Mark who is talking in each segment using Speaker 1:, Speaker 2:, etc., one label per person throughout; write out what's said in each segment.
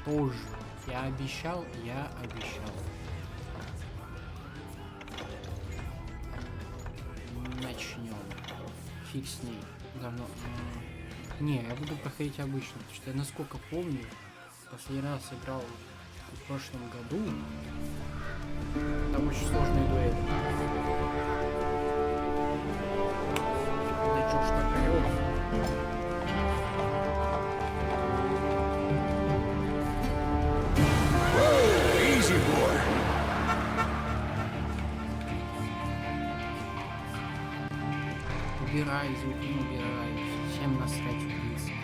Speaker 1: Что же? Я обещал, я обещал. Начнем. Фиг с ней. Давно. Не, я буду проходить обычно, потому что я, насколько помню, последний раз играл в прошлом году. Там очень сложная дуэль. Да чё ж такое?
Speaker 2: Easy, boy.
Speaker 1: Убирай звуки, убирай. Всем насрать в принципе.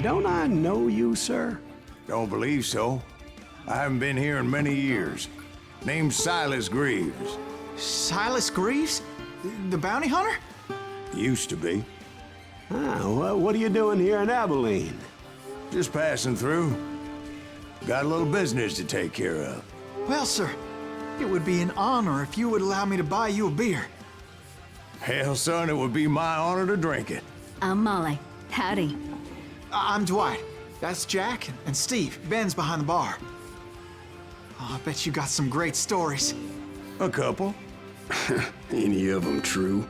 Speaker 3: Don't I know you, sir?
Speaker 2: Don't believe so. I haven't been here in many years. Name's Silas Greaves.
Speaker 4: Silas Greaves? The bounty hunter?
Speaker 2: Used to be.
Speaker 3: Ah, well, what are you doing here in Abilene?
Speaker 2: Just passing through. Got a little business to take care of.
Speaker 4: Well, sir, it would be an honor if you would allow me to buy you a beer.
Speaker 2: Hell, son, it would be my honor to drink it.
Speaker 5: I'm Molly. Howdy.
Speaker 4: I'm Dwight. That's Jack and Steve. Ben's behind the bar. Oh, I bet you got some great stories.
Speaker 2: A couple.
Speaker 3: Any of them true?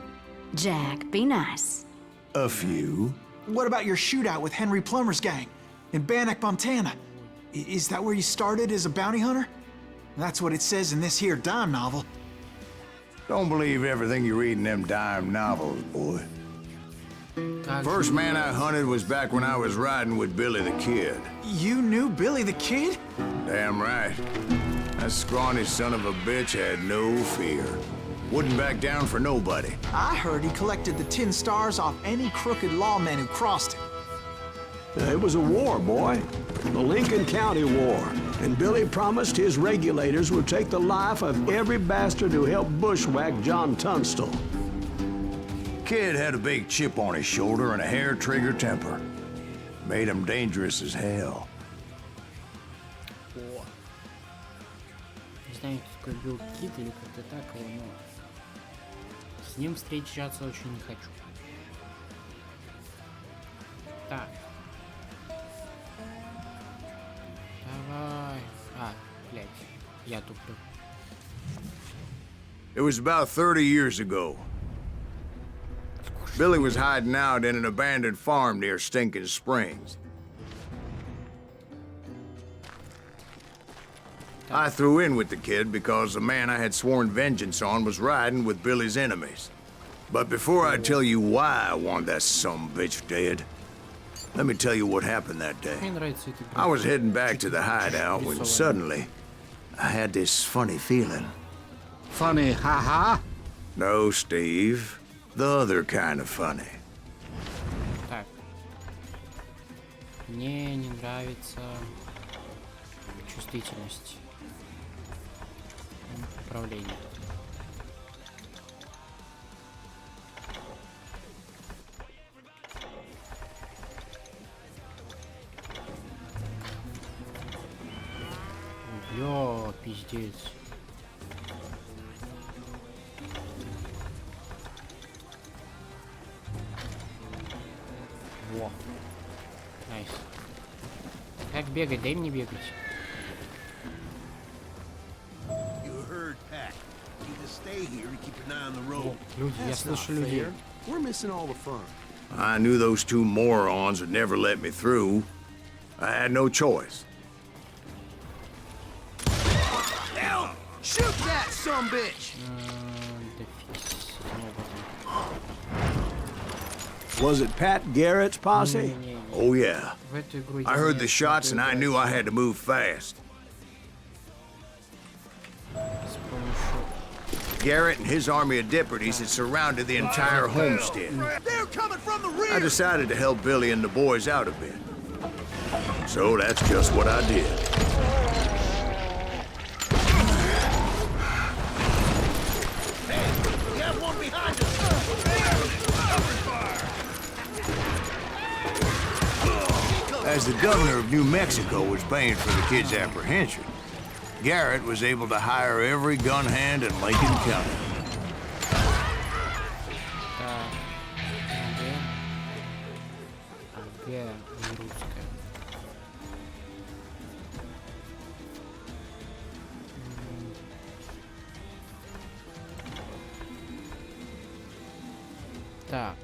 Speaker 5: Jack, be nice.
Speaker 2: A few.
Speaker 4: What about your shootout with Henry Plummer's gang in Bannock, Montana? Is that where you started as a bounty hunter? That's what it says in this here dime novel.
Speaker 2: Don't believe everything you read in them dime novels, boy. First man I hunted was back when I was riding with Billy the Kid.
Speaker 4: You knew Billy the Kid?
Speaker 2: Damn right. That scrawny son of a bitch had no fear. Wouldn't back down for nobody.
Speaker 4: I heard he collected the 10 stars off any crooked lawmen who crossed him.
Speaker 3: It was a war, boy. The Lincoln County War. And Billy promised his regulators would take the life of every bastard who helped bushwhack John Tunstall.
Speaker 2: Kid had a big chip on his shoulder and a hair-trigger temper. Made him dangerous as hell.
Speaker 1: О. Не знаю, кто такой был Кит или как-то так, но с ним встречаться очень не хочу. Так. Давай. А, блядь. Я туплю.
Speaker 2: It was about 30 years ago. Billy was hiding out in an abandoned farm near Stinking Springs. I threw in with the kid because the man I had sworn vengeance on was riding with Billy's enemies. But before I tell you why I want that sumbitch dead, let me tell you what happened that day.
Speaker 1: Мне нравится эта игра.
Speaker 2: I was heading back to the hideout when suddenly I had this funny feeling.
Speaker 6: Funny, haha.
Speaker 2: No, Steve. The other kind of funny.
Speaker 1: Так. Мне не нравится чувствительность управления. Бля, пиздец. Во. Найс. Как бегать? Дай мне бегать.
Speaker 7: You heard Pat. You just stay here and keep an eye on the road.
Speaker 1: О, люди, я слышу людей.
Speaker 6: We're missing all the fun.
Speaker 2: I knew those two morons would never let me through. I had no choice.
Speaker 7: Hell, shoot that sumbitch!
Speaker 1: Да фиг с этим роботом.
Speaker 3: Was it Pat Garrett's posse?
Speaker 1: Не-не-не.
Speaker 2: Oh, yeah.
Speaker 1: В эту игру
Speaker 2: I
Speaker 1: я
Speaker 2: heard
Speaker 1: не
Speaker 2: the shots and I
Speaker 1: буду
Speaker 2: knew I
Speaker 1: играть
Speaker 2: had to move fast.
Speaker 1: с помощью.
Speaker 2: Garrett and his army of deputies had surrounded the entire homestead.
Speaker 7: They're coming from the
Speaker 2: I
Speaker 7: rear!
Speaker 2: decided to help Billy and the boys out a bit. So that's just what I did.
Speaker 7: Hey, we have one behind us!
Speaker 2: As the governor of New Mexico was paying for the kid's apprehension, Garrett was able to hire every gun hand in Lincoln County.
Speaker 1: Так. русская, не русская. Так.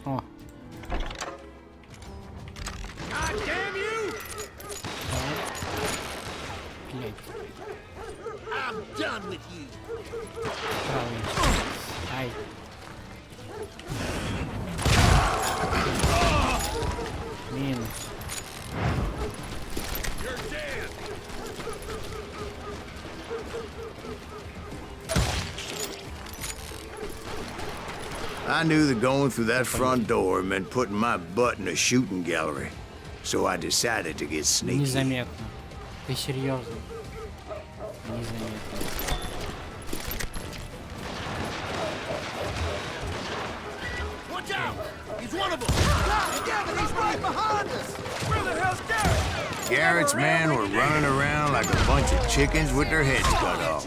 Speaker 1: О. Блять.
Speaker 7: I'm done with you.
Speaker 1: Правильно. Ай. Минус.
Speaker 2: I knew that going through that front door meant putting my butt in a shooting gallery, so I decided to get sneaky.
Speaker 1: Незаметно. Ты серьезно? Незаметно.
Speaker 7: Watch out! He's one of them! Gavin, he's right behind us! Where the hell's Garrett?
Speaker 2: Garrett's men were running around like a bunch of chickens with their heads cut off.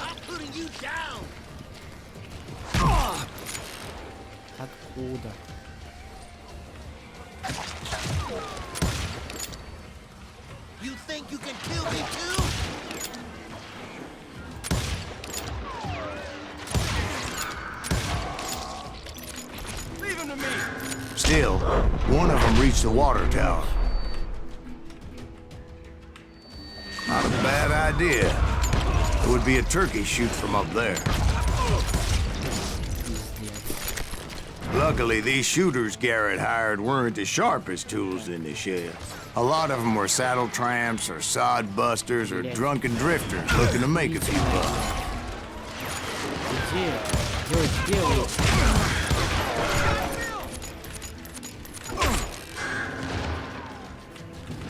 Speaker 7: I'm putting you down!
Speaker 1: Откуда?
Speaker 7: You think you can kill me too? Leave him to me!
Speaker 2: Still, one of them reached the water tower. Not a bad idea. It would be a turkey shoot from up there. Luckily, these shooters Garrett hired weren't the sharpest tools in the shed. A lot of them were saddle tramps or sod busters or drunken drifters looking to make a few bucks.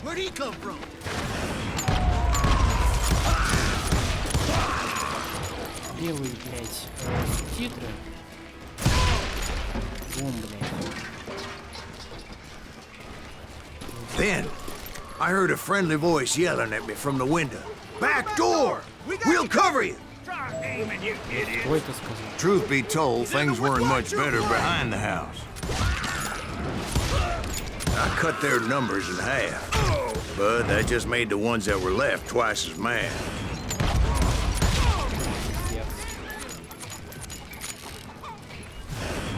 Speaker 7: Where'd he come from?
Speaker 1: Белый, блядь, титры. Бум, блядь.
Speaker 2: Then, I heard a friendly voice yelling at me from the window. Back door! We'll cover you!
Speaker 1: Ой, ты сказал.
Speaker 2: Truth be told, things weren't much better behind the house. I cut their numbers in half, but that just made the ones that were left twice as mad.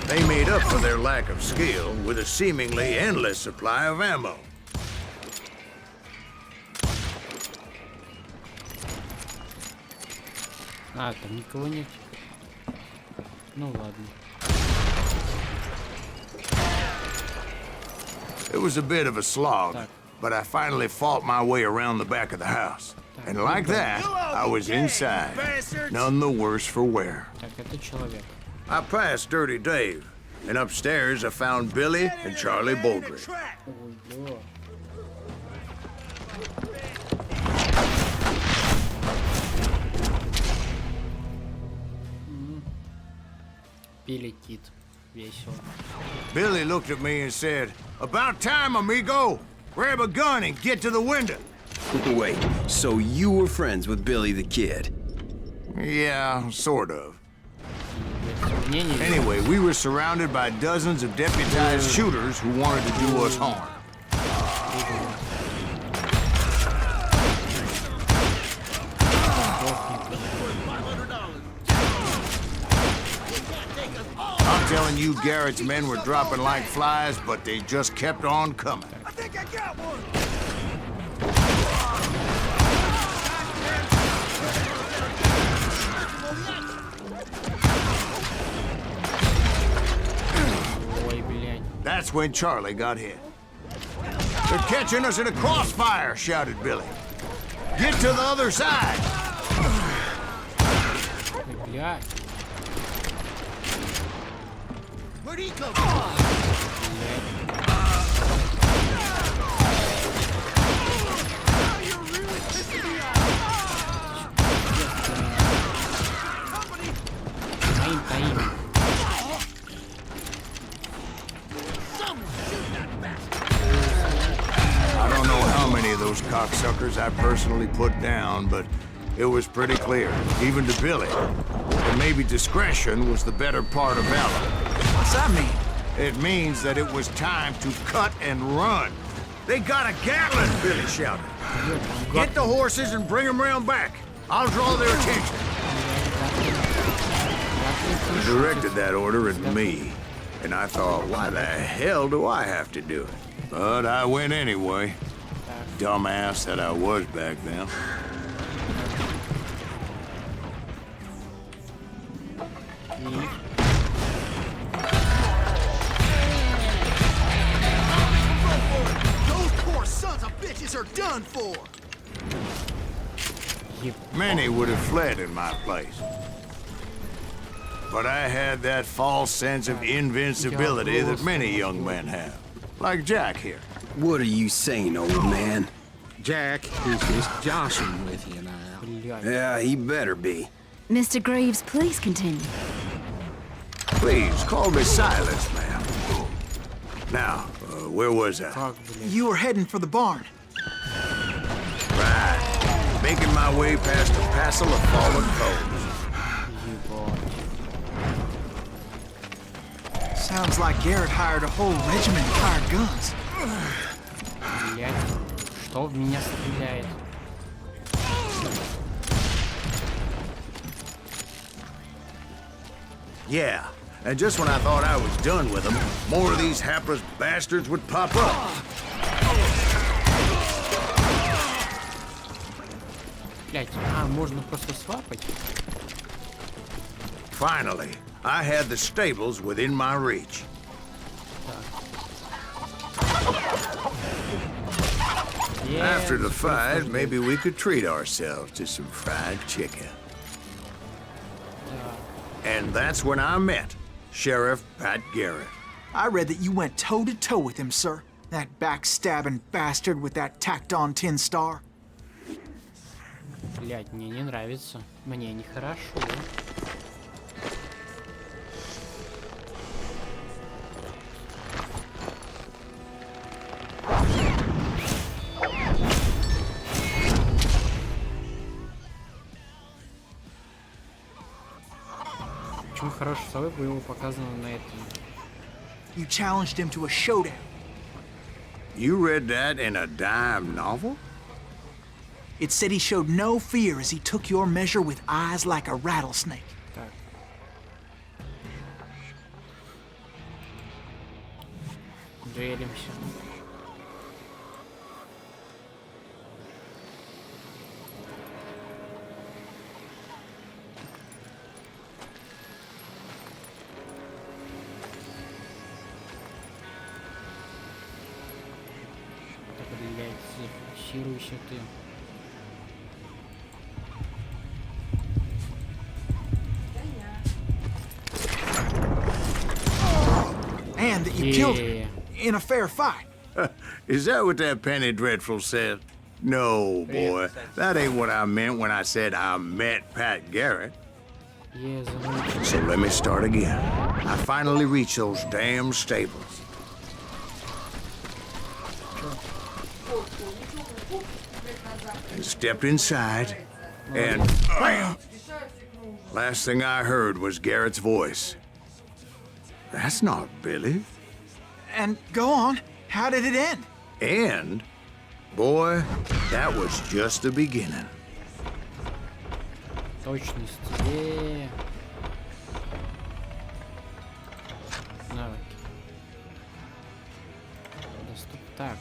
Speaker 2: They made up for their lack of skill with a seemingly endless supply of ammo.
Speaker 1: А, там никого нет. Ну ладно.
Speaker 2: It was a bit of a slog, but I finally fought my way around the back of the house. And like that, I was inside, none the worse for wear.
Speaker 1: Так, это человек.
Speaker 2: I passed Dirty Dave, and upstairs I found Billy and Charlie Baldry.
Speaker 1: Ой, бля. Пиликит. Весело.
Speaker 2: Billy looked at me and said, "About time, amigo! Grab a gun and get to the window."
Speaker 8: Wait, so you were friends with Billy the Kid?
Speaker 2: Yeah, sort of.
Speaker 1: Сомнений.
Speaker 2: Anyway, we were surrounded by dozens of deputized shooters who wanted to do us harm. I'm telling you, Garrett's men were dropping like flies, but they just kept on coming.
Speaker 7: I think I got one!
Speaker 1: Ой, блядь.
Speaker 2: That's when Charlie got hit. "They're catching us in a crossfire," shouted Billy. "Get to the other side."
Speaker 1: Ой, блядь.
Speaker 7: Where'd he come from? You're really pissing me off!
Speaker 1: Таим.
Speaker 7: Someone shoot that bastard!
Speaker 2: I don't know how many of those cocksuckers I personally put down, but it was pretty clear, even to Billy, that maybe discretion was the better part of valor.
Speaker 4: What's that mean?
Speaker 2: It means that it was time to cut and run. They got a Gatling, Billy shouted. Get the horses and bring them round back. I'll draw their attention. He directed that order at me, and I thought, why the hell do I have to do it? But I went anyway. Dumbass that I was back then.
Speaker 7: Those poor sons of bitches are done for.
Speaker 2: Many would have fled in my place. But I had that false sense of invincibility that many young men have. Like Jack here.
Speaker 8: What are you saying, old man?
Speaker 6: Jack is just joshing with you now.
Speaker 8: Yeah, he better be.
Speaker 5: Mr. Greaves, please continue.
Speaker 2: Please, call me Silas, ma'am. Now, where was I?
Speaker 4: You were heading for the barn.
Speaker 2: Right. Making my way past a passel of fallen foes.
Speaker 4: Sounds like Garrett hired a whole regiment of hired guns.
Speaker 1: Блять, что в меня стреляет?
Speaker 2: Yeah, and just when I thought I was done with them, more of these hapless bastards would pop up.
Speaker 1: Блять, можно просто свапать?
Speaker 2: Finally, I had the stables within my reach. After the fight, maybe we could treat ourselves to some fried chicken. And that's when I met Sheriff Pat Garrett.
Speaker 4: I read that you went toe-to-toe with him, sir. That backstabbing bastard with that tacked-on tin star.
Speaker 1: Блять, мне не нравится. Мне нехорошо. Почему хороший совет было показано на этом?
Speaker 4: You challenged him to a showdown.
Speaker 2: You read that in a dime novel?
Speaker 4: It said he showed no fear as he took your measure with eyes like a rattlesnake.
Speaker 1: Так. Дуэлимся. Так, блядь, зафиксируйся ты.
Speaker 4: And that you killed him in a fair fight.
Speaker 2: Is that what that Penny Dreadful said? No, boy. That ain't what I meant when I said I met Pat Garrett. So let me start again. I finally reached those damn stables. And stepped inside, and bam! Last thing I heard was Garrett's voice. That's not Billy.
Speaker 4: And go on, how did it end?
Speaker 2: And, boy, that was just the beginning.
Speaker 1: Точность. Навыки. Доступ. Так.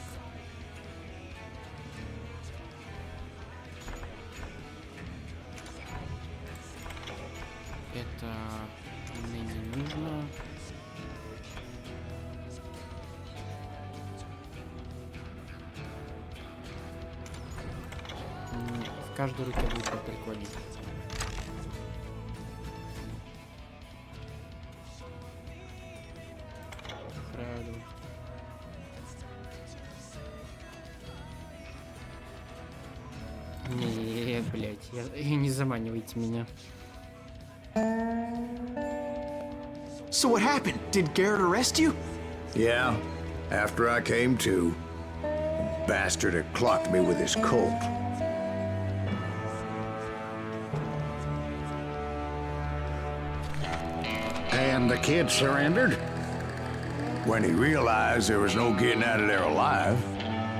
Speaker 1: Это мне не нужно. В каждой руке будет прикольнее. Правда. Не, блять, не заманивайте меня.
Speaker 4: So what happened? Did Garrett arrest you?
Speaker 2: Yeah, after I came to, the bastard had clocked me with his Colt.
Speaker 9: And the kid surrendered?
Speaker 2: When he realized there was no getting out of there alive.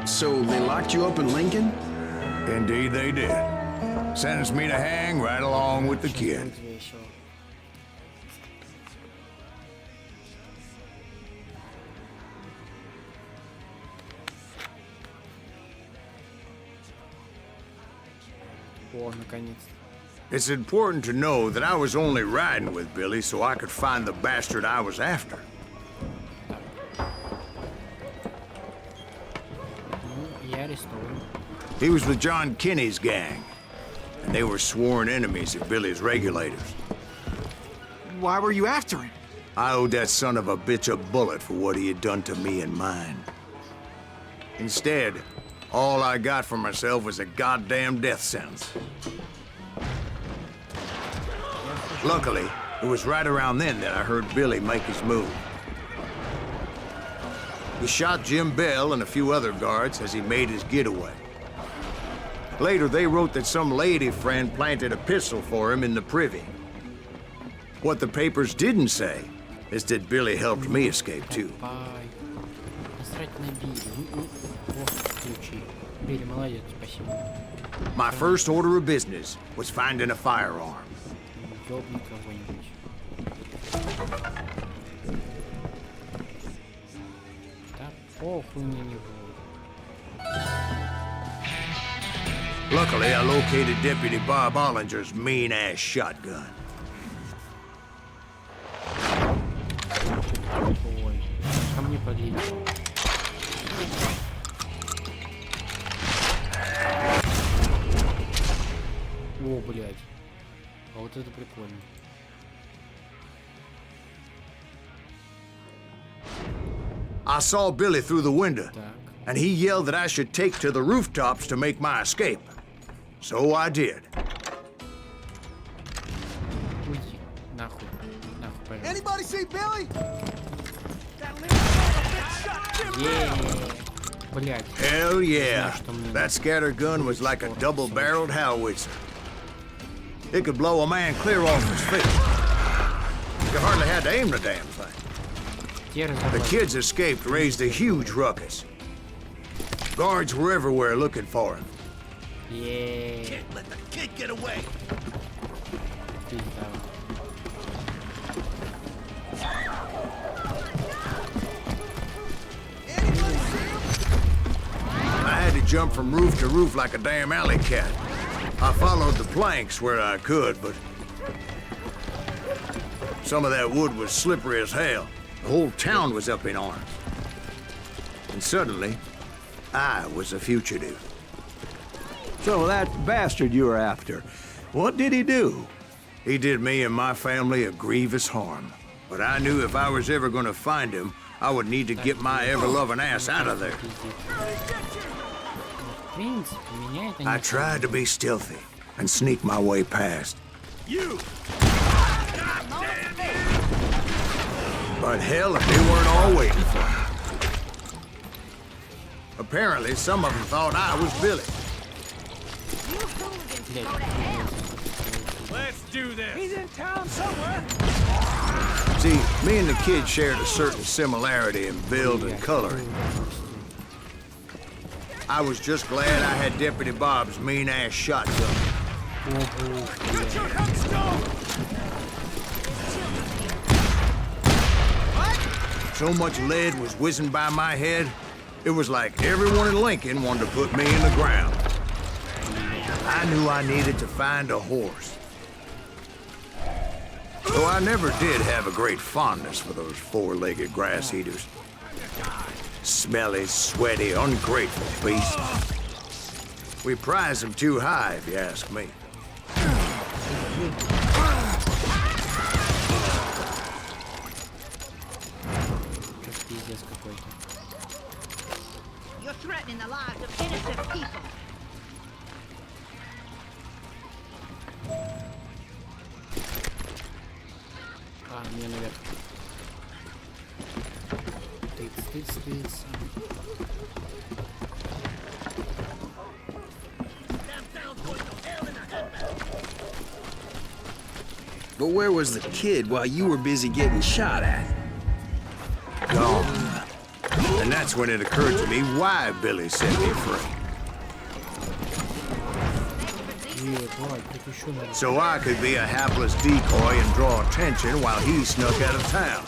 Speaker 8: So they locked you up in Lincoln?
Speaker 2: Indeed they did. Sentenced me to hang right along with the kid.
Speaker 1: Будет весело. О, наконец-то.
Speaker 2: It's important to know that I was only riding with Billy so I could find the bastard I was after.
Speaker 1: Ну, я арестован.
Speaker 2: He was with John Kinney's gang, and they were sworn enemies of Billy's regulators.
Speaker 4: Why were you after him?
Speaker 2: I owed that son of a bitch a bullet for what he had done to me and mine. Instead, all I got for myself was a goddamn death sentence. Luckily, it was right around then that I heard Billy make his move. He shot Jim Bell and a few other guards as he made his getaway. Later, they wrote that some lady friend planted a pistol for him in the privy. What the papers didn't say is that Billy helped me escape too.
Speaker 1: Бай. Насрать на Билли. О, ключи. Билли, молодец, спасибо.
Speaker 2: My first order of business was finding a firearm.
Speaker 1: Ёбни кого-нибудь. Да похуй на него.
Speaker 2: Luckily, I located Deputy Bob Ollinger's mean-ass shotgun.
Speaker 1: Ой, ко мне подлетел. О, блядь. А вот это прикольно.
Speaker 2: I saw Billy through the window,
Speaker 1: Так.
Speaker 2: and he yelled that I should take to the rooftops to make my escape. So I did.
Speaker 1: Уйди. Нахуй. Нахуй, пожалуйста.
Speaker 7: Anybody see Billy?
Speaker 1: Блядь.
Speaker 2: Hell yeah.
Speaker 1: Знаю, что мне
Speaker 2: That scatter gun was like a double-barreled howitzer. It could blow a man clear off his feet. You hardly had to aim the damn thing.
Speaker 1: Те
Speaker 2: The
Speaker 1: разобрали.
Speaker 2: kids escaped raised a huge ruckus. Guards were everywhere looking for him.
Speaker 7: Can't let the kid get away.
Speaker 1: Пизда.
Speaker 7: Anybody see him?
Speaker 2: I had to jump from roof to roof like a damn alley cat. I followed the planks where I could, but some of that wood was slippery as hell. The whole town was up in arms. And suddenly, I was a fugitive.
Speaker 3: So that bastard you were after, what did he do?
Speaker 2: He did me and my family a grievous harm. But I knew if I was ever going to find him, I would need to get my ever-loving ass out of there.
Speaker 1: В принципе, меня это
Speaker 2: I
Speaker 1: не...
Speaker 2: tried to be stealthy and sneak my way past.
Speaker 7: You!
Speaker 2: But hell, if they weren't all waiting for me. Apparently, some of them thought I was Billy.
Speaker 7: Let's do this! He's in town somewhere!
Speaker 2: See, me and the kid shared a certain similarity in build and coloring. I was just glad I had Deputy Bob's mean-ass shotgun.
Speaker 7: Get your headstone!
Speaker 2: So much lead was whizzing by my head, it was like everyone in Lincoln wanted to put me in the ground. I knew I needed to find a horse. Though I never did have a great fondness for those four-legged grass eaters. Smelly, sweaty, ungrateful beasts. We prize them too high, if you ask me.
Speaker 1: Пиздец какой-то.
Speaker 10: You're threatening the lives of innocent people.
Speaker 1: А, мне наверх. Тыц.
Speaker 8: But where was the kid while you were busy getting shot at?
Speaker 2: Gone. And that's when it occurred to me why Billy set me free. So I could be a hapless decoy and draw attention while he snuck out of town.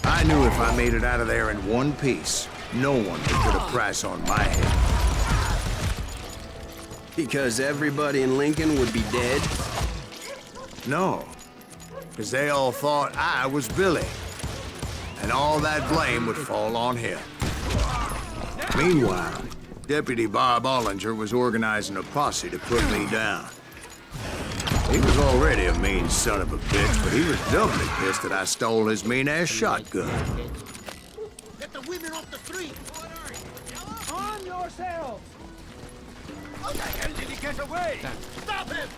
Speaker 2: I knew if I made it out of there in one piece, no one could put a price on my head.
Speaker 8: Because everybody in Lincoln would be dead?
Speaker 2: No, because they all thought I was Billy. And all that blame would fall on him. Meanwhile, Deputy Bob Ollinger was organizing a posse to put me down. He was already a mean son of a bitch, but he was doubly pissed that I stole his mean-ass shotgun.
Speaker 7: Get the women off the street!
Speaker 9: On yourselves!
Speaker 7: How the hell did he get away? Stop him!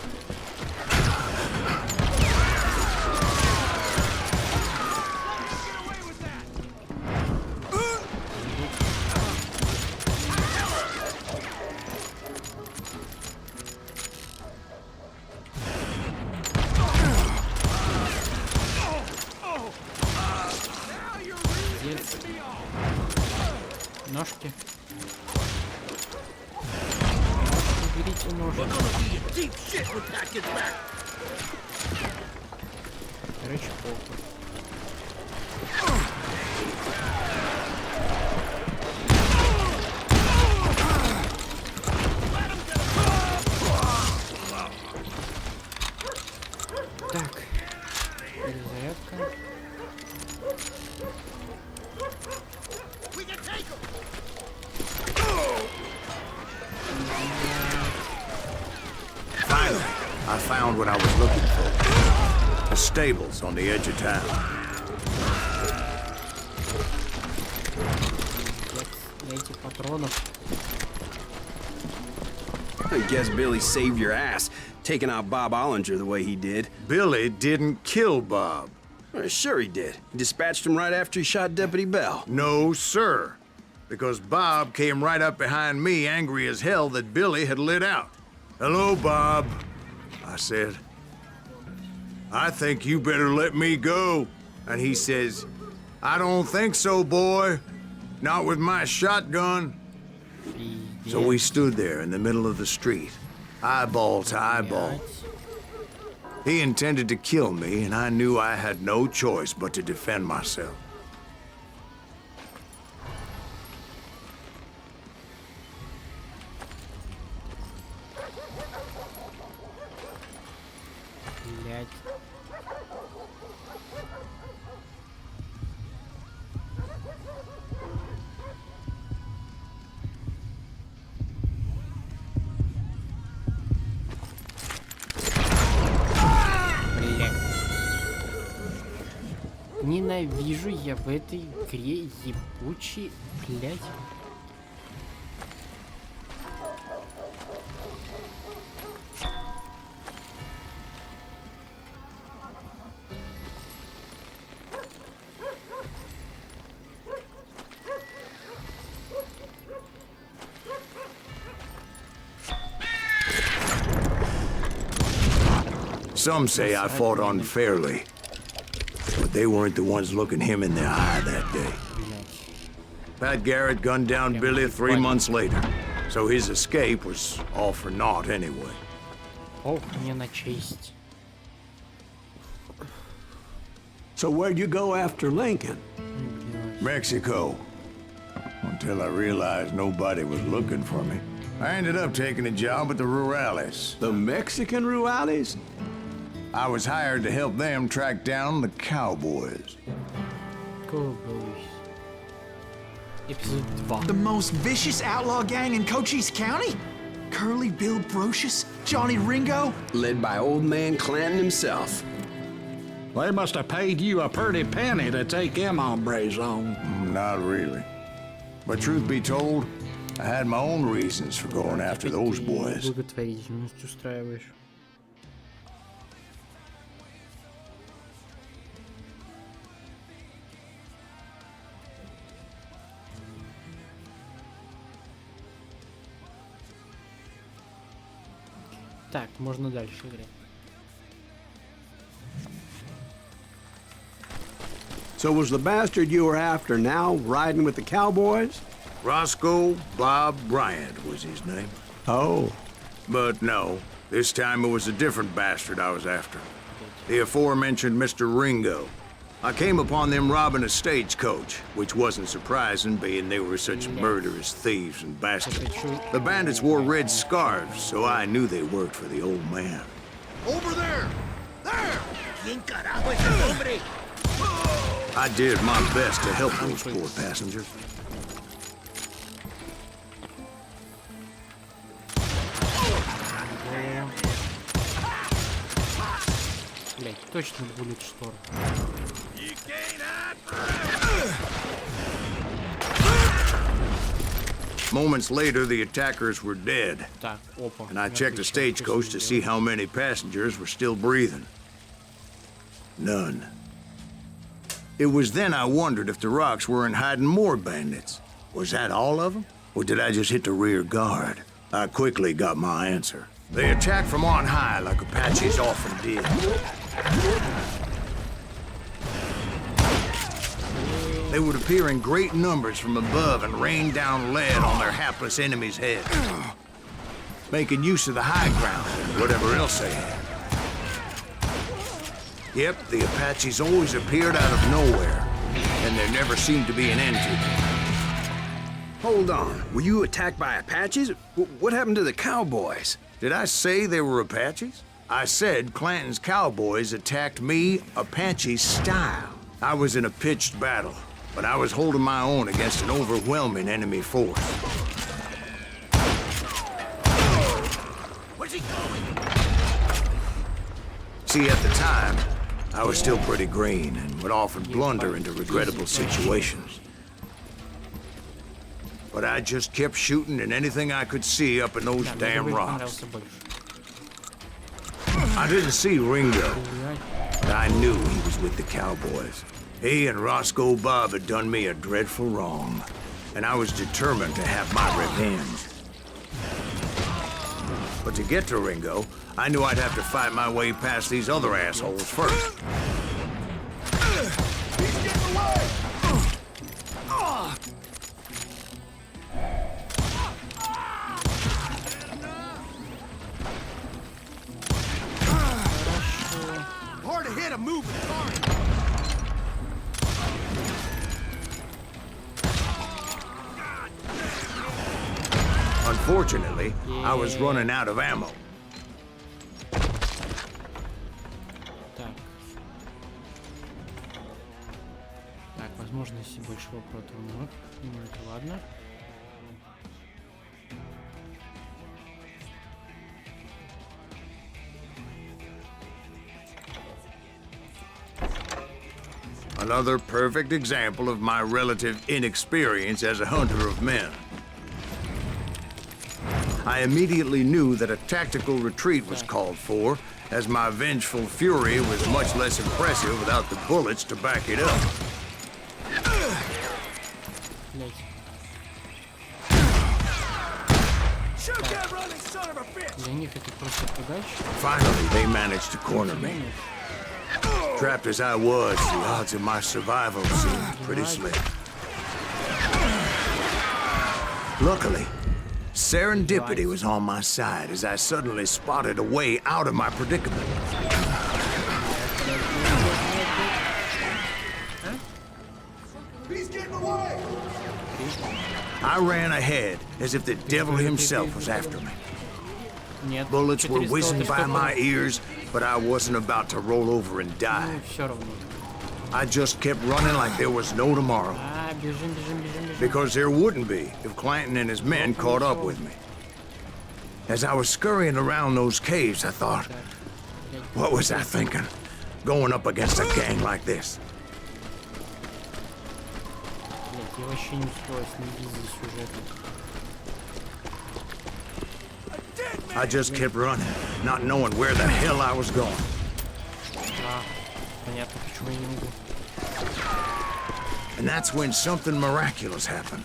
Speaker 1: Ножки. Берите ножки. Короче, похуй. Так. Перезарядка.
Speaker 2: Finally, I found what I was looking for. The stables on the edge of town.
Speaker 1: Дайте патронов.
Speaker 8: I guess Billy saved your ass, taking out Bob Ollinger the way he did.
Speaker 2: Billy didn't kill Bob.
Speaker 8: Well, sure he did. He dispatched him right after he shot Deputy Bell.
Speaker 2: No, sir. Because Bob came right up behind me, angry as hell that Billy had lit out. Hello, Bob, I said. I think you better let me go. And he says, I don't think so, boy. Not with my shotgun. So we stood there in the middle of the street, eyeball to eyeball. He intended to kill me, and I knew I had no choice but to defend myself.
Speaker 1: Блять. Ненавижу я в этой игре ебучий, блядь.
Speaker 2: Some say I fought unfairly, but they weren't the ones looking him in the eye that day. Pat Garrett gunned down Billy 3 months later, so his escape was all for naught anyway.
Speaker 1: Ох, мне на честь.
Speaker 3: So where'd you go after Lincoln?
Speaker 2: Mexico. Until I realized nobody was looking for me. I ended up taking a job at the Rurales.
Speaker 3: The Mexican Rurales?
Speaker 2: I was hired to help them track down the cowboys.
Speaker 1: Ковбой. Эпизод 2.
Speaker 4: The most vicious outlaw gang in Cochise County? Curly Bill Brocious? Johnny Ringo?
Speaker 8: Led by old man Clanton himself.
Speaker 6: They must have paid you a pretty penny to take them hombres on.
Speaker 2: Not really. But truth be told, I had my own reasons for going after those boys.
Speaker 1: Благотворительность устраиваешь. Так, можно дальше играть.
Speaker 3: So was the bastard you were after now riding with the cowboys?
Speaker 2: Roscoe Bob Bryant was his name.
Speaker 3: Oh.
Speaker 2: But no, this time it was a different bastard I was after. The aforementioned Mr. Ringo. I came upon them robbing a stagecoach, which wasn't surprising, being they were such murderous thieves and bastards. The bandits wore red scarves, so I knew they worked for the old man.
Speaker 7: Over there! There! ¿Quién carajo es el hombre?
Speaker 2: I did my best to help those poor passengers.
Speaker 1: Блять, точно будет шторм.
Speaker 2: Moments later, the attackers were dead,
Speaker 1: Так, опа.
Speaker 2: and I checked the stagecoach to see how many passengers were still breathing. None. It was then I wondered if the rocks weren't hiding more bandits. Was that all of them? Or did I just hit the rear guard? I quickly got my answer. They attacked from on high like Apaches often did. They would appear in great numbers from above and rain down lead on their hapless enemies' heads, making use of the high ground and whatever else they had. Yep, the Apaches always appeared out of nowhere, and there never seemed to be an end to them.
Speaker 8: Hold on. Were you attacked by Apaches? What happened to the cowboys?
Speaker 2: Did I say they were Apaches? I said Clanton's cowboys attacked me Apache style. I was in a pitched battle, but I was holding my own against an overwhelming enemy force.
Speaker 7: Where's he going?
Speaker 2: See, at the time, I was still pretty green and would often blunder into regrettable situations. But I just kept shooting at anything I could see up in those damn rocks. I didn't see Ringo, but I knew he was with the cowboys. He and Roscoe Bob had done me a dreadful wrong, and I was determined to have my revenge. But to get to Ringo, I knew I'd have to fight my way past these other assholes first.
Speaker 7: He's getting away! Hard to hit a moving target.
Speaker 2: Unfortunately, I was running out of ammo.
Speaker 1: Так. Так, возможности большого противника. Ну, это ладно.
Speaker 2: Another perfect example of my relative inexperience as a hunter of men. I immediately knew that a tactical retreat was called for, as my vengeful fury was much less impressive without the bullets to back it up.
Speaker 7: Shoot that running son of a bitch!
Speaker 1: Для них это просто удача.
Speaker 2: Finally, they managed to corner me. Trapped as I was, the odds of my survival seemed pretty slim. Luckily, serendipity was on my side as I suddenly spotted a way out of my predicament.
Speaker 7: He's getting away!
Speaker 2: I ran ahead as if the devil himself was after me.
Speaker 1: Нет.
Speaker 2: Bullets were
Speaker 1: 400
Speaker 2: whizzing by
Speaker 1: что-то.
Speaker 2: my ears, but I wasn't about to roll over and die.
Speaker 1: Ну, всё равно.
Speaker 2: I just kept running like there was no tomorrow.
Speaker 1: А, бежим, бежим, бежим, бежим.
Speaker 2: Because there wouldn't be if Clanton and his men caught up with me. As I was scurrying around those caves, I thought, what was I thinking? Going up against a gang like this?
Speaker 1: Блять, я вообще не успела следить за сюжетом.
Speaker 2: I just kept running, not knowing where the hell I was going.
Speaker 1: А, понятно, почему я не могу.
Speaker 2: And that's when something miraculous happened.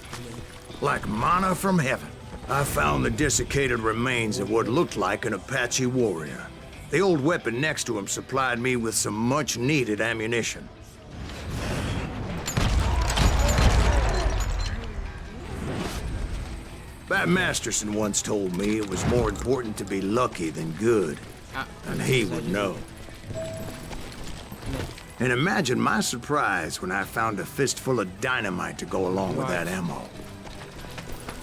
Speaker 2: Like manna from heaven. I found the desiccated remains of what looked like an Apache warrior. The old weapon next to him supplied me with some much-needed ammunition. Bat Masterson once told me it was more important to be lucky than good, and he would know. And imagine my surprise when I found a fistful of dynamite to go along with that ammo.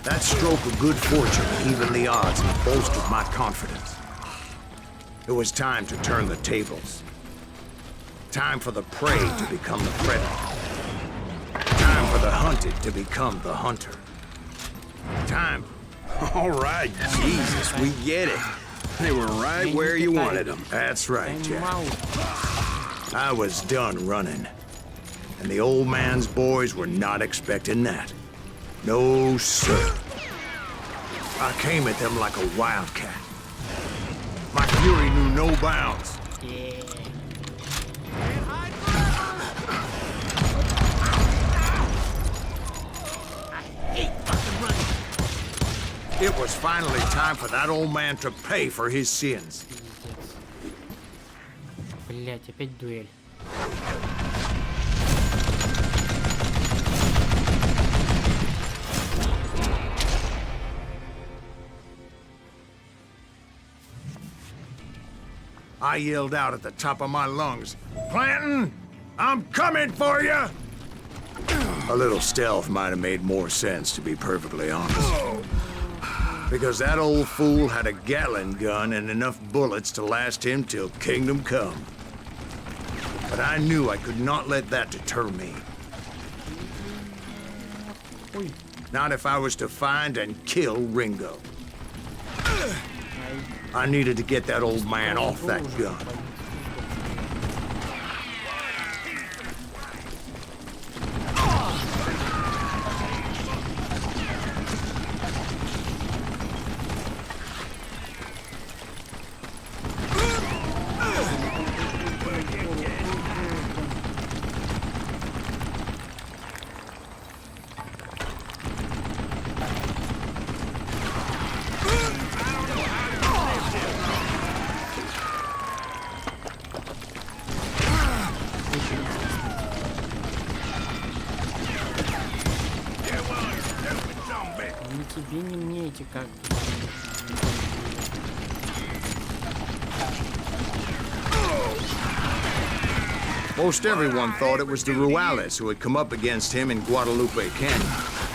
Speaker 2: That stroke of good fortune evened the odds and bolstered my confidence. It was time to turn the tables. Time for the prey to become the predator. Time for the hunted to become the hunter. Time.
Speaker 8: All right, Jesus, we get it. They were right where you wanted them.
Speaker 2: That's right, Jack. I was done running. And the old man's boys were not expecting that. No, sir. I came at them like a wildcat. My fury knew no bounds. It was finally time for that old man to pay for his sins.
Speaker 1: Блять, опять дуэль.
Speaker 2: I yelled out at the top of my lungs, "Clanton, I'm coming for you!" A little stealth might have made more sense, to be perfectly honest. Because that old fool had a Gatling gun and enough bullets to last him till kingdom come. But I knew I could not let that deter me. Not if I was to find and kill Ringo. I needed to get that old man off that gun.
Speaker 1: Ни тебе, ни мне эти как.
Speaker 2: Most everyone thought it was the Ruales who had come up against him in Guadalupe Canyon,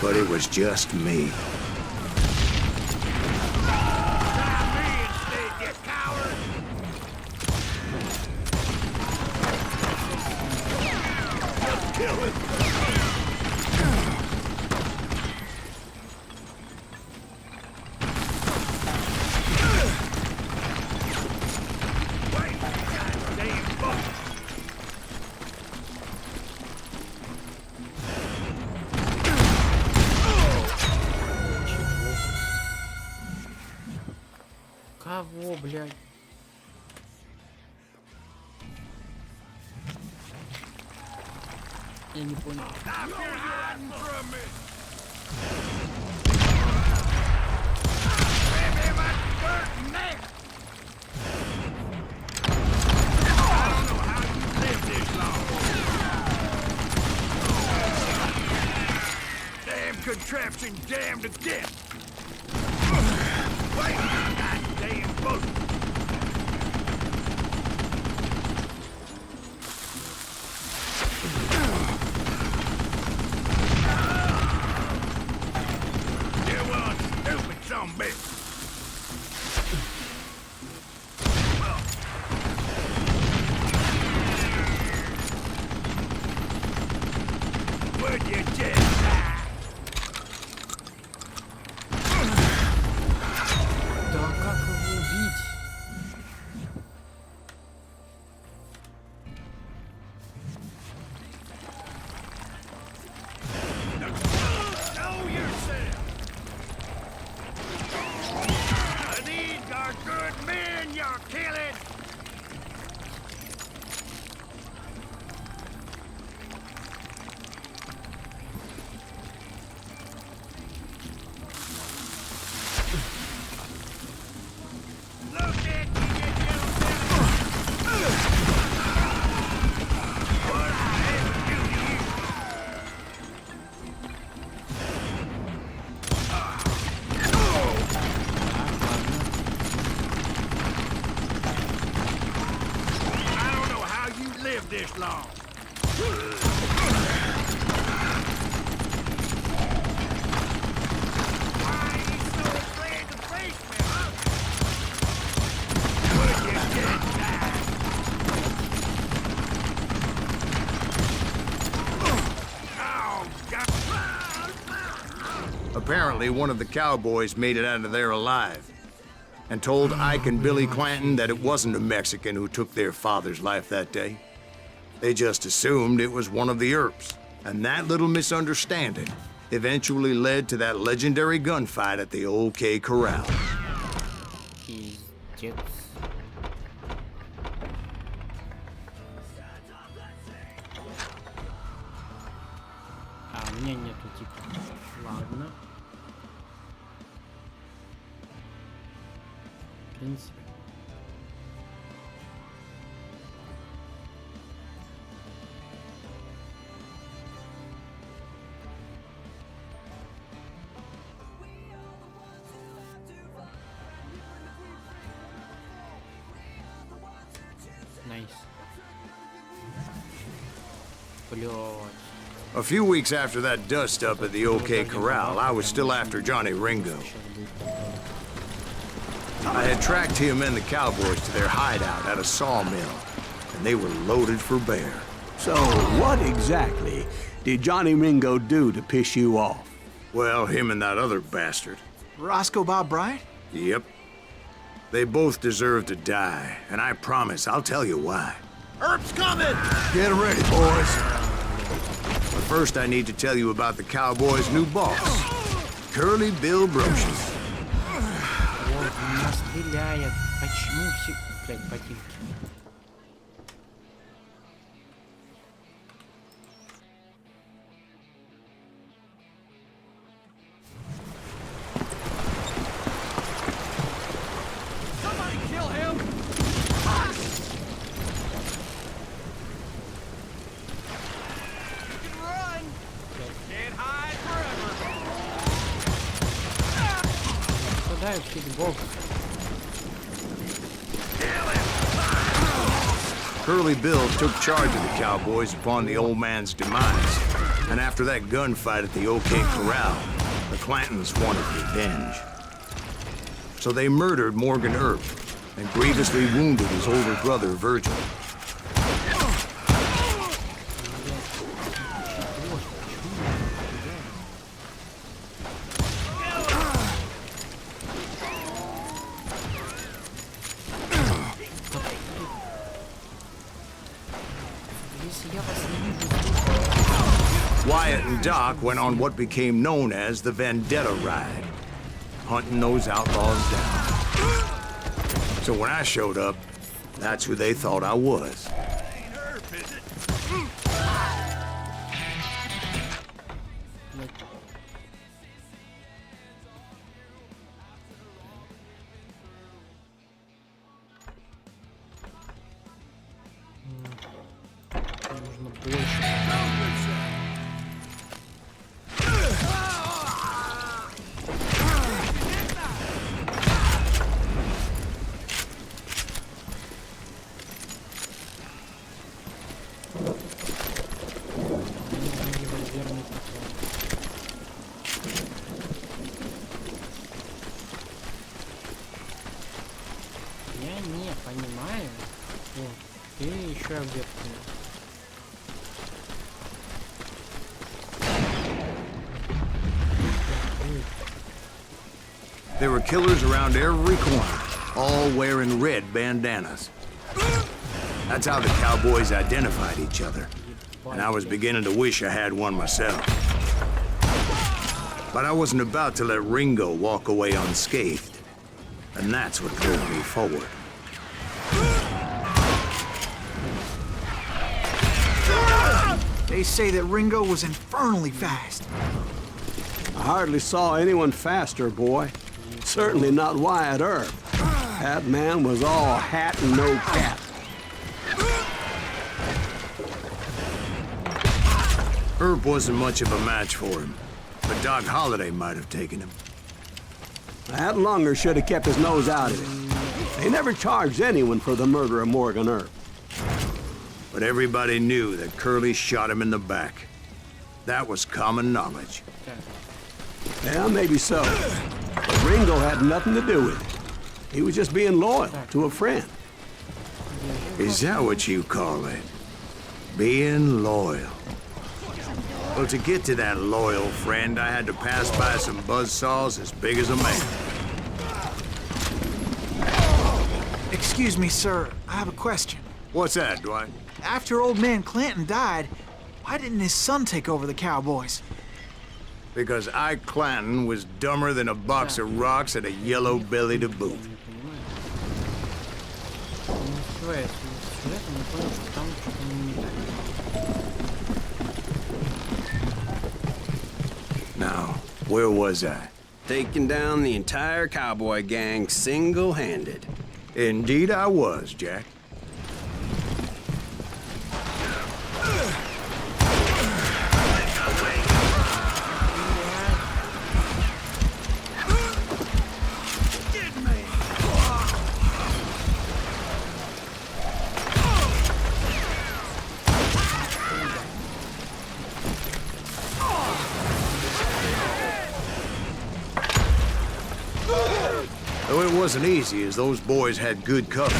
Speaker 2: but it was just me.
Speaker 1: Кого, блядь? Я не понял.
Speaker 7: Damn contraption, damned again. Wait, goddamn boat. You one stupid zombie. Would you just die?
Speaker 1: Да как его убить?
Speaker 7: Know yourself. These are good men you're killing. long. Why are you so afraid to face me, huh? Would you get that? Oh, God.
Speaker 2: Apparently, one of the cowboys made it out of there alive and told Ike and Billy Clanton that it wasn't a Mexican who took their father's life that day. They just assumed it was one of the Earps, and that little misunderstanding eventually led to that legendary gunfight at the OK Corral.
Speaker 1: Пиздец. А, у меня нету типа. Ладно. В принципе. Найс. Блядь.
Speaker 2: A few weeks after that dust-up at the OK Corral, I was still after Johnny Ringo. I had tracked him and the cowboys to their hideout at a sawmill, and they were loaded for bear.
Speaker 3: So, what exactly did Johnny Ringo do to piss you off?
Speaker 2: Well, him and that other bastard.
Speaker 4: Roscoe Bob Bryant?
Speaker 2: Yep. They both deserve to die, and I promise I'll tell you why.
Speaker 7: Earp's coming!
Speaker 2: Get ready, boys. But first, I need to tell you about the Cowboys' new boss, Curly Bill Brocious.
Speaker 1: Вот, меня стреляет. Почему все... Блядь, ботинки.
Speaker 9: Somebody kill him! You can run! Can't hide forever!
Speaker 1: Попадаю в хитбокс.
Speaker 2: Curly Bill took charge of the Cowboys upon the old man's demise, and after that gunfight at the OK Corral, the Clantons wanted revenge. So they murdered Morgan Earp and grievously wounded his older brother, Virgil.
Speaker 1: Если я вас не вижу,
Speaker 2: Wyatt and Doc went on what became known as the Vendetta Ride, hunting those outlaws down. So when I showed up, that's who they thought I was.
Speaker 7: Ain't Earp, is it?
Speaker 1: нужно больше. Револьверный патрон. Я не понимаю. Вот. И еще объекты.
Speaker 2: There were killers around every corner, all wearing red bandanas. That's how the Cowboys identified each other. And I was beginning to wish I had one myself. But I wasn't about to let Ringo walk away unscathed. And that's what drove me forward.
Speaker 4: They say that Ringo was infernally fast.
Speaker 3: I hardly saw anyone faster, boy. Certainly not Wyatt Earp. That man was all hat and no cap.
Speaker 2: Earp wasn't much of a match for him, but Doc Holliday might have taken him.
Speaker 3: That lunger should have kept his nose out of it. They never charged anyone for the murder of Morgan Earp.
Speaker 2: but everybody knew that Curly shot him in the back. That was common knowledge.
Speaker 3: Yeah, maybe so. But Ringo had nothing to do with it. He was just being loyal to a friend.
Speaker 2: Is that what you call it? Being loyal? Well, to get to that loyal friend, I had to pass by some buzzsaws as big as a man.
Speaker 4: Excuse me, sir. I have a question.
Speaker 2: What's that, Dwight?
Speaker 4: After old man Clanton died, why didn't his son take over the Cowboys?
Speaker 2: Because Ike Clanton was dumber than a box of rocks and a yellow belly to boot. Now, where was I?
Speaker 8: Taking down the entire cowboy gang single-handed.
Speaker 2: Indeed I was, Jack. Though it wasn't easy, as those boys had good cover.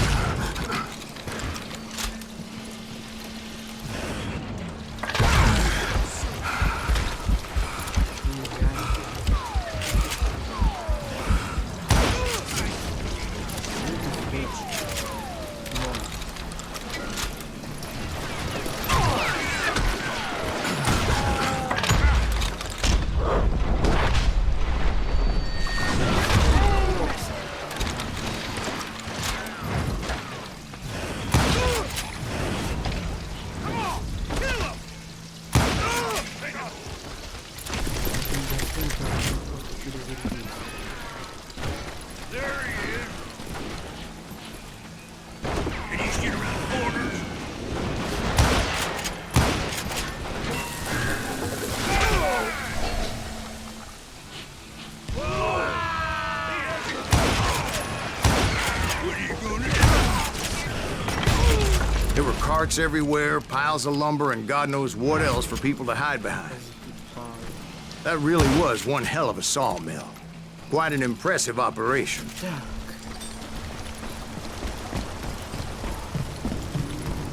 Speaker 2: There were carts everywhere, piles of lumber, and God knows what else for people to hide behind. That really was one hell of a sawmill. Quite an impressive operation.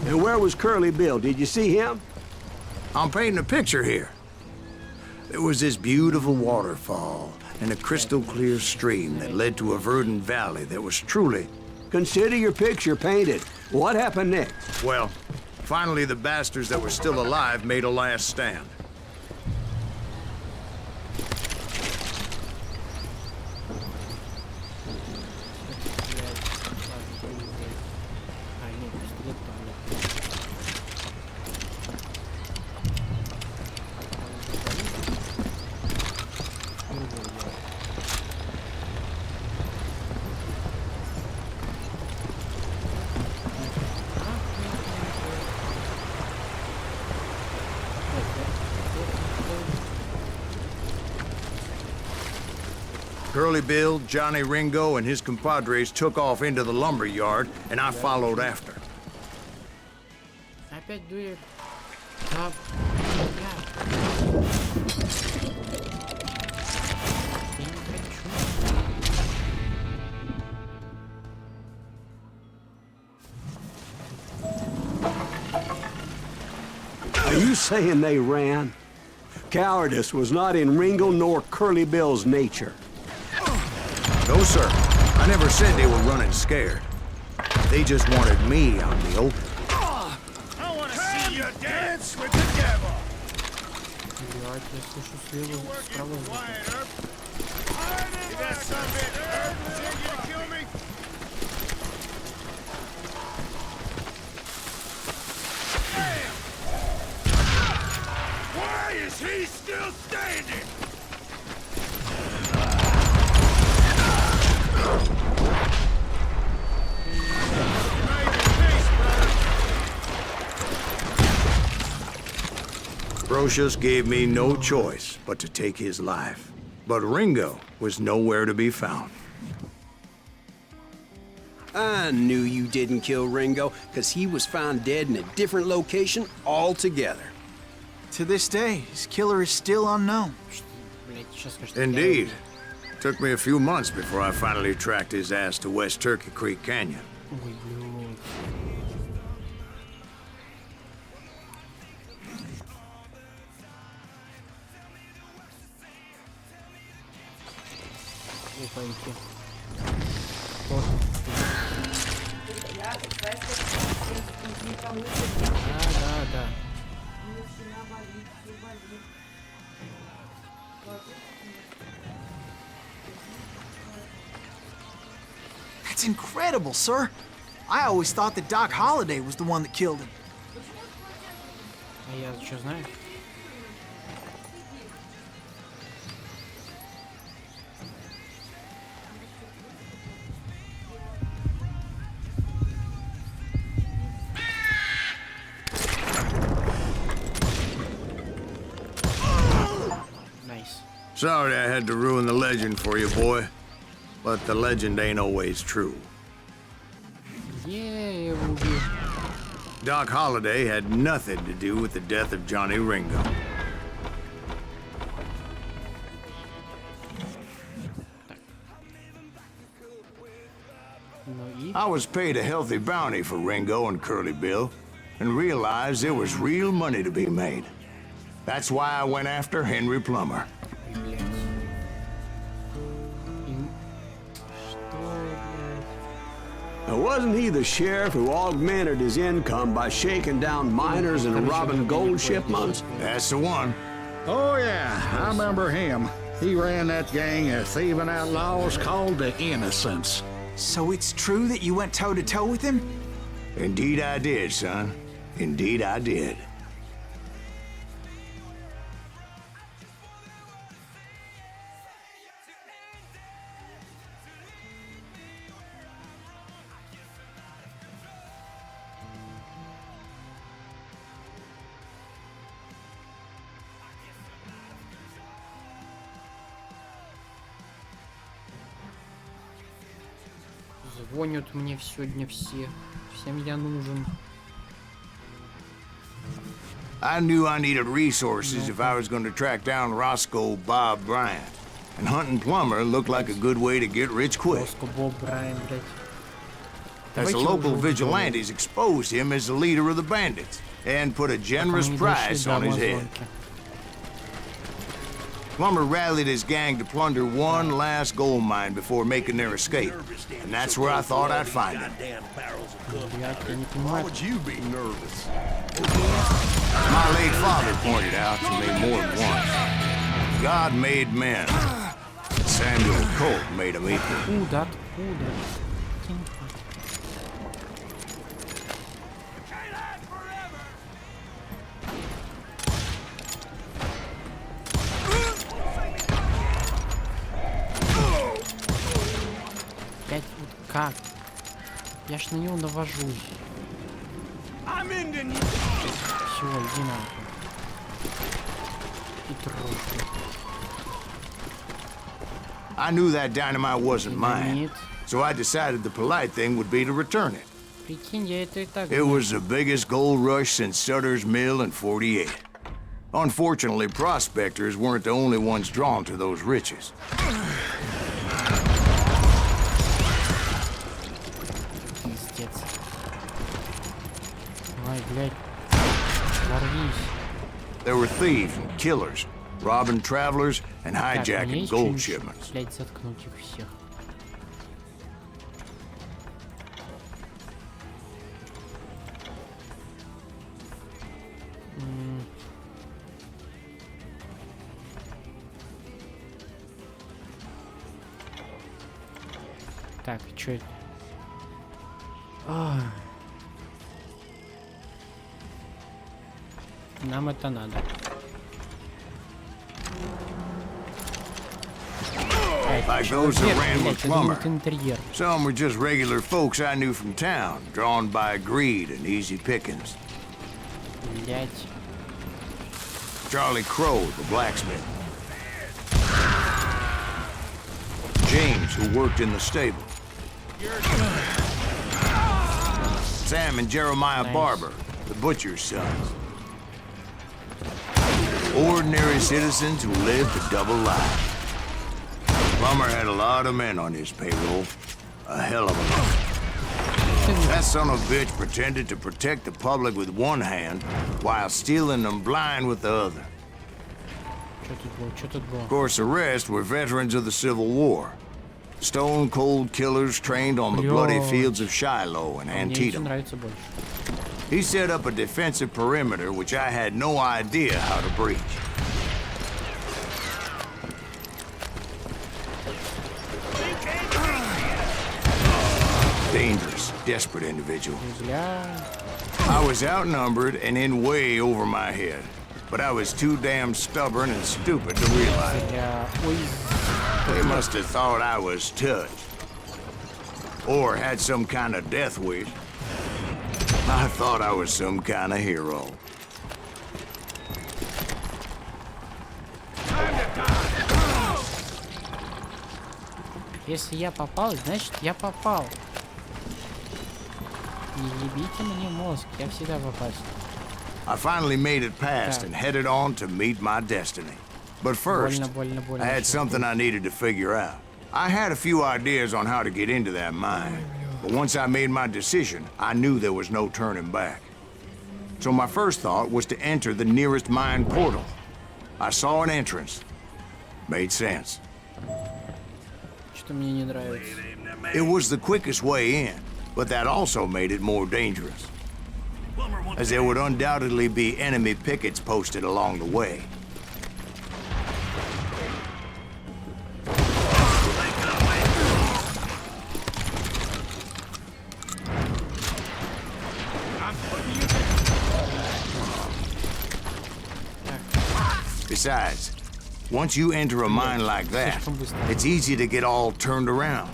Speaker 3: And where was Curly Bill? Did you see him?
Speaker 2: I'm painting a picture here. There was this beautiful waterfall and a crystal clear stream that led to a verdant valley that was truly...
Speaker 3: Consider your picture painted. What happened next?
Speaker 2: Well, finally the bastards that were still alive made a last stand. Curly Bill, Johnny Ringo, and his compadres took off into the lumber yard, and I followed after.
Speaker 1: Опять дует.
Speaker 3: Are you saying they ran? Cowardice was not in Ringo nor Curly Bill's nature.
Speaker 2: No, sir. I never said they were running scared. They just wanted me out in the open.
Speaker 7: I want to see you dance with the devil.
Speaker 1: Блядь, я слышу слева, справа звук.
Speaker 7: You got some bit, Herb? Send you to kill me? Why is he still standing?
Speaker 2: Brocious gave me no choice but to take his life. But Ringo was nowhere to be found.
Speaker 8: I knew you didn't kill Ringo, because he was found dead in a different location altogether.
Speaker 4: To this day, his killer is still unknown.
Speaker 1: Блять, сейчас скажет,
Speaker 2: Indeed. Took me a few months before I finally tracked his ass to West Turkey Creek Canyon.
Speaker 1: Ой, блядь. Опаньки. Да.
Speaker 4: That's incredible, sir. I always thought that Doc Holliday was the one that killed him.
Speaker 1: А я что знаю? Nice.
Speaker 2: Sorry I had to ruin the legend for you, boy. But the legend ain't always true.
Speaker 1: Yeah, убил.
Speaker 2: Doc Holliday had nothing to do with the death of Johnny Ringo.
Speaker 1: Ну и...
Speaker 2: I was paid a healthy bounty for Ringo and Curly Bill, and realized there was real money to be made. That's why I went after Henry Plummer.
Speaker 1: Блять. Что, блядь?
Speaker 3: Now, wasn't he the sheriff who augmented his income by shaking down miners and robbing gold shipments?
Speaker 2: That's the one.
Speaker 6: Oh, yeah, I remember him. He ran that gang of thieving outlaws called the Innocents.
Speaker 4: So it's true that you went toe-to-toe with him?
Speaker 2: Indeed I did, son. Indeed I did.
Speaker 1: Звонят мне сегодня все. Всем я нужен.
Speaker 2: I knew I needed resources if I was going to track down Roscoe Bob Bryant. And hunting Plummer looked like a good way to get rich quick.
Speaker 1: Роско Боб Брайан, блядь.
Speaker 2: As the local vigilantes exposed him as the leader of the bandits and put a generous price on his head. Plummer rallied his gang to plunder one last gold mine before making their escape. And that's where I thought I'd find him.
Speaker 7: Why would you be nervous?
Speaker 2: My late father pointed out to me more than once. God made men. Samuel Colt made them equal.
Speaker 1: Откуда? Откуда? Блять, вот как? Я ж на него навожусь. Все, иди нахуй. И трогай.
Speaker 2: I knew that dynamite wasn't mine,
Speaker 1: Нет.
Speaker 2: so I decided the polite thing would be to return it.
Speaker 1: Прикинь, я это и так...
Speaker 2: It was the biggest gold rush since Sutter's Mill in '48. Unfortunately, prospectors weren't the only ones drawn to those riches.
Speaker 1: Пиздец. Ай, блядь. Ворвись.
Speaker 2: There were thieves and killers, robbing travelers and
Speaker 1: Так, мне
Speaker 2: hijacking
Speaker 1: есть
Speaker 2: gold
Speaker 1: что-нибудь,
Speaker 2: shipments.
Speaker 1: блядь, заткнуть их всех. Так, чё это? Нам это надо.
Speaker 2: Like those that ran with Plummer.
Speaker 1: Интерьер.
Speaker 2: Some were just regular folks I knew from town, drawn by greed and easy pickings.
Speaker 1: Блять.
Speaker 2: Charlie Crow, the blacksmith. James, who worked in the stable. Sam and Jeremiah Barber, the butcher's sons. Ordinary citizens who lived a double life. Plummer had a lot of men on his payroll. A hell of a lot. That son of a bitch pretended to protect the public with one hand while stealing them blind with the other. Of course, the rest were veterans of the Civil War. Stone-cold killers trained on the bloody fields of Shiloh and Antietam. He set up a defensive perimeter which I had no idea how to breach. Dangerous, desperate individual. I was outnumbered and in way over my head, but I was too damn stubborn and stupid to realize it. They must have thought I was touched. Or had some kind of death wish. I thought I was some kind of hero.
Speaker 1: Если я попал, значит я попал. Не ебите мне мозг, я всегда в опасности.
Speaker 2: I finally made it past and headed on to meet my destiny. But first, I had something I needed to figure out. I had a few ideas on how to get into that mine, but once I made my decision, I knew there was no turning back. So my first thought was to enter the nearest mine portal. I saw an entrance. Made sense.
Speaker 1: Что мне не нравится.
Speaker 2: It was the quickest way in, but that also made it more dangerous, as there would undoubtedly be enemy pickets posted along the way. Besides, once you enter a mine like that, it's easy to get all turned around.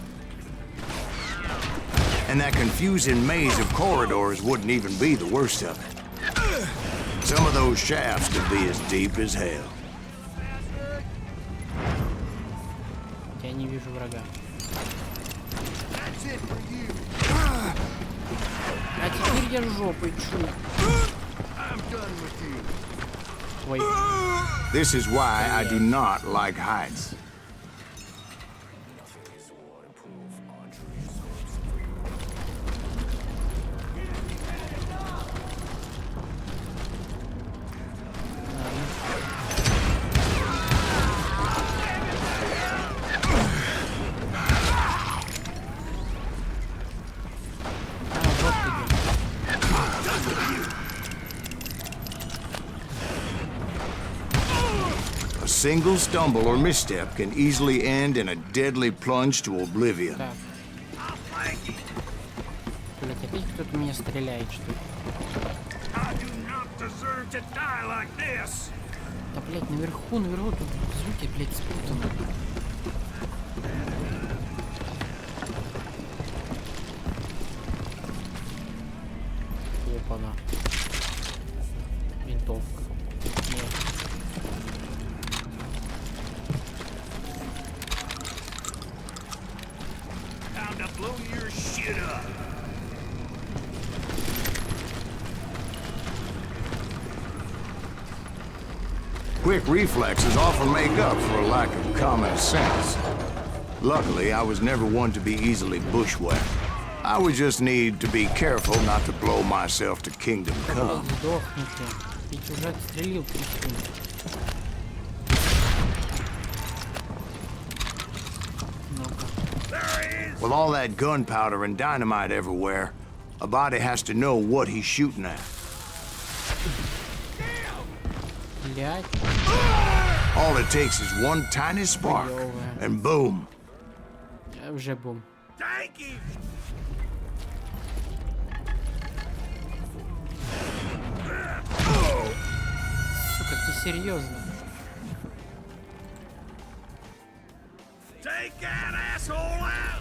Speaker 2: And that confusing maze of corridors wouldn't even be the worst of it. Some of those shafts could be as deep as hell.
Speaker 1: Я не вижу врага. А теперь я жопой чую. Ой.
Speaker 2: This is why I do not like heights. A single stumble or misstep can easily end in a deadly plunge to oblivion.
Speaker 1: Так. Блять, опять кто-то меня стреляет, что ли? Да, блять, наверху тут звуки, блять, спутаны. Опа-на. Винтовка. Нет.
Speaker 7: Blow your shit up.
Speaker 2: Quick reflexes often make up for a lack of common sense. Luckily, I was never one to be easily bushwhacked. I would just need to be careful not to blow myself to kingdom come.
Speaker 1: Сдохните. Ведь уже отстрелил причину.
Speaker 2: With all that gunpowder and dynamite everywhere, a body has to know what he's shooting at.
Speaker 1: Блять.
Speaker 2: All it takes is one tiny spark, and boom.
Speaker 1: Уже бум. Сука, ты серьезно?
Speaker 7: Take that asshole out!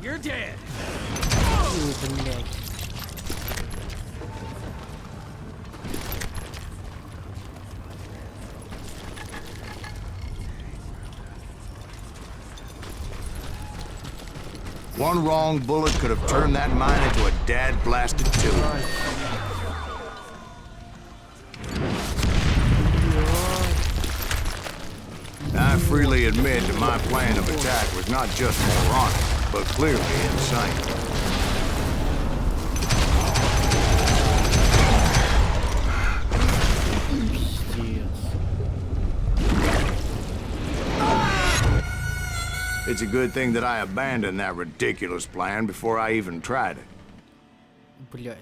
Speaker 7: You're dead.
Speaker 1: Ой, блядь.
Speaker 2: One wrong bullet could have turned that mine into a dad-blasted tube. I freely admit that my plan of attack was not just moronic, but clearly insane. It's a good thing that I abandoned that ridiculous plan before I even tried it.
Speaker 1: Блять.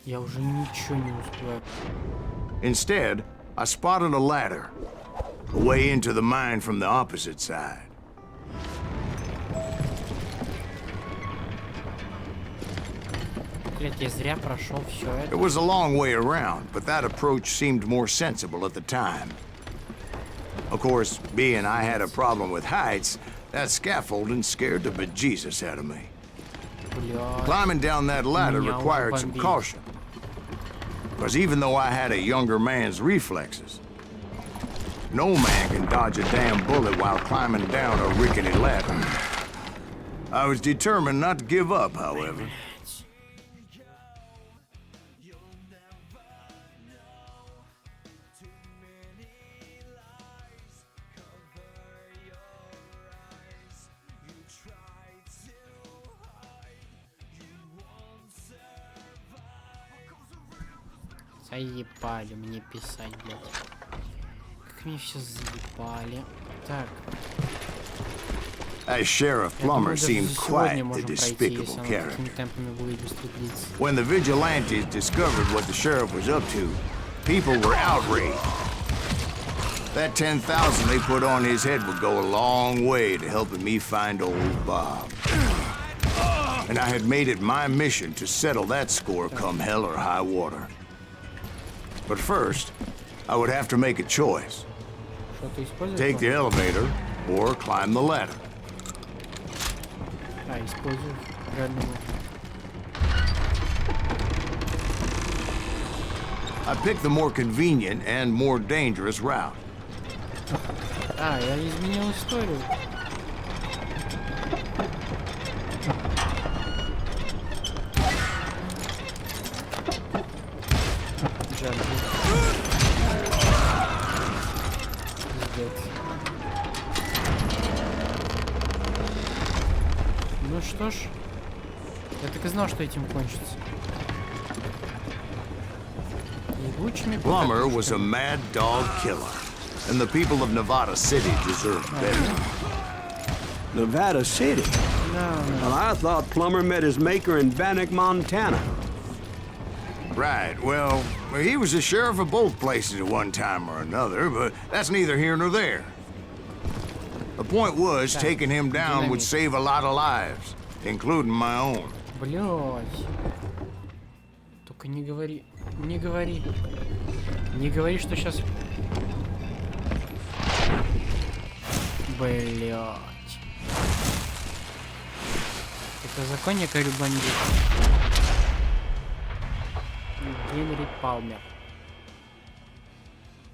Speaker 1: Я уже ничего не успеваю.
Speaker 2: Instead, I spotted a ladder, a way into the mine from the opposite side.
Speaker 1: Блять, я зря прошел все это.
Speaker 2: It was a long way around, but that approach seemed more sensible at the time. Of course, being I had a problem with heights, that scaffolding scared the bejesus out of me.
Speaker 1: Блядь.
Speaker 2: Climbing down that ladder required some caution. Because even though I had a younger man's reflexes, no man can dodge a damn bullet while climbing down a rickety ladder. I was determined not to give up, however.
Speaker 1: Заебали мне писать, блядь. Как мне все заебали. Так.
Speaker 2: As Sheriff Plummer seemed quite the despicable character. When the vigilantes discovered what the sheriff was up to, people were outraged. That 10,000 they put on his head would go a long way to helping me find old Bob. And I had made it my mission to settle that score come hell or high water. But first, I would have to make a choice. Take the elevator or climb the ladder. I picked the more convenient and more dangerous route.
Speaker 1: А, я изменил историю. Ну что ж, я так и знал, что этим кончится.
Speaker 2: Plummer was a mad dog killer, and the people of Nevada City deserved better.
Speaker 3: Nevada City?
Speaker 1: No.
Speaker 3: Well, I thought Plummer met his maker in Bannock, Montana.
Speaker 2: Right, well, he was the sheriff of both places at one time or another, but that's neither here nor there. The point was, taking him down would save a lot of lives, including my own.
Speaker 1: Блядь. Только не говори, не говори. Не говори, что сейчас... Блядь. Это законник или бандит? Генри Палмер.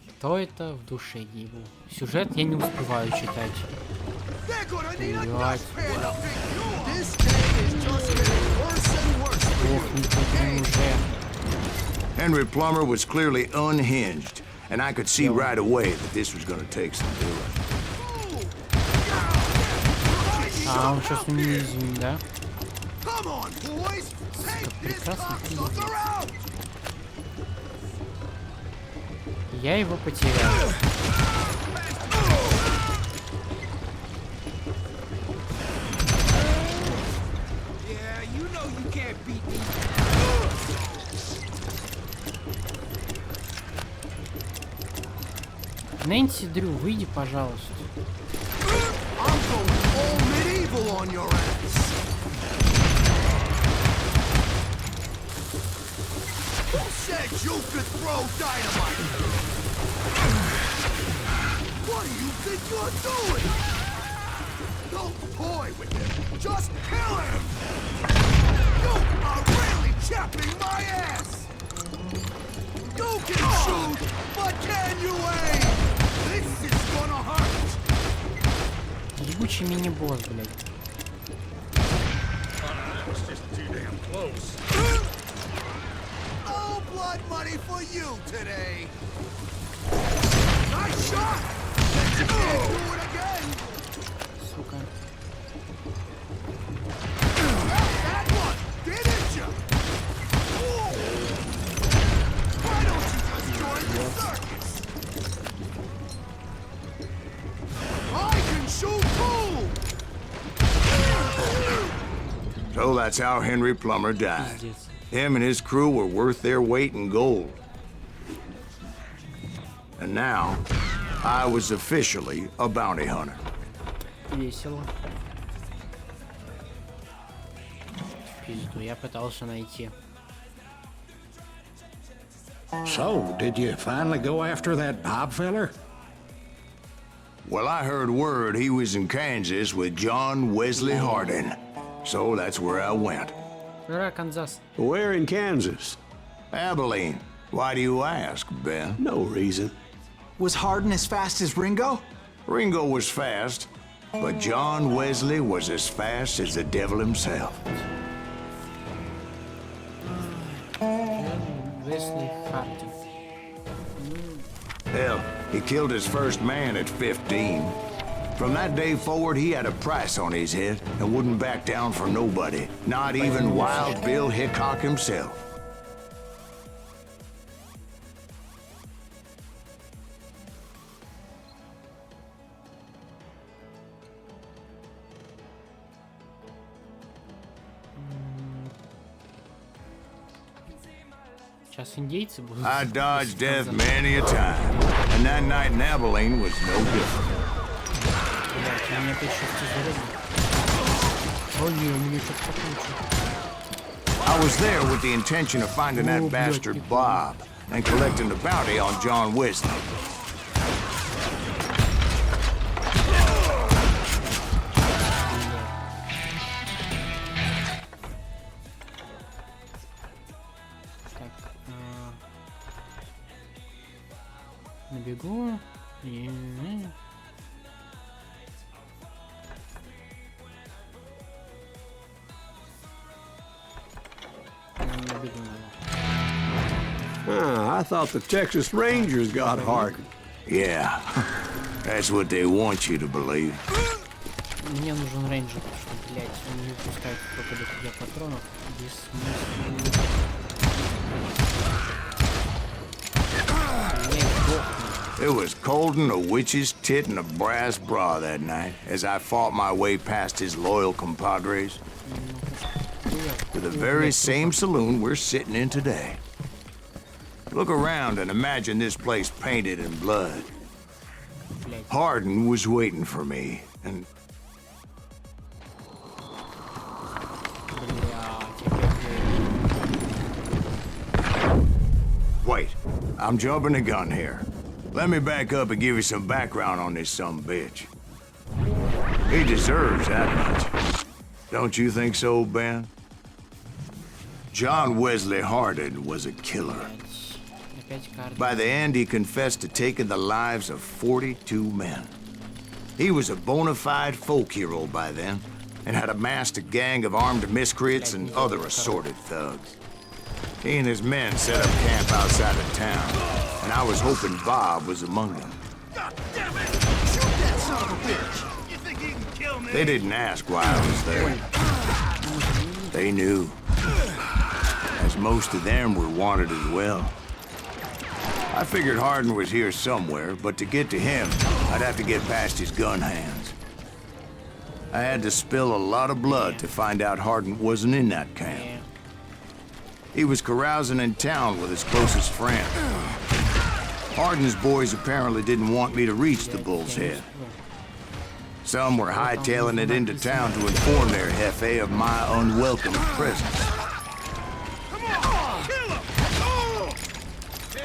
Speaker 1: Кто это, в душе не его. Сюжет я не успеваю читать. Блядь. Ох, не уже.
Speaker 2: Henry Plummer was clearly unhinged, and I could see right away that this was gonna take some doing.
Speaker 1: А, он сейчас унизим, да? Прекрасно. Я его потерял. Нэнси Дрю, выйди, пожалуйста.
Speaker 7: You could throw dynamite! What do you think you're doing? Don't toy with him! Just kill him! You are really chapping my ass! You can shoot, but can you aim? This is gonna hurt!
Speaker 1: Ебучий мини-босс, блядь.
Speaker 9: close.
Speaker 7: No blood money for you today. Nice shot. Bet you can't do it again.
Speaker 1: Сука.
Speaker 7: That one. Didn't you? Why don't you just join the circus? I can shoot too.
Speaker 2: So that's how Henry Plummer died.
Speaker 1: Пиздец.
Speaker 2: Him and his crew were worth their weight in gold. And now, I was officially a bounty hunter.
Speaker 1: Весело. Пизду, я пытался найти.
Speaker 6: So, did you finally go after that Bob feller?
Speaker 2: Well, I heard word he was in Kansas with John Wesley Hardin. So that's where I went.
Speaker 1: Ура, Канзас.
Speaker 3: Where in Kansas?
Speaker 2: Abilene. Why do you ask, Ben?
Speaker 3: No reason.
Speaker 4: Was Hardin as fast as Ringo?
Speaker 2: Ringo was fast, but John Wesley was as fast as the devil himself.
Speaker 1: Wesley Hardin.
Speaker 2: Hell, he killed his first man at 15. From that day forward, he had a price on his head and wouldn't back down for nobody, not even Wild Bill Hickok himself.
Speaker 1: Сейчас индейцы будут.
Speaker 2: I dodged death many a time, and that night in Abilene was no different.
Speaker 1: Блять, у меня опять шестизарядник. О, не, у меня что-то покруче.
Speaker 2: I was there with the intention of finding that bastard Bob and collecting the bounty on John Wesley.
Speaker 1: На бегу. На бегу надо.
Speaker 3: I thought the Texas Rangers got Hardin.
Speaker 2: Yeah, that's what they want you to believe.
Speaker 1: Мне нужен рейнджер, потому что, блядь, он не выпускает только до тебя патронов. Бессмысленно.
Speaker 2: It was cold in a witch's tit and a brass bra that night as I fought my way past his loyal compadres to the very same saloon we're sitting in today. Look around and imagine this place painted in blood. Hardin was waiting for me, and wait, I'm jumping the gun here. Let me back up and give you some background on this sumbitch. He deserves that much. Don't you think so, Ben? John Wesley Hardin was a killer. By the end, he confessed to taking the lives of 42 men. He was a bona fide folk hero by then, and had amassed a gang of armed miscreants and other assorted thugs. He and his men set up camp outside of town, and I was hoping Bob was among them.
Speaker 7: God damn it! Shoot that son of a bitch! You think he can kill me?
Speaker 2: They didn't ask why I was there. They knew, as most of them were wanted as well. I figured Hardin was here somewhere, but to get to him, I'd have to get past his gun hands. I had to spill a lot of blood to find out Hardin wasn't in that camp. He was carousing in town with his closest friend. Hardin's boys apparently didn't want me to reach the Bull's Head. Some were hightailing it into town to inform their jefe of my unwelcome presence.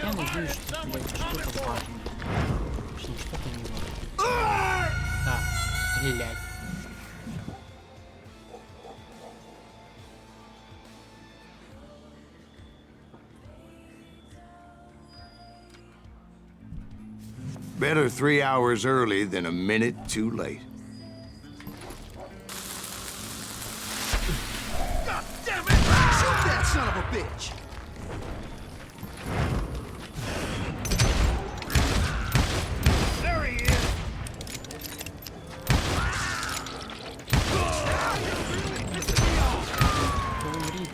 Speaker 1: Я надеюсь, что, блядь, что-то важное. Точнее, что-то не важное. Да, стрелять.
Speaker 2: Better 3 hours early than a minute too late.
Speaker 7: God damn it! Shoot son of a bitch! There he is!
Speaker 1: Умри.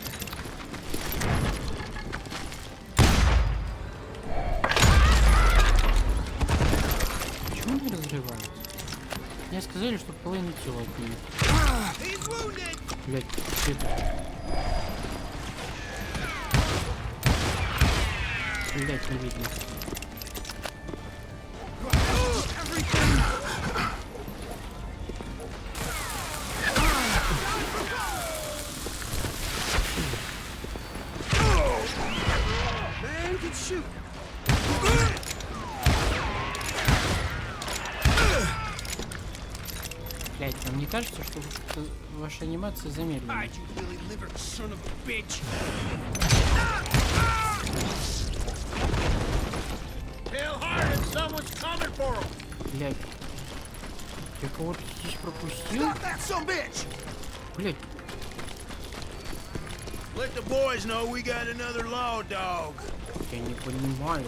Speaker 1: Почему не разрывают? Мне сказали, что половину тела отнимет.
Speaker 7: He's wounded!
Speaker 1: Блять, это... Блять, не видно.
Speaker 7: Man can shoot!
Speaker 1: Блять, вам не кажется, что ваша анимация замедлена?
Speaker 7: You Billy liver son of a bitch!
Speaker 6: Tell Hardin someone's coming for him.
Speaker 1: Блять. Я кого-то здесь пропустил?
Speaker 7: Stop that son of a bitch!
Speaker 1: Блять.
Speaker 7: Let the boys know we got another law dog.
Speaker 1: Я не понимаю.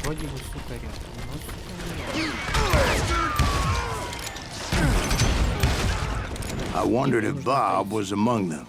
Speaker 1: Вроде бы, сука, рядом, но, сука, нет.
Speaker 2: I wondered if Bob was among them.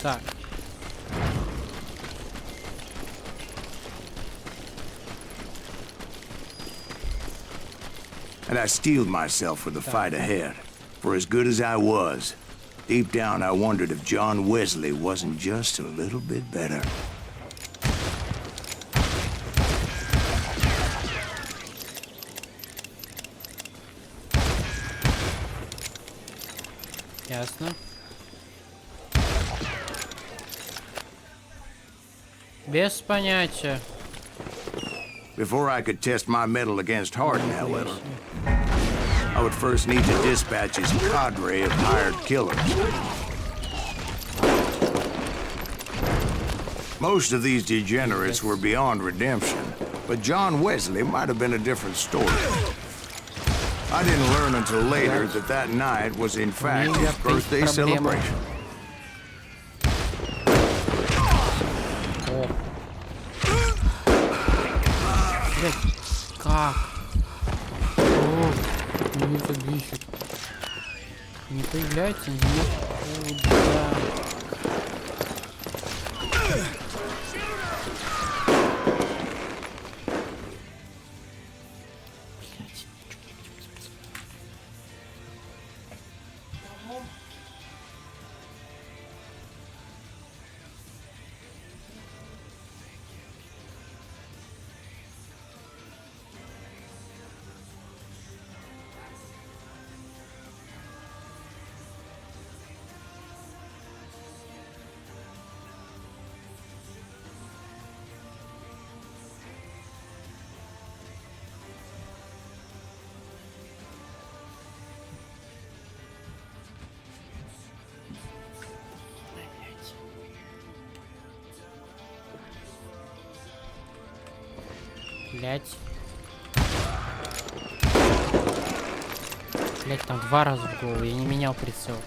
Speaker 1: Так.
Speaker 2: And I steeled myself for the fight ahead. For as good as I was, deep down I wondered if John Wesley wasn't just a little bit better.
Speaker 1: Ясно. Без понятия.
Speaker 2: Before I could test my mettle against Harden, however, I would first need to dispatch his cadre of hired killers. Most of these degenerates were beyond redemption, but John Wesley might have been a different story. I didn't learn until later that that night was in fact his birthday celebration.
Speaker 1: Как? О, меня это бесит. Не появляется, нет. О, да. Блять. Блять, там 2 раза в голову. Я не менял прицел.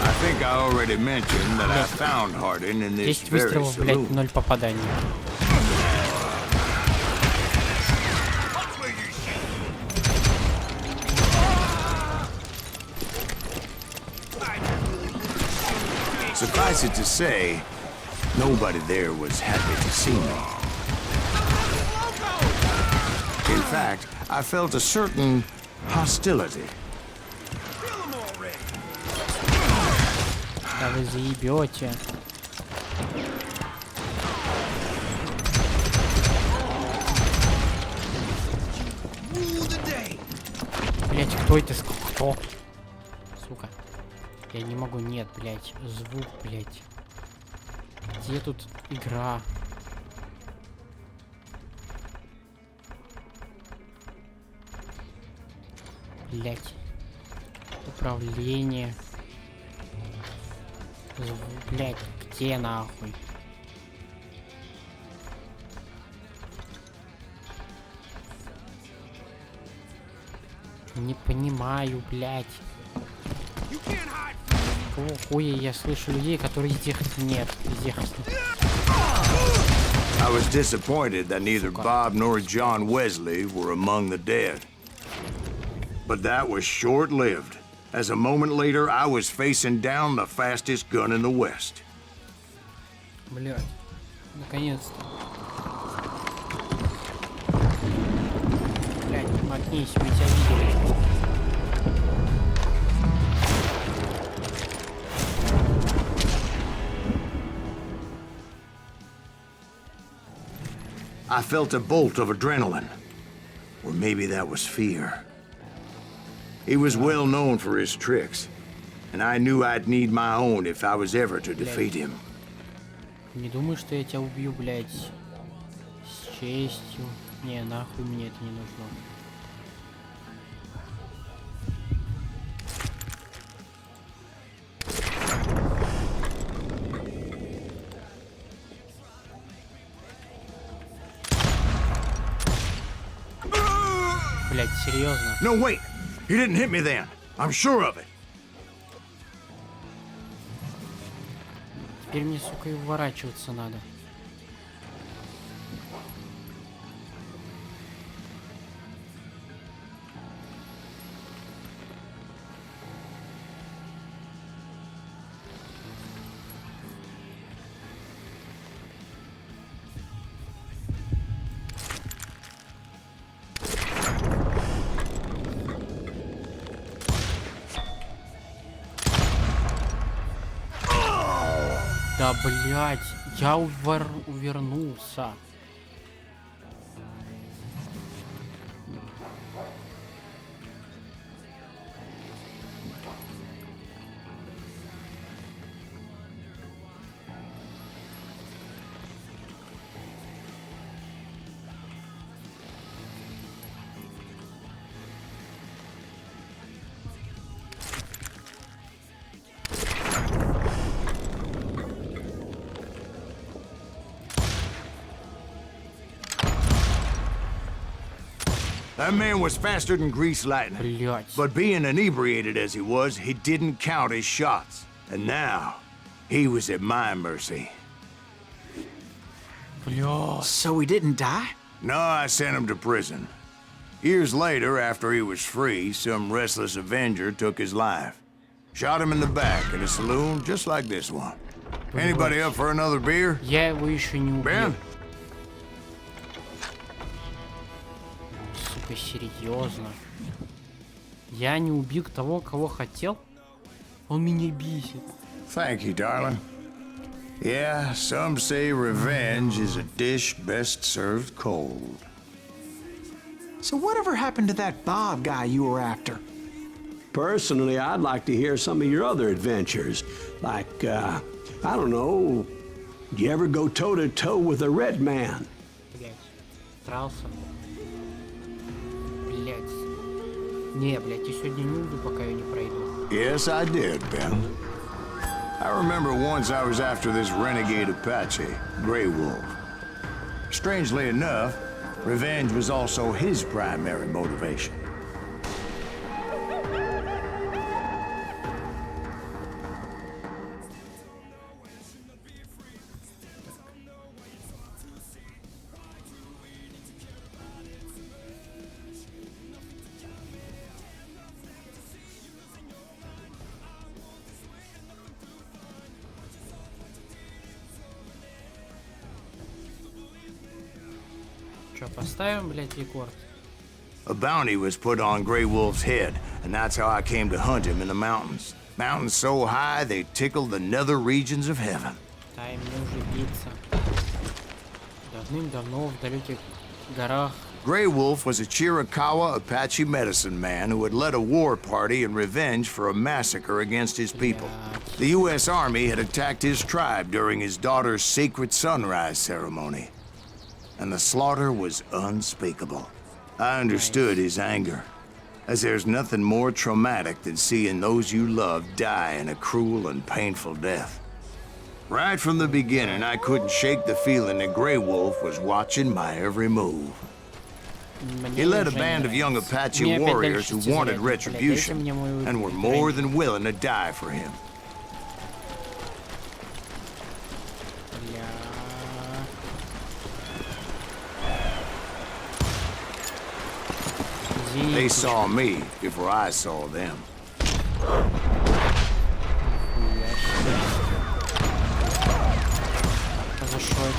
Speaker 2: I think I already mentioned that I found Hardin in this
Speaker 1: 10
Speaker 2: very
Speaker 1: выстрелов, блять,
Speaker 2: saloon.
Speaker 1: 0 попаданий.
Speaker 2: Suffice it to say, nobody there was happy to see me. In fact, I felt a certain hostility.
Speaker 1: Да вы заебете. Блять, кто это? Кто? Сука. Я не могу, нет, блять. Звук, блять. Где тут игра? Блять. Управление. Звук, блять, где нахуй? Не понимаю, блять. Какого хуя я слышу людей, которые здесь нет. Здесь.
Speaker 2: I was disappointed that neither Bob nor John Wesley were among the dead. But that was short-lived, as a moment later I was facing down the fastest gun in the West.
Speaker 1: Блять, наконец-то. Блять, мотнись, мы тебя видели.
Speaker 2: I felt a bolt of adrenaline. Or maybe that was fear. He was well known for his tricks, and I knew I'd need my own if I was ever to defeat him.
Speaker 1: Не думаю, что я тебя убью, блядь, с честью. Не, нахуй мне это не нужно. Блядь, серьезно?
Speaker 2: No, wait! He didn't hit me then. I'm sure of it.
Speaker 1: Теперь мне, сука, и уворачиваться надо. Да, блядь, я увернулся.
Speaker 2: That man was faster than grease lightning.
Speaker 1: Блядь.
Speaker 2: But being inebriated as he was, he didn't count his shots. And now, he was at my mercy.
Speaker 1: Блядь.
Speaker 4: So he didn't die?
Speaker 2: No, I sent him to prison. Years later, after he was free, some restless Avenger took his life. Shot him in the back in a saloon just like this one. Anybody up for another beer?
Speaker 1: Я его еще не убил.
Speaker 2: Ben?
Speaker 1: Сука, серьезно. Я не убил того, кого хотел? Он меня бесит.
Speaker 2: Thank you, darling. Yeah, some say revenge is a dish best served cold.
Speaker 4: So whatever happened to that Bob guy you were after?
Speaker 3: Personally, I'd like to hear some of your other adventures. Like, I don't know, did you ever go toe-to-toe with a red man?
Speaker 1: Блять. Дрался. Блять. Не, блять, я сегодня не уйду, пока я не пройду.
Speaker 2: Yes, I did, Ben. I remember once I was after this renegade Apache, Grey Wolf. Strangely enough, revenge was also his primary motivation.
Speaker 1: Че, поставим, блять, рекорд?
Speaker 2: A bounty was put on Grey Wolf's head, and that's how I came to hunt him in the mountains. Mountains so high they tickle the nether regions of heaven.
Speaker 1: Дай мне уже биться. Давным-давно в далеких горах.
Speaker 2: Grey Wolf was a Chiricahua Apache medicine man who had led a war party in revenge for a massacre against his people. The U.S. Army had attacked his tribe during his daughter's sacred sunrise ceremony, and the slaughter was unspeakable. I understood his anger, as there's nothing more traumatic than seeing those you love die in a cruel and painful death. Right from the beginning, I couldn't shake the feeling that Grey Wolf was watching my every move. He led a band of young Apache warriors who wanted retribution and were more than willing to die for him. They saw me before I saw them.
Speaker 1: Зашёл.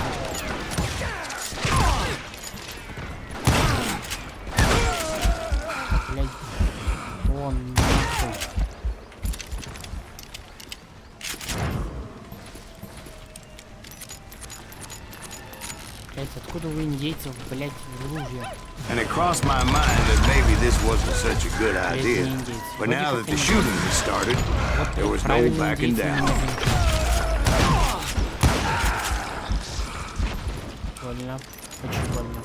Speaker 1: Блядь. Вон нахуй. Блядь, откуда у индейцев, блядь, ружья?
Speaker 2: And it crossed my mind that maybe this wasn't such a good idea. But now that the shooting had started, there was no backing down.
Speaker 1: Больно. Очень больно.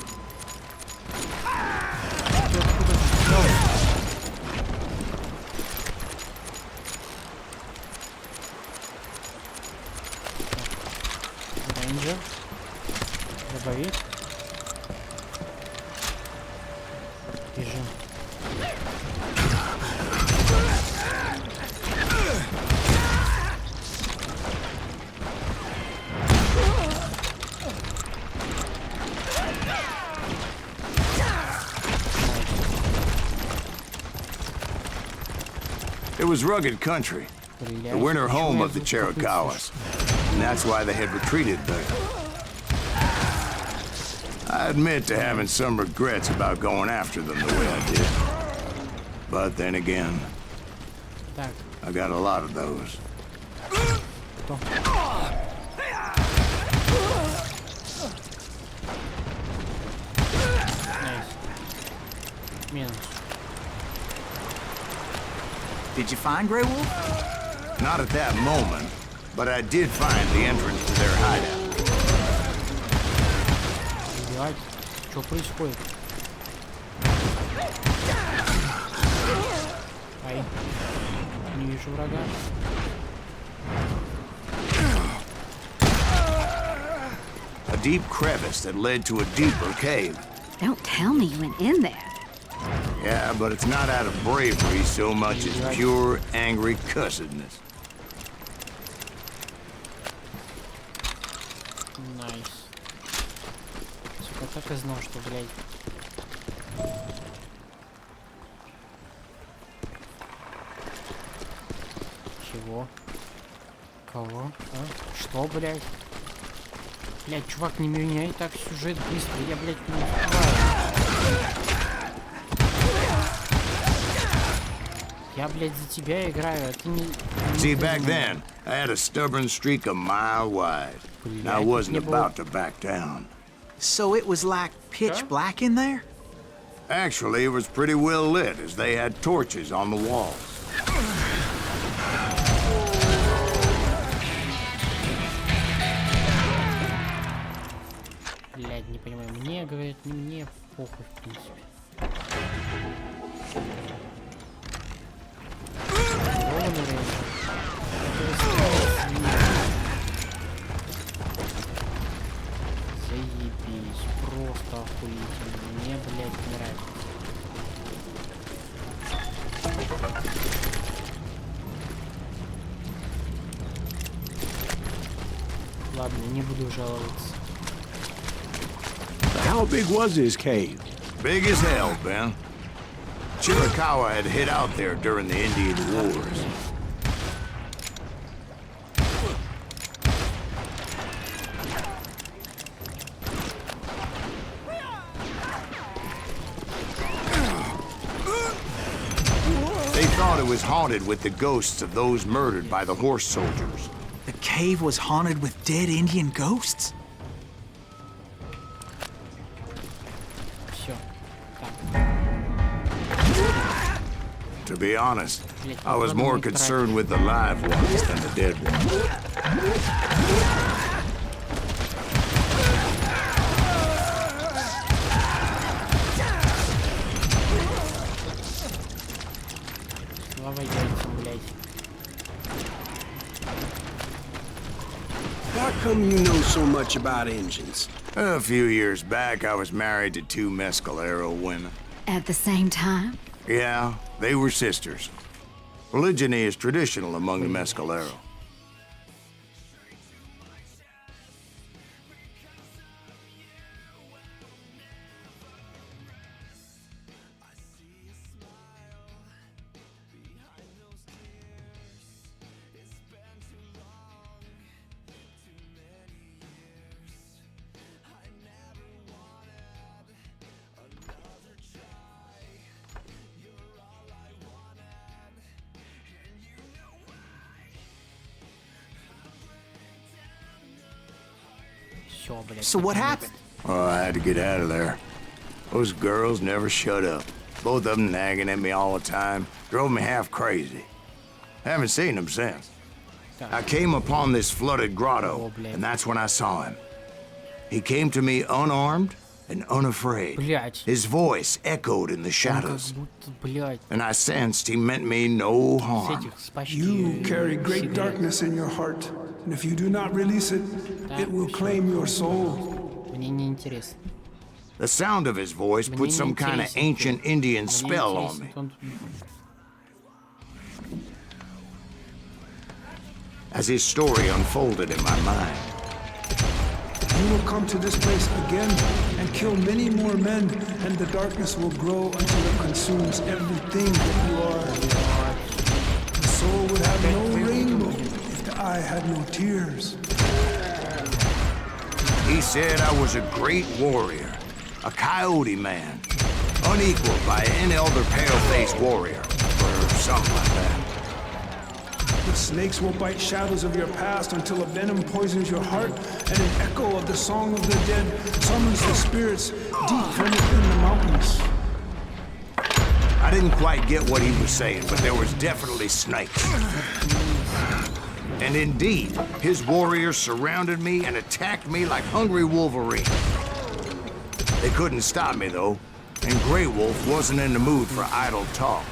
Speaker 1: Рейнджер. Добавить. Бежим.
Speaker 2: It was rugged country, the winter home of the Chiricahuas, and that's why they had retreated there. I admit to having some regrets about going after them the way I did. But then again, I got a lot of those.
Speaker 4: Did you find Grey Wolf?
Speaker 2: Not at that moment, but I did find the entrance to their hideout.
Speaker 1: Блядь, что происходит? Ай, не вижу врага.
Speaker 2: A deep crevice that led to a deeper cave.
Speaker 5: Don't tell me you went in there.
Speaker 2: Yeah, but it's not out of bravery so much as pure, angry cussedness.
Speaker 1: Найс. Сука, так и знал, что, блядь. Чего? Кого? А? Что, блядь? Блядь, чувак, не меняй так сюжет быстро, я, блядь, не успеваю. Я, блядь, за тебя играю, а ты не...
Speaker 2: See, back then, I had a stubborn streak a mile wide, and I wasn't about to back down.
Speaker 4: So it was like pitch black in there?
Speaker 2: Actually, it was pretty well lit, as they had torches on the walls.
Speaker 1: Блядь, не понимаю, мне, говорят, мне похуй, в принципе. Заебись, просто охуительно. Мне, блядь, нравится. Ладно, не буду жаловаться.
Speaker 3: How big was his cave?
Speaker 2: Big as hell, Ben. Chiricahua had hid out there during the Indian Wars. They thought it was haunted with the ghosts of those murdered by the horse soldiers.
Speaker 4: The cave was haunted with dead Indian ghosts?
Speaker 1: Все.
Speaker 2: To be honest, I was more concerned with the live ones than the dead ones.
Speaker 1: Слава яйцам, блядь.
Speaker 8: How come you know so much about engines?
Speaker 2: A few years back, I was married to two Mescalero women.
Speaker 5: At the same time?
Speaker 2: Yeah, they were sisters. Polygyny is traditional among the Mescalero.
Speaker 1: Все, блядь.
Speaker 4: So what happened?
Speaker 2: Oh, I had to get out of there. Those girls never shut up. Both of them nagging at me all the time. Drove me half crazy. Haven't seen them since. I came upon this flooded grotto, and that's when I saw him. He came to me unarmed and unafraid.
Speaker 1: Блядь.
Speaker 2: His voice echoed in the shadows,
Speaker 1: Как будто, блядь,
Speaker 2: and I sensed he meant me no
Speaker 1: с
Speaker 2: harm.
Speaker 1: этих спачки.
Speaker 11: You carry great darkness in your heart, and if you do not release it, it will claim your soul.
Speaker 1: Мне не интересно.
Speaker 2: The sound of his voice put some kind of ancient Indian spell on me. As his story unfolded in my mind,
Speaker 11: You will come to this place again and kill many more men, and the darkness will grow until it consumes everything that you are. The soul would have no rainbow if the eye had no tears.
Speaker 2: he said I was a great warrior, a coyote man, unequaled by any other pale-faced warrior, or something like that.
Speaker 11: The snakes will bite shadows of your past until a venom poisons your heart, and an echo of the song of the dead summons the spirits deep from within the mountains.
Speaker 2: I didn't quite get what he was saying, but there was definitely snakes. And indeed, his warriors surrounded me and attacked me like hungry wolverines. They couldn't stop me, though, and Grey Wolf wasn't in the mood for idle talk.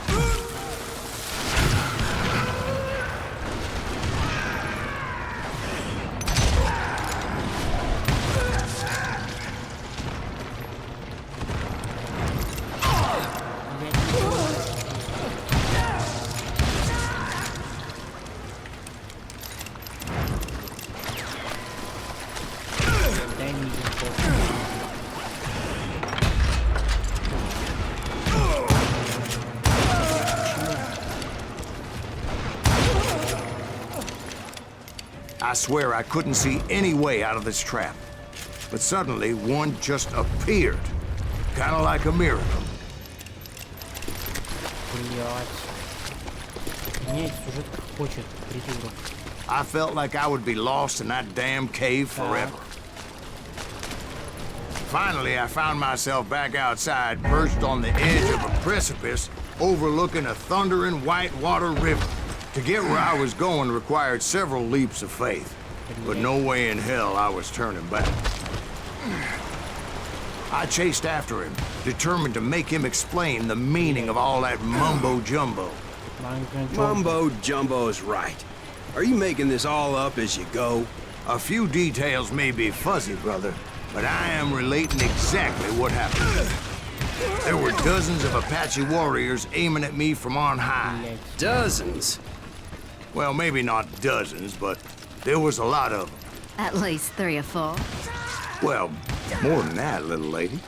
Speaker 2: I swear I couldn't see any way out of this trap. But suddenly, one just appeared. Kind of like a miracle. I felt like I would be lost in that damn cave forever. Finally, I found myself back outside, perched on the edge of a precipice, overlooking a thundering whitewater river. To get where I was going required several leaps of faith, but no way in hell I was turning back. I chased after him, determined to make him explain the meaning of all that mumbo-jumbo.
Speaker 8: Mumbo-jumbo's right. Are you making this all up as you go?
Speaker 2: A few details may be fuzzy, brother, but I am relating exactly what happened. There were dozens of Apache warriors aiming at me from on high.
Speaker 8: Dozens?
Speaker 2: Well, maybe not dozens, but there was a lot of them.
Speaker 5: At least 3 or 4.
Speaker 2: Well, more than that, little lady.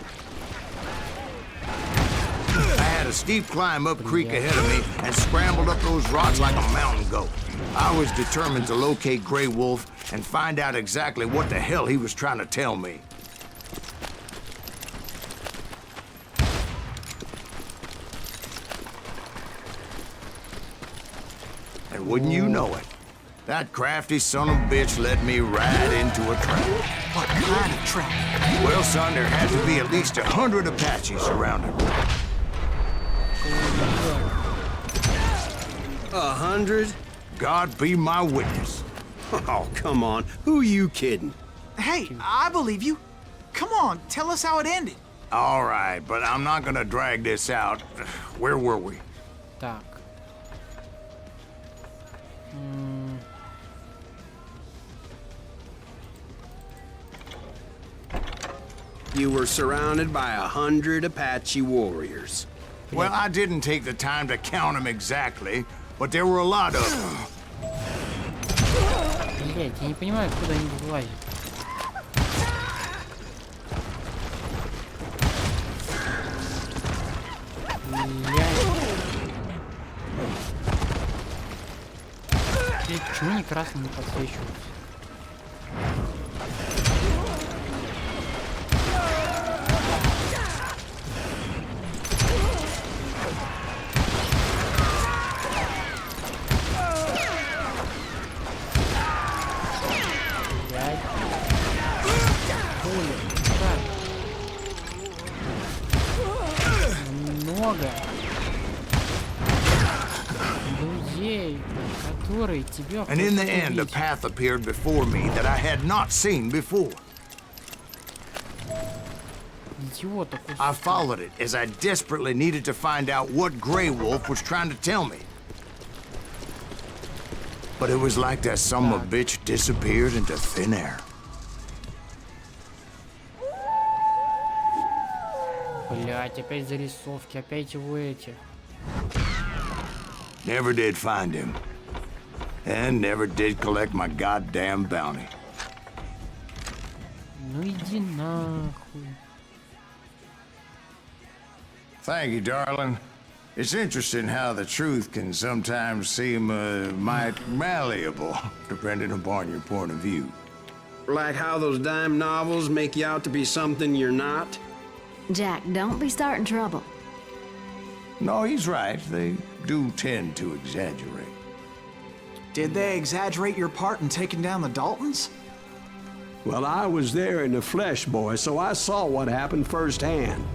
Speaker 2: I had a steep climb up creek ahead of me and scrambled up those rocks like a mountain goat. I was determined to locate Grey Wolf and find out exactly what the hell he was trying to tell me. And wouldn't you know it, that crafty son of a bitch led me right into a trap.
Speaker 4: What kind of trap?
Speaker 2: Well, son, there had to be at least 100 Apaches surrounded me.
Speaker 8: 100?
Speaker 2: God be my witness.
Speaker 8: Oh, come on. Who are you kidding?
Speaker 4: Hey, I believe you. Come on, tell us how it ended.
Speaker 2: All right, but I'm not gonna drag this out. Where were we?
Speaker 1: Так.
Speaker 8: You were surrounded by 100 Apache warriors.
Speaker 2: Well, I didn't take the time to count them exactly, but there were a lot of them.
Speaker 1: Блять, я не понимаю, куда они вылазят. Блять, почему они красным не подсвечиваются? Много людей, которые тебя...
Speaker 2: And in the end, a path appeared before me that I had not seen before. I followed it as I desperately needed to find out what Grey Wolf was trying to tell me. But it was like that son of a bitch disappeared into thin air.
Speaker 1: Блять, опять зарисовки, опять его эти.
Speaker 2: Never did find him. And never did collect my goddamn bounty.
Speaker 1: Ну иди нахуй.
Speaker 2: Thank you, darling. It's interesting how the truth can sometimes seem might malleable, depending upon your point of view.
Speaker 8: Like how those dime novels make you out to be something you're not?
Speaker 5: Jack, don't be starting trouble.
Speaker 2: No, he's right. They do tend to exaggerate.
Speaker 4: Did they exaggerate your part in taking down the Daltons?
Speaker 3: Well, I was there in the flesh, boy, so I saw what happened firsthand.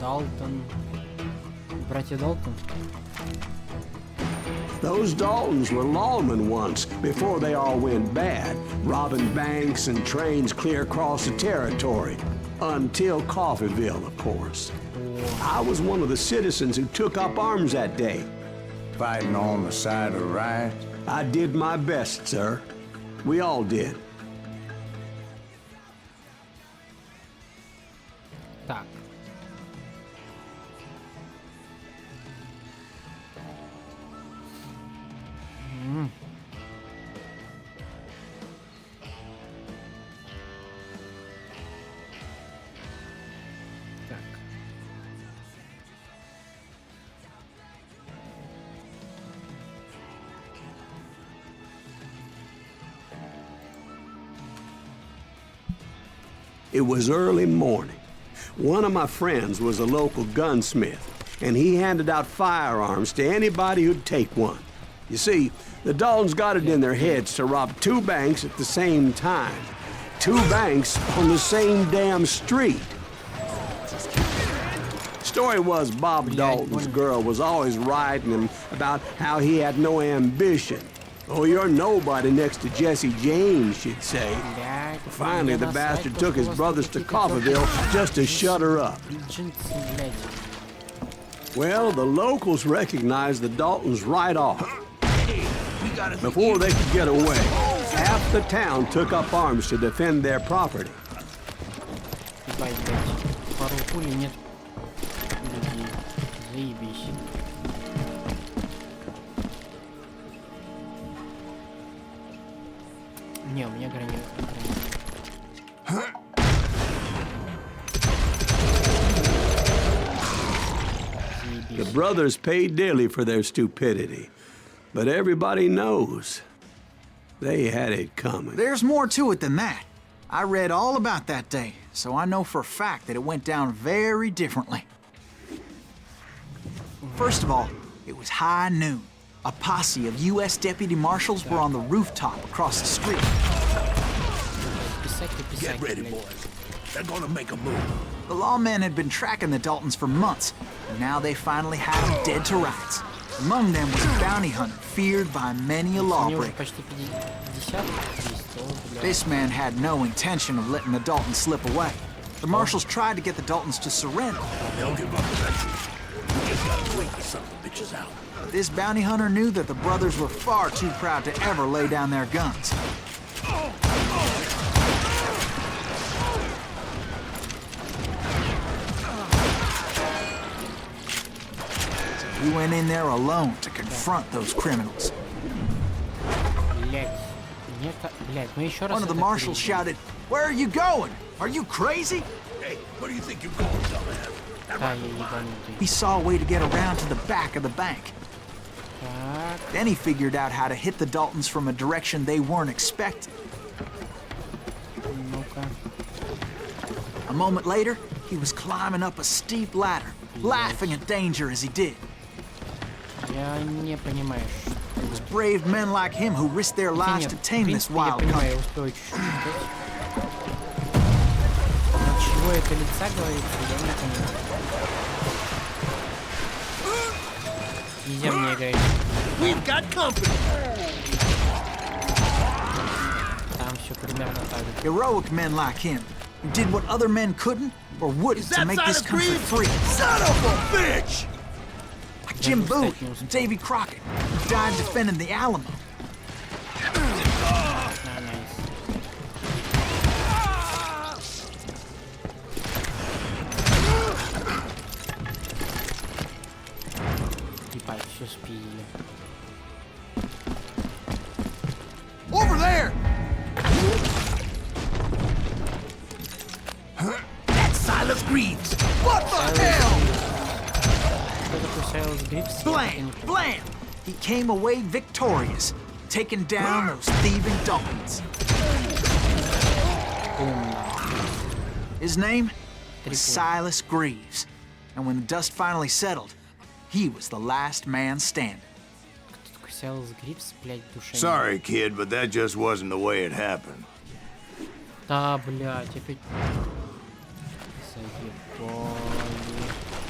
Speaker 1: Далтон. Братья Далтон.
Speaker 3: Those Daltons were lawmen once, before they all went bad, robbing banks and trains clear across the territory. Until Coffeeville, of course. I was one of the citizens who took up arms that day.
Speaker 2: Fighting on the side of the riot?
Speaker 3: I did my best, sir. We all did.
Speaker 1: Так. Так.
Speaker 3: It was early morning. One of my friends was a local gunsmith, and he handed out firearms to anybody who'd take one. You see, the Daltons got it in their heads to rob 2 banks at the same time. 2 banks on the same damn street. Story was Bob Dalton's girl was always writing him about how he had no ambition. Oh, you're nobody next to Jesse James, she'd say. Finally, the bastard took his brothers to Coffeeville just to shut her up. Well, the locals recognized the Daltons right off. Before they could get away, half the town took up arms to defend their property.
Speaker 1: Не, у меня граница.
Speaker 3: The brothers paid dearly for their stupidity, but everybody knows they had it coming.
Speaker 4: There's more to it than that. I read all about that day, so I know for a fact that it went down very differently. First of all, it was high noon. A posse of U.S. deputy marshals were on the rooftop across the street.
Speaker 7: Get ready, boys. They're gonna make a move.
Speaker 4: The lawmen had been tracking the Daltons for months, and now they finally had them dead to rights. Among them was a bounty hunter feared by many a lawbreaker. This man had no intention of letting the Daltons slip away. The marshals tried to get the Daltons to surrender.
Speaker 7: They'll give up eventually. We just gotta wait to suck the bitches out.
Speaker 4: This bounty hunter knew that the brothers were far too proud to ever lay down their guns. So he went in there alone to confront those criminals. One of the marshals shouted, "Where are you going? Are you crazy?"
Speaker 7: Hey, where do you think you're going, dumbass?
Speaker 4: He saw a way to get around to the back of the bank. Then he figured out how to hit the Daltons from a direction they weren't expecting. A moment later, he was climbing up a steep ladder, laughing at danger as he did. It was brave men like him who risked their lives to tame this wild country.
Speaker 7: We've got company.
Speaker 4: Heroic men like him, who did what other men couldn't or wouldn't to make this country free.
Speaker 7: Son of a bitch!
Speaker 4: Like Jim Bowie and Davy Crockett, who died defending the Alamo.
Speaker 7: Over there! That's Silas Greaves! What the hell?
Speaker 4: Blam! Blam! He came away victorious, taking down those thieving Daltons. His name was Silas Greaves, and when the dust finally settled, he was the last man standing.
Speaker 2: Sorry, kid, but that just wasn't the way it happened.
Speaker 1: Да, блядь, опять... Заебали.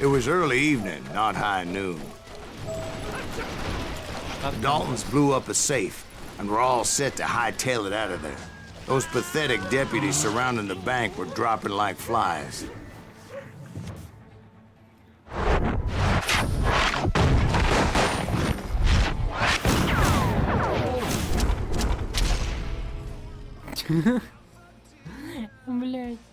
Speaker 2: It was early evening, not high noon. The Daltons blew up a safe, and were all set to hightail it out of there. Those pathetic deputies surrounding the bank were dropping like flies.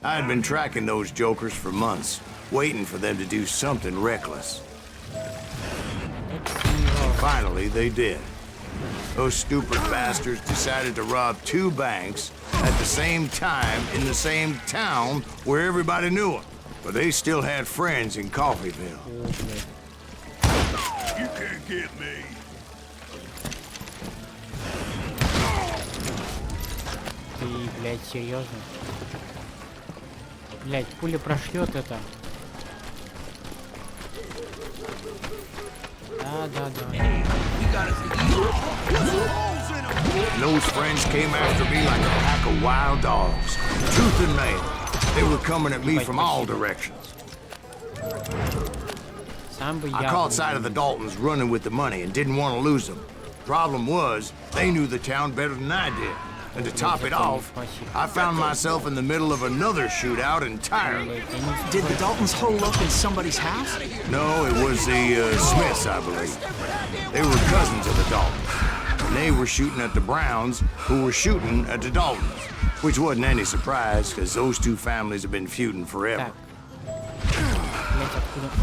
Speaker 2: I had been tracking those jokers for months, waiting for them to do something reckless. Finally, they did. Those stupid bastards decided to rob 2 banks at the same time in the same town where everybody knew them. But they still had friends in Coffeeville.
Speaker 7: You can't get me.
Speaker 1: Ты, блядь, серьезно? Блядь, пуля прошлет это. Да.
Speaker 2: Those friends came after me like a pack of wild dogs, tooth and nail. They were coming at me from all directions. I caught sight of the Daltons running with the money and didn't want to lose them. Problem was, they knew the town better than I did. And to top it off, I found myself in the middle of another shootout entirely.
Speaker 4: Did the Daltons hole up in somebody's house?
Speaker 2: No, it was the Smiths, I believe. They were cousins of the Daltons. And they were shooting at the Browns, who were shooting at the Daltons. Which wasn't any surprise, because those 2 families have been feuding forever.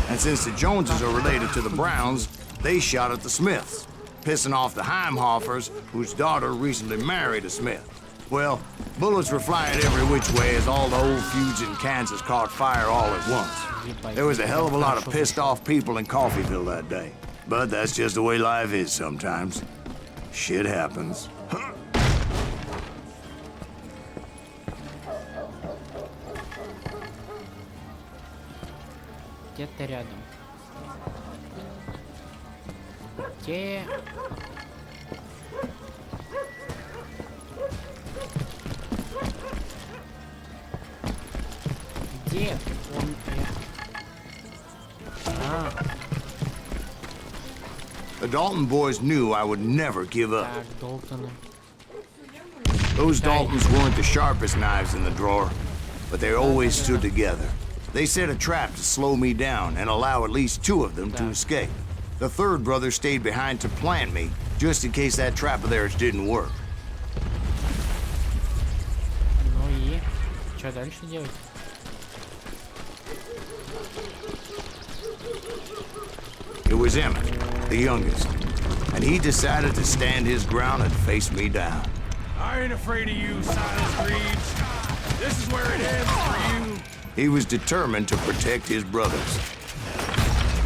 Speaker 2: And since the Joneses are related to the Browns, they shot at the Smiths, pissing off the Heimhoffers, whose daughter recently married a Smith. Well, bullets were flying every which way as all the old feuds in Kansas caught fire all at once. There was a hell of a lot of pissed off people in Coffeeville that day. But that's just the way life is sometimes. Shit happens.
Speaker 1: Где-то рядом. Где? Где он?
Speaker 2: The Dalton boys knew I would never give up.
Speaker 1: Так, Долтоны.
Speaker 2: Those Daltons weren't the sharpest knives in the drawer, but they always stood together. They set a trap to slow me down and allow at least 2 of them to escape. The 3rd brother stayed behind to plant me, just in case that trap of theirs didn't work.
Speaker 1: Ну и что дальше делать?
Speaker 2: It was Emmett, the youngest, and he decided to stand his ground and face me down.
Speaker 9: I ain't afraid of you, Silas Reeves. This is where it ends for you.
Speaker 2: He was determined to protect his brothers.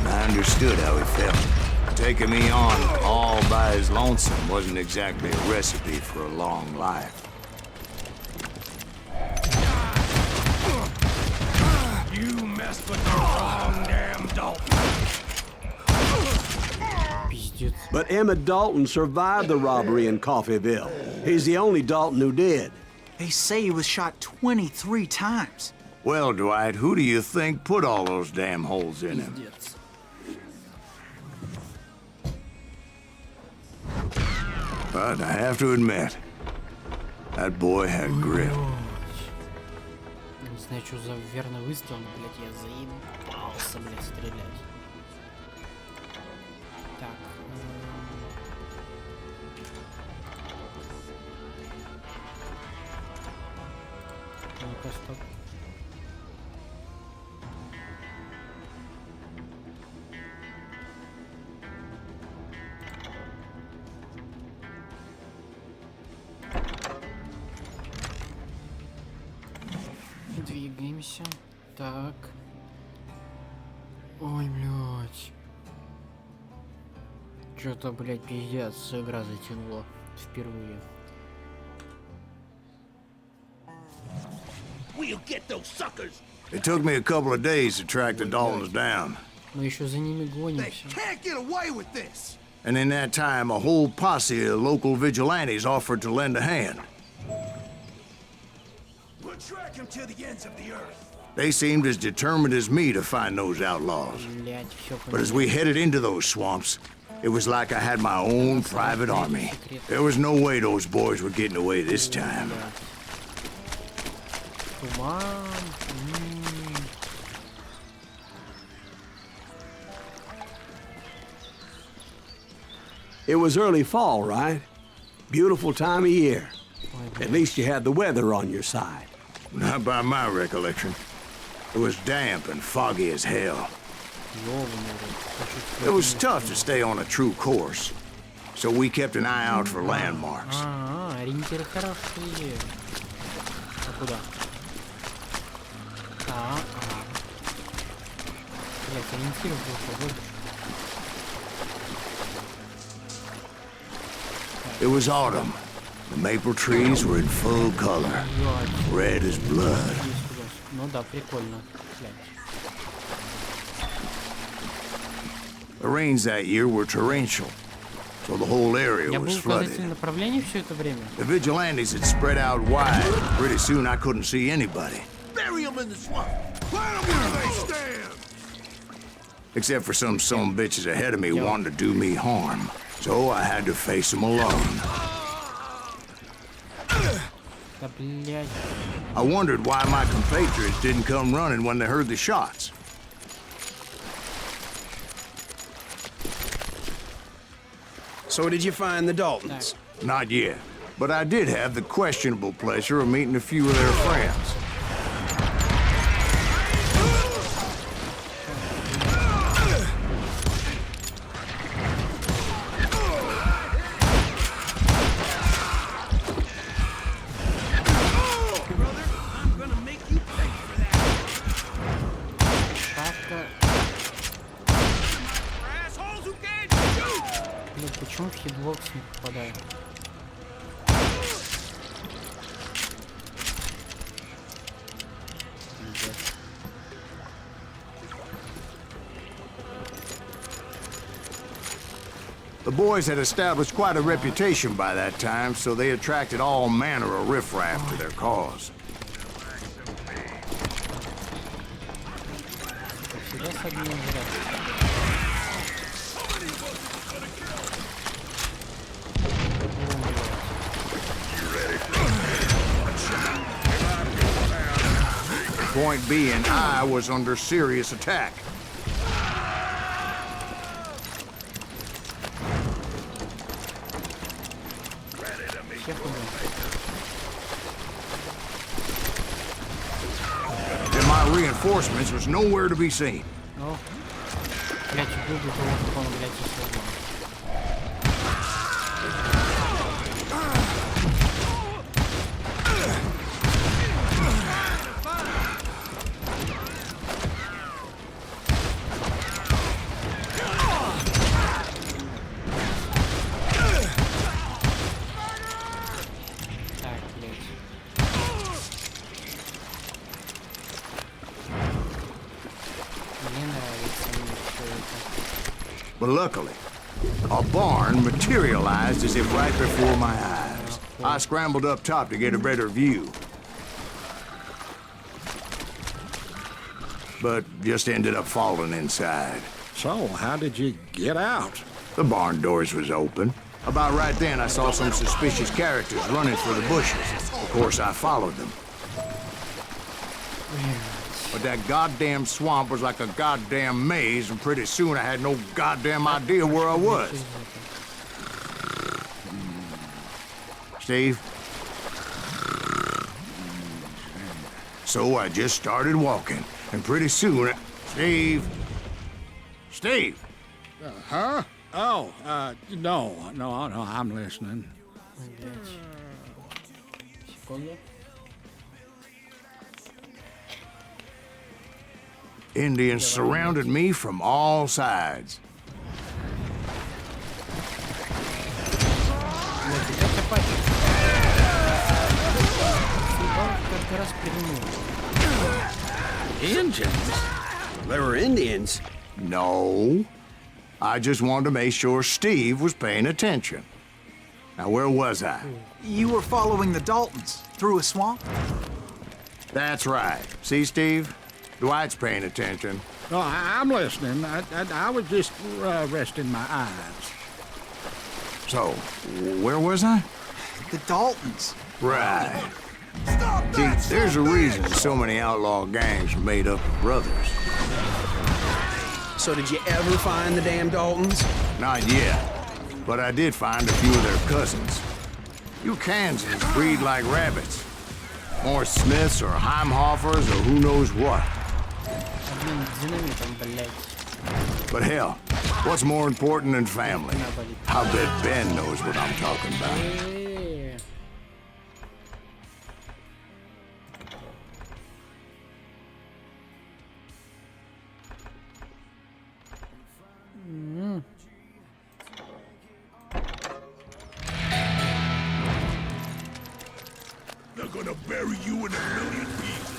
Speaker 2: I understood how he felt. Taking me on all by his lonesome wasn't exactly a recipe for a long life.
Speaker 9: You messed with the wrong damn Dalton.
Speaker 3: But Emmett Dalton survived the robbery in Coffeeville. He's the only Dalton who did.
Speaker 4: They say he was shot 23 times.
Speaker 2: Well, Dwight, who do you think put all those damn holes in him? But I have to admit, that boy had grit.
Speaker 1: Не знаю, что за верный выстрел, но, блядь, я заебался, блядь, стрелять. Так. Ну-ка, стоп. Двигаемся. Так. Ой, блядь. Что-то, блядь, пиздец, игра затянула. Впервые.
Speaker 7: We'll get those suckers.
Speaker 2: It took me a couple of days to track the Daltons down.
Speaker 1: Мы еще за ними
Speaker 7: They
Speaker 1: гонимся.
Speaker 7: can't get away with this.
Speaker 2: And in that time, a whole posse of local vigilantes offered to lend a hand.
Speaker 7: We'll track him to the ends of the earth.
Speaker 2: They seemed as determined as me to find those outlaws.
Speaker 1: Блять, все
Speaker 2: But as we headed into those swamps, it was like I had my own private army. There was no way those boys were getting away this time.
Speaker 1: Туман.
Speaker 3: It was early fall, right? Beautiful time of year. At least you had the weather on your side.
Speaker 2: Not by my recollection. It was damp and foggy as hell. It was tough to stay on a true course, so we kept an eye out for landmarks.
Speaker 1: Ориентиры хорошие. А куда? Блять, ориентиры плохо.
Speaker 2: It was autumn. The maple trees were in full color, red as blood.
Speaker 1: Ну да, прикольно.
Speaker 2: The rains that year were torrential, so the whole area
Speaker 1: Я
Speaker 2: was
Speaker 1: был в
Speaker 2: flooded.
Speaker 1: указательном направлении все это время.
Speaker 2: The vigilantes had spread out wide. Pretty soon I couldn't see anybody.
Speaker 7: Bury them in the swamp. Plant them where they stand.
Speaker 2: Except for some bitches ahead of me wanting to do me harm. So I had to face them alone.
Speaker 1: Да, блядь.
Speaker 2: I wondered why my compatriots didn't come running when they heard the shots.
Speaker 8: So did you find the Daltons?
Speaker 2: Not yet, but I did have the questionable pleasure of meeting a few of their friends.
Speaker 1: Почему в хитбокс не попадаю?
Speaker 2: The boys had established quite a reputation by that time, so they attracted all manner of riffraff to their cause. Point being, I was under serious attack. And my reinforcements was nowhere to be seen.
Speaker 1: Ну, блядь, убил бы того, как он, блядь, условно.
Speaker 2: But luckily, a barn materialized as if right before my eyes. I scrambled up top to get a better view, but just ended up falling inside.
Speaker 6: So, how did you get out?
Speaker 2: The barn doors was open. About right then, I saw some suspicious characters running for the bushes. Of course, I followed them. But that goddamn swamp was like a goddamn maze, and pretty soon I had no goddamn idea where I was. Steve? So I just started walking, and pretty soon... Steve? Steve!
Speaker 6: Huh? Oh, no, I'm listening.
Speaker 1: Секунду.
Speaker 2: Indians surrounded me from all sides.
Speaker 6: Indians?
Speaker 3: There were Indians?
Speaker 2: No. I just wanted to make sure Steve was paying attention. Now, where was I?
Speaker 4: You were following the Daltons through a swamp?
Speaker 2: That's right. See, Steve? Dwight's paying attention.
Speaker 6: No, I'm listening. I was just resting my eyes.
Speaker 2: So, where was I?
Speaker 4: The Daltons.
Speaker 2: Right. See, there's a reason so many outlaw gangs are made up of brothers.
Speaker 8: So did you ever find the damn Daltons?
Speaker 2: Not yet, but I did find a few of their cousins. You Kansans breed like rabbits. More Smiths or Heimhoffers or who knows what. But hell, what's more important than family? I bet Ben knows what I'm talking about.
Speaker 7: They're gonna bury you in a million pieces.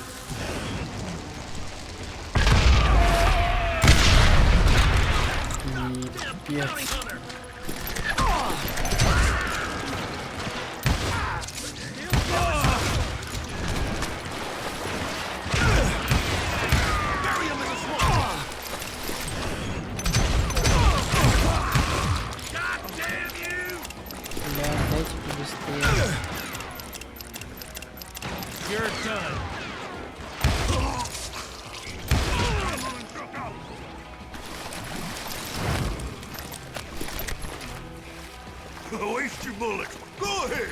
Speaker 9: You're done.
Speaker 7: Waste your bullets. Go ahead.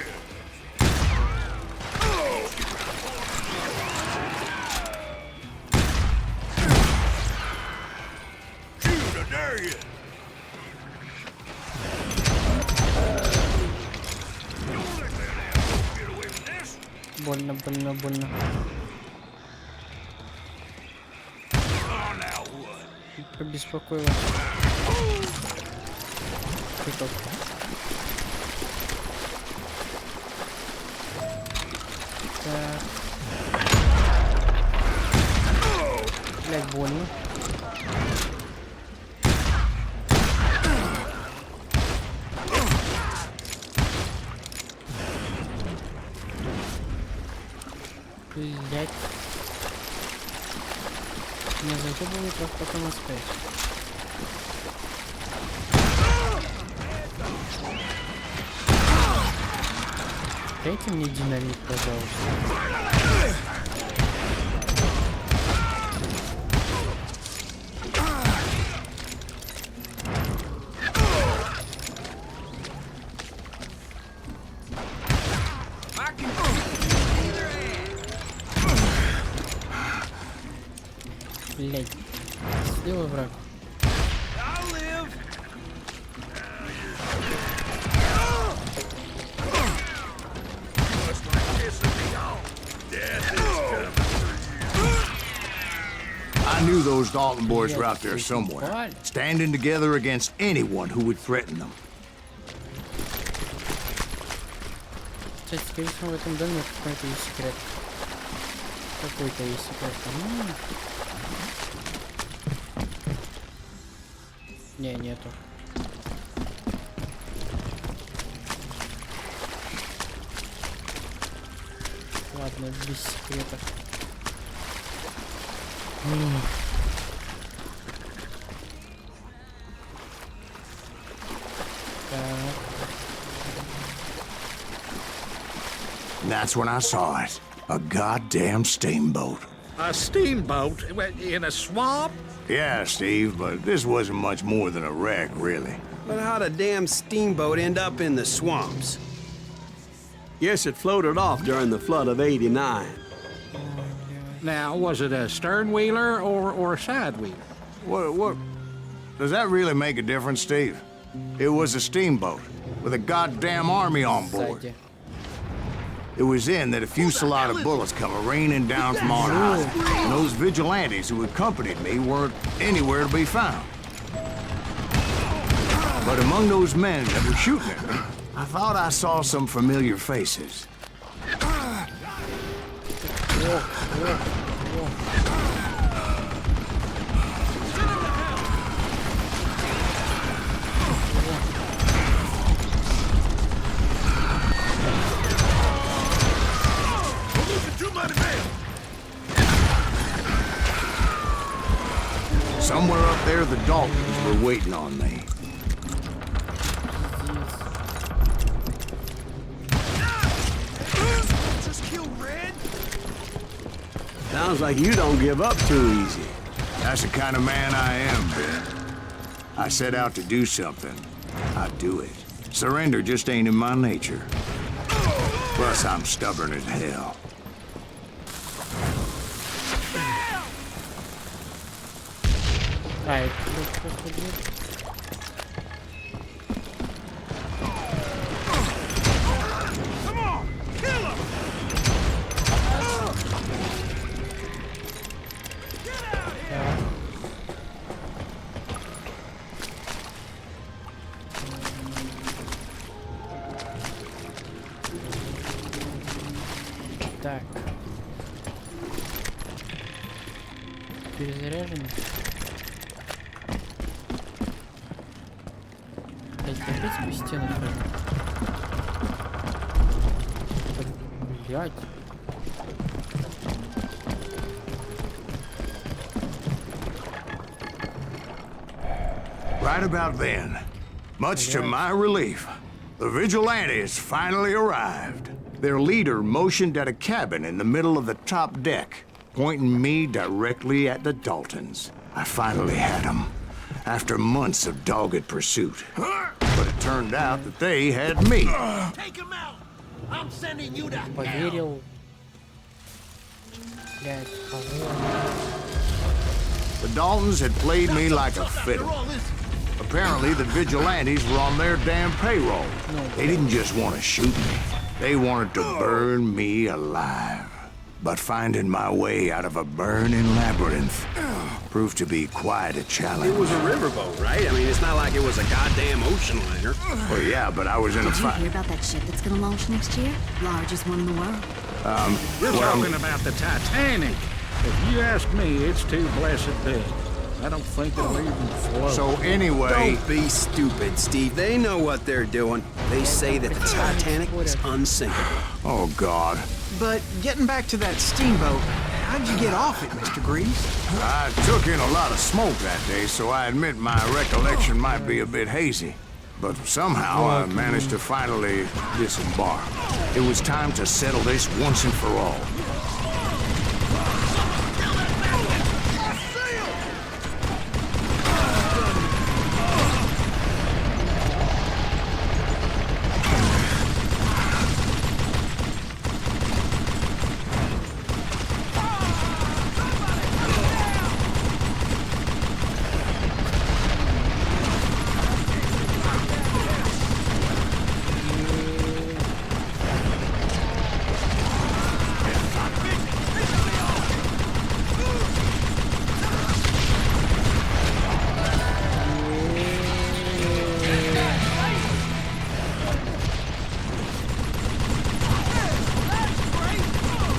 Speaker 7: Shoot, I dare you.
Speaker 1: Больно. Побеспокоило. Прикол. Так. Блять, больно. Блять. Не захлебывай, как потом успеть. Дайте мне динамит, пожалуйста. Блять. Слева враг.
Speaker 2: I knew those Dalton boys were out there somewhere, standing together against anyone who would threaten them.
Speaker 1: Кстати, скорее всего, в этом доме какой-то есть секрет. Какой-то есть секрет. Не, нету. Ладно, без секретов.
Speaker 2: And that's when I saw it. A goddamn steamboat.
Speaker 6: A steamboat in a swamp?
Speaker 2: Yeah, Steve, but this wasn't much more than a wreck, really.
Speaker 8: But how'd a damn steamboat end up in the swamps?
Speaker 3: Yes, it floated off during the flood of '89.
Speaker 6: Now, was it a stern wheeler or a side wheeler?
Speaker 2: What? Does that really make a difference, Steve? It was a steamboat with a goddamn army on board. It was then that a fusillade of bullets come raining down from on high, and those vigilantes who accompanied me weren't anywhere to be found. But among those men that were shooting at me, I thought I saw some familiar faces. of the Daltons were waiting on me.
Speaker 7: Just kill Red?
Speaker 3: Sounds like you don't give up too easy.
Speaker 2: That's the kind of man I am, Ben. I set out to do something. I do it. Surrender just ain't in my nature. Plus, I'm stubborn as hell.
Speaker 1: А, это просто дверь. Так. Перезаряженный. Опять по стенам ходить. Блять.
Speaker 2: Right about then, much to my relief, the vigilantes finally arrived. Their leader motioned at a cabin in the middle of the top deck, pointing me directly at the Daltons. I finally had them, after months of dogged pursuit. But it turned out that they had me.
Speaker 7: Take him out! I'm sending you to
Speaker 1: Поверил. Блять, кого?
Speaker 2: The Daltons had played me like a fiddle. Apparently, the vigilantes were on their damn payroll. They didn't just want to shoot me. They wanted to burn me alive. But finding my way out of a burning labyrinth proved to be quite a challenge.
Speaker 8: It was a riverboat, right? I mean, it's not like it was a goddamn ocean liner.
Speaker 2: Well, yeah, but I was in a
Speaker 5: Did you
Speaker 2: fight.
Speaker 5: hear about that ship that's gonna launch next year? Largest one in the world.
Speaker 6: You're talking about the Titanic. If you ask me, it's too blessed big. I don't think it'll even float.
Speaker 2: So anyway,
Speaker 8: Don't be stupid, Steve. They know what they're doing. They say that the Titanic is unsinkable.
Speaker 2: oh God,
Speaker 4: But getting back to that steamboat, how'd you get off it, Mr. Greaves?
Speaker 2: I took in a lot of smoke that day, so I admit my recollection might be a bit hazy. But somehow I managed to finally disembark. It was time to settle this once and for all.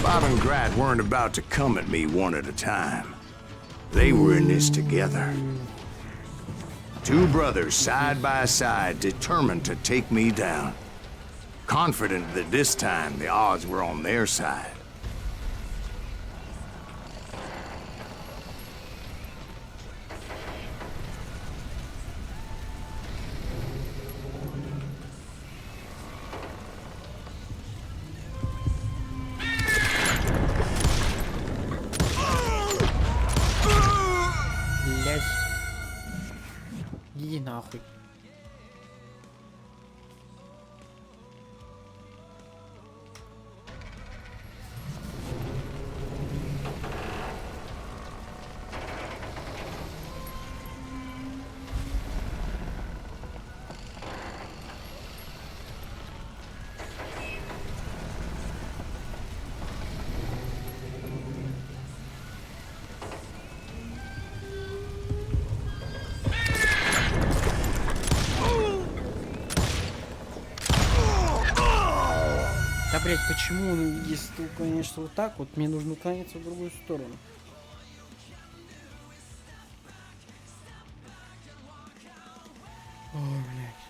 Speaker 2: Bob and Grat weren't about to come at me one at a time. They were in this together. Two brothers side by side, determined to take me down. Confident that this time the odds were on their side.
Speaker 1: Блять. Иди нахуй. Да, блять, почему, если ты уклоняешься вот так, вот мне нужно уклоняться в другую сторону. О, блядь.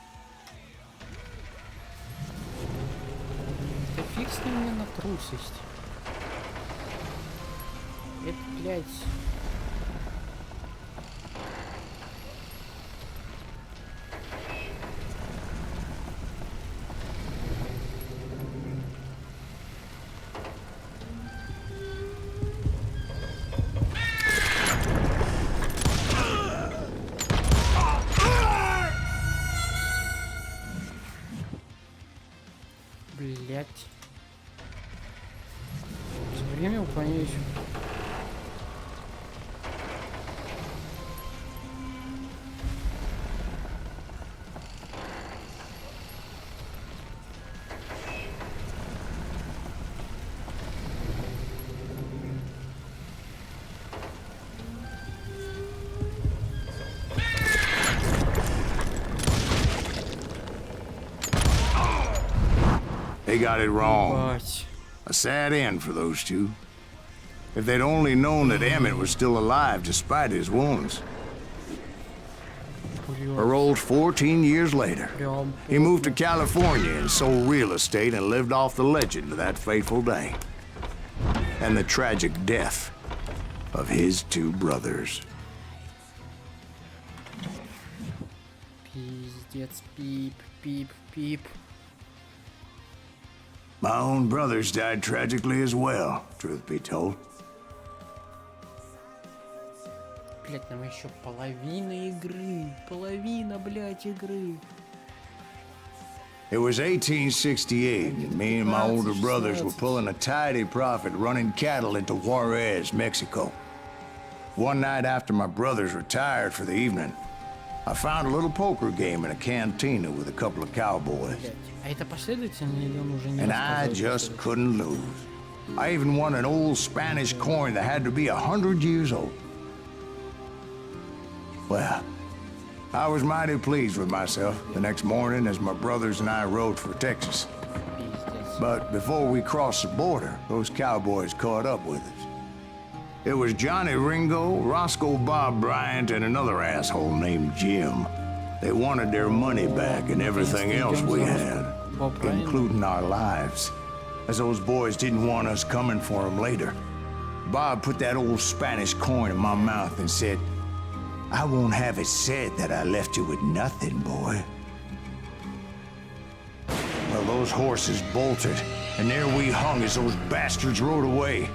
Speaker 1: Да фиг с ним мне на трусость. Это, блядь... Блять. Время уклоняюсь.
Speaker 2: They got it wrong.
Speaker 1: Ебать.
Speaker 2: A sad end for those two. If they'd only known that Emmett was still alive despite his wounds. Paroled 14 years later, he moved to California and sold real estate and lived off the legend of that fateful day. And the tragic death of his two brothers.
Speaker 1: Пиздец, пип, пип, пип.
Speaker 2: My own brothers died tragically as well, truth be told.
Speaker 1: Блять, нам еще половина игры. Половина, блять, игры.
Speaker 2: It was 1868, and me and my older brothers were pulling a tidy profit running cattle into Juarez, Mexico. One night after my brothers retired for the evening, I found a little poker game in a cantina with a couple of cowboys.
Speaker 1: А это последовательно или он уже не
Speaker 2: And I just couldn't lose. I even won an old Spanish coin that had to be 100 years old. Well, I was mighty pleased with myself the next morning as my brothers and I rode for Texas. But before we crossed the border, those cowboys caught up with us. It was Johnny Ringo, Roscoe Bob Bryant, and another asshole named Jim. They wanted their money back and everything else we had, including our lives, as those boys didn't want us coming for them later. Bob put that old Spanish coin in my mouth and said, "I won't have it said that I left you with nothing, boy." Well, those horses bolted, and there we hung as those bastards rode away.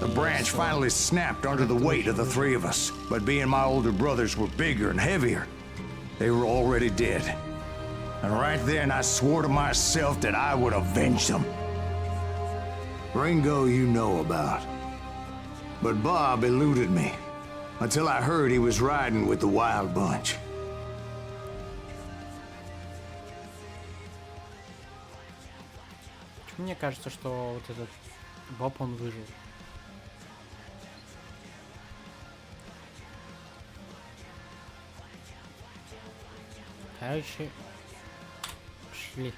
Speaker 2: The branch finally snapped under the weight of the three of us, but being my older brothers were bigger and heavier, they were already dead. And right then I swore to myself that I would avenge them. Ringo you know about. But Bob eluded me, until I heard he was riding with the Wild Bunch.
Speaker 1: Мне кажется, что вот этот Боб, он выжил. Короче, шли.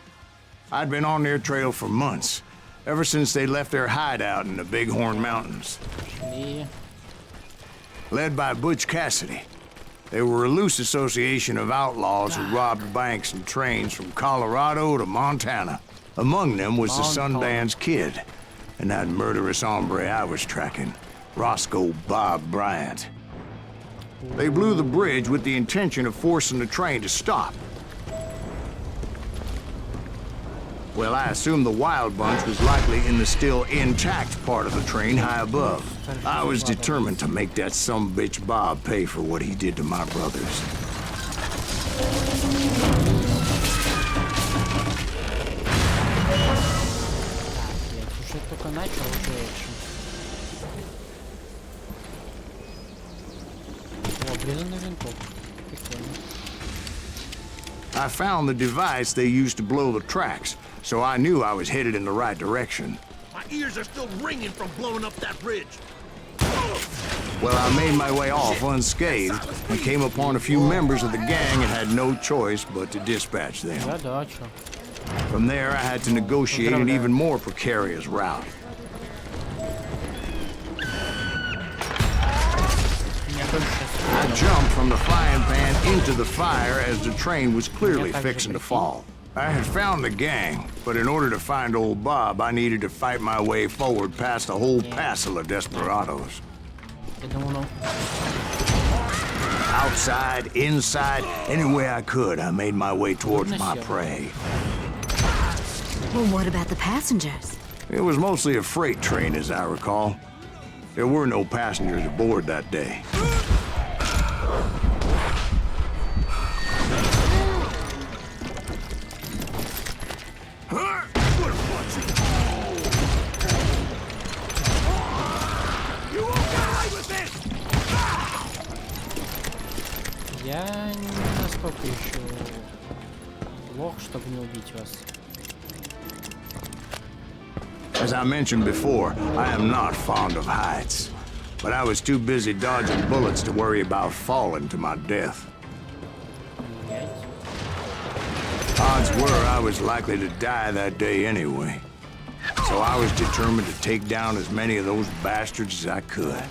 Speaker 2: I'd been on their trail for months, ever since they left their hideout in the Bighorn Mountains.
Speaker 1: Шли.
Speaker 2: Led by Butch Cassidy. They were a loose association of outlaws who robbed banks and trains from Colorado to Montana. Among them was the Sundance Kid, and that murderous hombre I was tracking, Roscoe Bob Bryant. They blew the bridge with the intention of forcing the train to stop. Well, I assumed the Wild Bunch was likely in the still intact part of the train high above. I was determined to make that sumbitch Bob pay for what he did to my brothers.
Speaker 1: Уже только начал, уже экшен. О, обрезанный винтовка. Прикольно.
Speaker 2: I found the device they used to blow the tracks, so I knew I was headed in the right direction.
Speaker 7: My ears are still ringing from blowing up that bridge.
Speaker 2: Well, I made my way off unscathed and came upon a few members of the gang and had no choice but to dispatch them. From there, I had to negotiate an even more precarious route. I jumped from the frying pan into the fire as the train was clearly fixing to fall. I had found the gang, but in order to find old Bob, I needed to fight my way forward past a whole passel of desperados. Outside, inside, any way I could, I made my way towards my prey.
Speaker 5: Well, what about the passengers?
Speaker 2: It was mostly a freight train, as I recall. There were no passengers aboard that day.
Speaker 1: еще лох, чтобы не убить вас.
Speaker 2: As I mentioned before, I am not fond of heights. But I was too busy dodging bullets to worry about falling to my death. Odds were I was likely to die that day anyway. So I was determined to take down as many of those bastards as I could.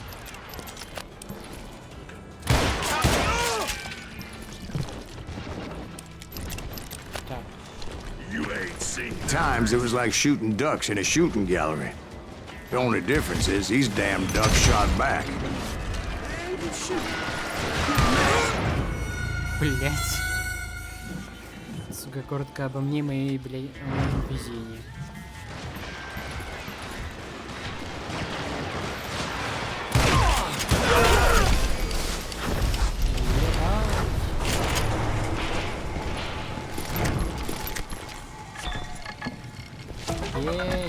Speaker 7: You ain't seen
Speaker 2: At times it was like shooting ducks in a shooting gallery. The only difference is these damn ducks shot back.
Speaker 1: Блять. Сука, коротко обо мне, мои, блядь, везение.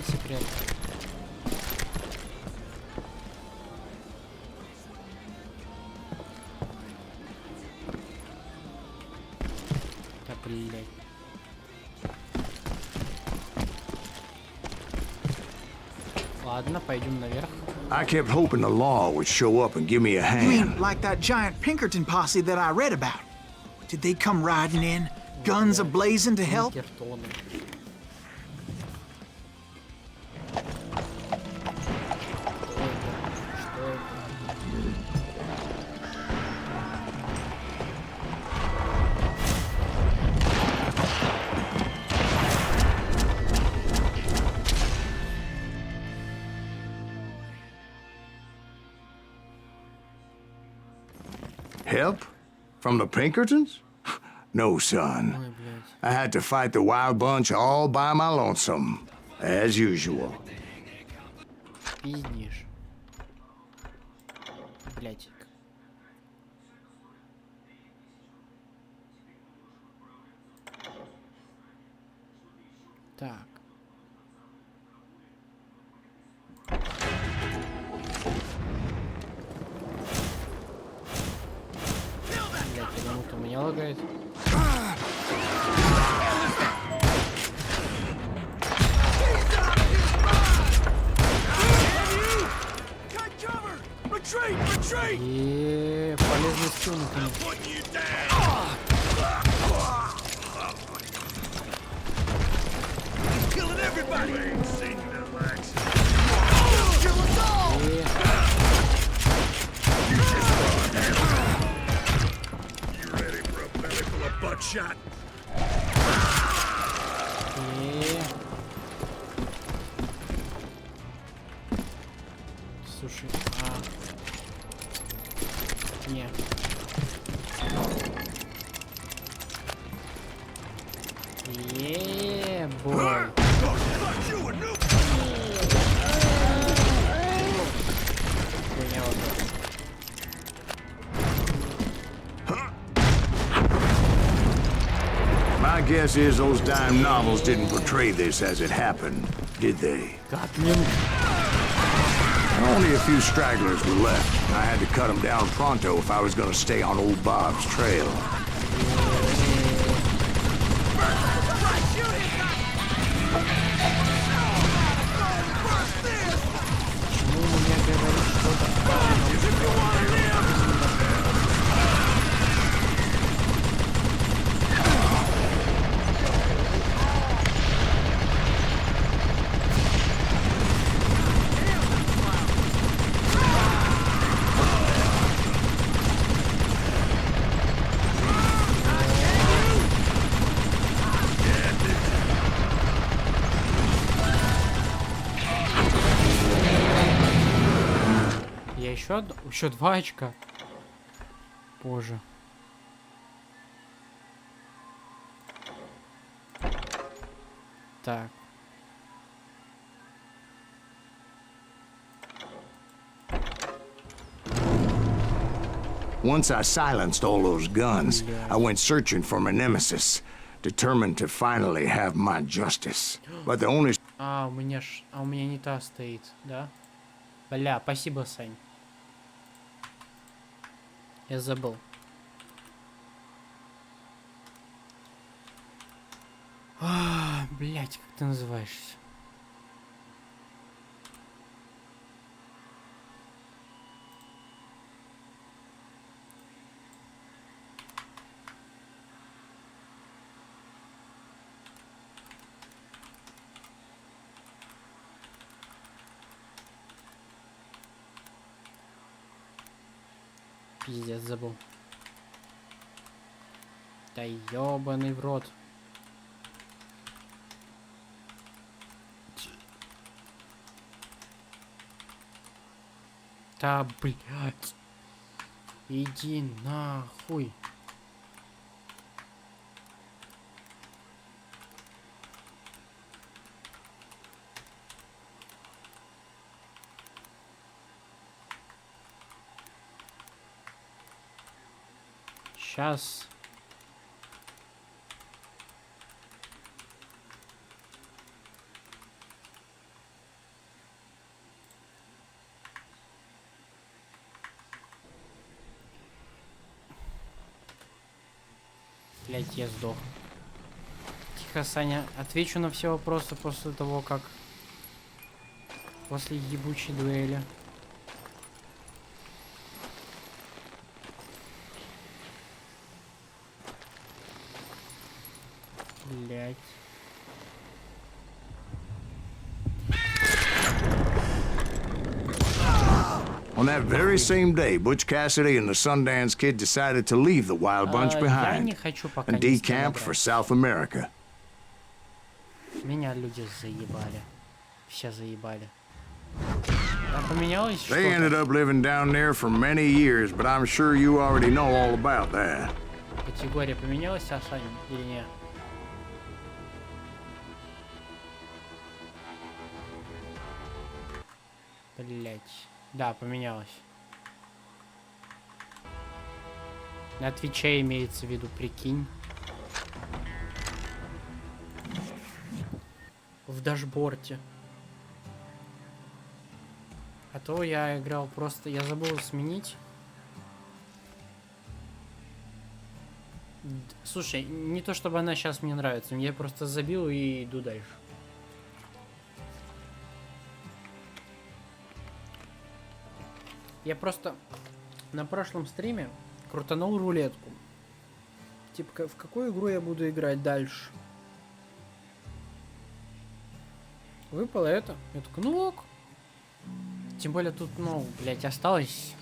Speaker 1: Секрет. Да, блядь. Ладно, пойдем наверх.
Speaker 2: I kept hoping the law would show up and give me a
Speaker 4: You mean
Speaker 2: hand.
Speaker 4: like that giant Pinkerton posse that I read about? Did they come riding in, guns a-blazing to help?
Speaker 2: Help? From the Pinkertons? No, son. I had to fight the wild bunch all by my lonesome, as usual.
Speaker 1: Пиздишь. Блять. Так. Блять, почему-то у меня лагает. И полезный скилл наконец. Слушай, не. Бой. Хуйня вот эта.
Speaker 2: My guess is those dime novels didn't portray this as it happened, did they? Only a few stragglers were left. I had to cut them down pronto if I was going to stay on old Bob's trail.
Speaker 1: Еще 2 очка. Боже. Так.
Speaker 2: Once I silenced all those guns, I went searching for my nemesis, determined to finally have my justice. But the only...
Speaker 1: у меня не та стоит, да? Бля, спасибо, Сань. Я забыл. Блять, как ты называешься? Пиздец, забыл. Да ёбаный в рот. Да, блядь. Иди нахуй. Сейчас. Блять, я сдох. Тихо, Саня, отвечу на все вопросы после того, как... После ебучей дуэли. Блять.
Speaker 2: On that very same day, Butch Cassidy and the Sundance Kid decided to leave the Wild Bunch behind and decamp for South America.
Speaker 1: Меня люди заебали. Все заебали. А поменялось что-то?
Speaker 2: They ended up living down there for many years, but I'm sure you already know all about that.
Speaker 1: Категория поменялась, Саша, или нет? Блять. Да, поменялось. На Твиче имеется в виду, прикинь. В дашборде. А то я играл просто... Я забыл сменить. Слушай, не то чтобы она сейчас мне нравится. Я просто забил и иду дальше. Я просто на прошлом стриме крутанул рулетку. Типа, в какую игру я буду играть дальше? Выпало это. Я такой, ну ок. Тем более тут, ну, блять, осталось...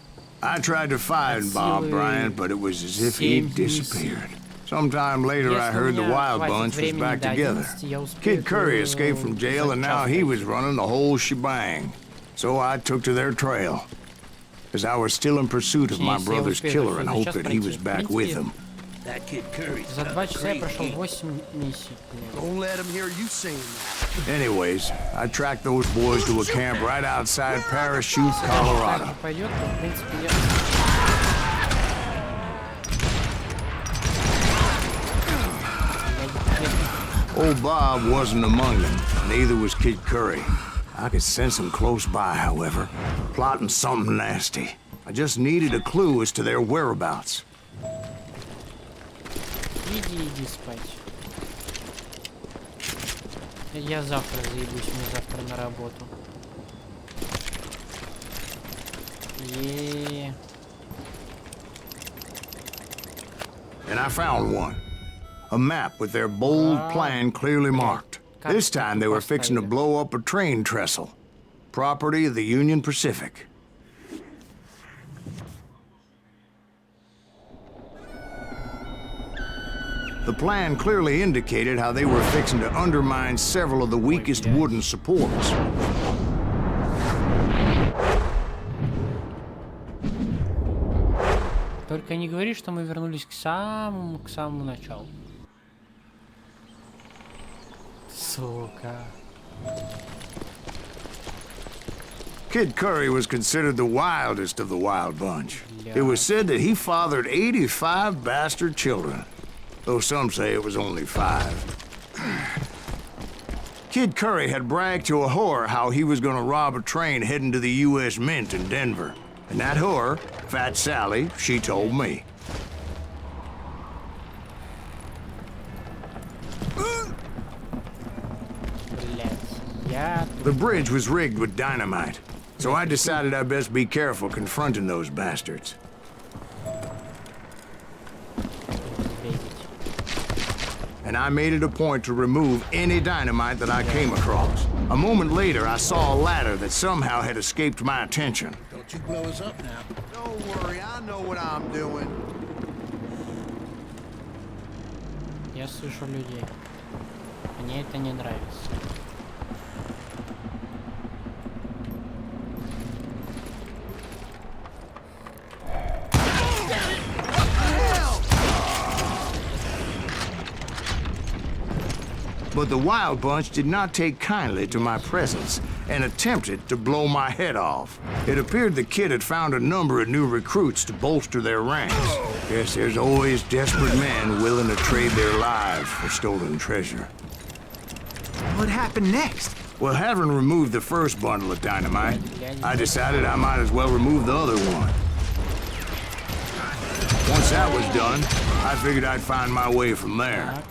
Speaker 2: I tried to find Bob Bryant, but it was as if he'd disappeared. Sometime later, I heard the Wild Bunch was back together. Kid Curry escaped from jail, and now he was running the whole shebang. So I took to their trail, because I was still in pursuit of my brother's killer and hoped that he was back with him.
Speaker 8: That Kid Curry's
Speaker 1: За 2 часа я прошел 8 миссий.
Speaker 7: Don't let him hear you saying that.
Speaker 2: Anyways, I tracked those boys to a camp right outside Parachute, Colorado.
Speaker 1: Пойдет, то, в принципе, я...
Speaker 2: Old Bob wasn't among them, neither was Kid Curry. I could sense him close by, however, plotting something nasty. I just needed a clue as to their whereabouts.
Speaker 1: Иди спать. Я завтра заебусь, мне завтра на работу.
Speaker 2: And I found one. A map with their bold plan clearly marked. This time they were fixing to blow up a train trestle. Property of the Union Pacific. The plan clearly indicated how they were fixing to undermine several of the weakest wooden supports.
Speaker 1: Только не говори, что мы вернулись к самому началу. Сука.
Speaker 2: Kid Curry was considered the wildest of the Wild Bunch. It was said that he fathered 85 bastard children, though some say it was only 5. Kid Curry had bragged to a whore how he was gonna rob a train heading to the U.S. Mint in Denver. And that whore, Fat Sally, she told me. The bridge was rigged with dynamite, so I decided I'd best be careful confronting those bastards. And I made it a point to remove any dynamite that I came across. A moment later, I saw a ladder that somehow had escaped my attention.
Speaker 7: Don't you blow us up now. Don't worry, I know what I'm doing.
Speaker 1: Я слышу людей. Мне это не нравится.
Speaker 2: But the Wild Bunch did not take kindly to my presence and attempted to blow my head off. It appeared the kid had found a number of new recruits to bolster their ranks. Yes, there's always desperate men willing to trade their lives for stolen treasure.
Speaker 4: What happened next?
Speaker 2: Well, having removed the first bundle of dynamite, I decided I might as well remove the other one. Once that was done, I figured I'd find my way from there.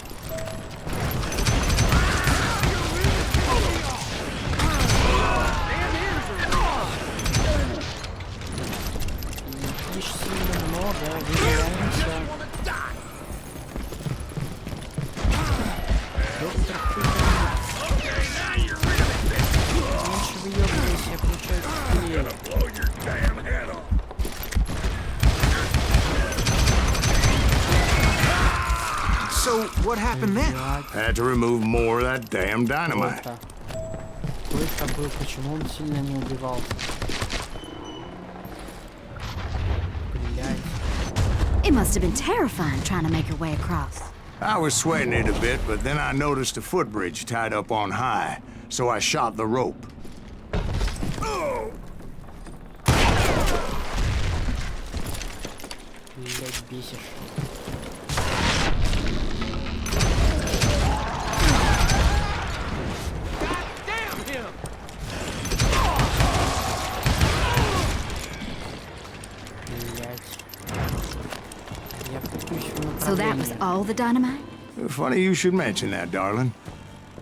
Speaker 4: So, what happened then?
Speaker 2: Had to remove more of that damn dynamite.
Speaker 1: Почему он сильно не убивал?
Speaker 5: It must have been terrifying trying to make your way across.
Speaker 2: I was sweating it a bit, but then I noticed a footbridge tied up on high, so I shot the rope.
Speaker 1: Блять, бесишь.
Speaker 5: So that was all the dynamite?
Speaker 2: Funny you should mention that, darling.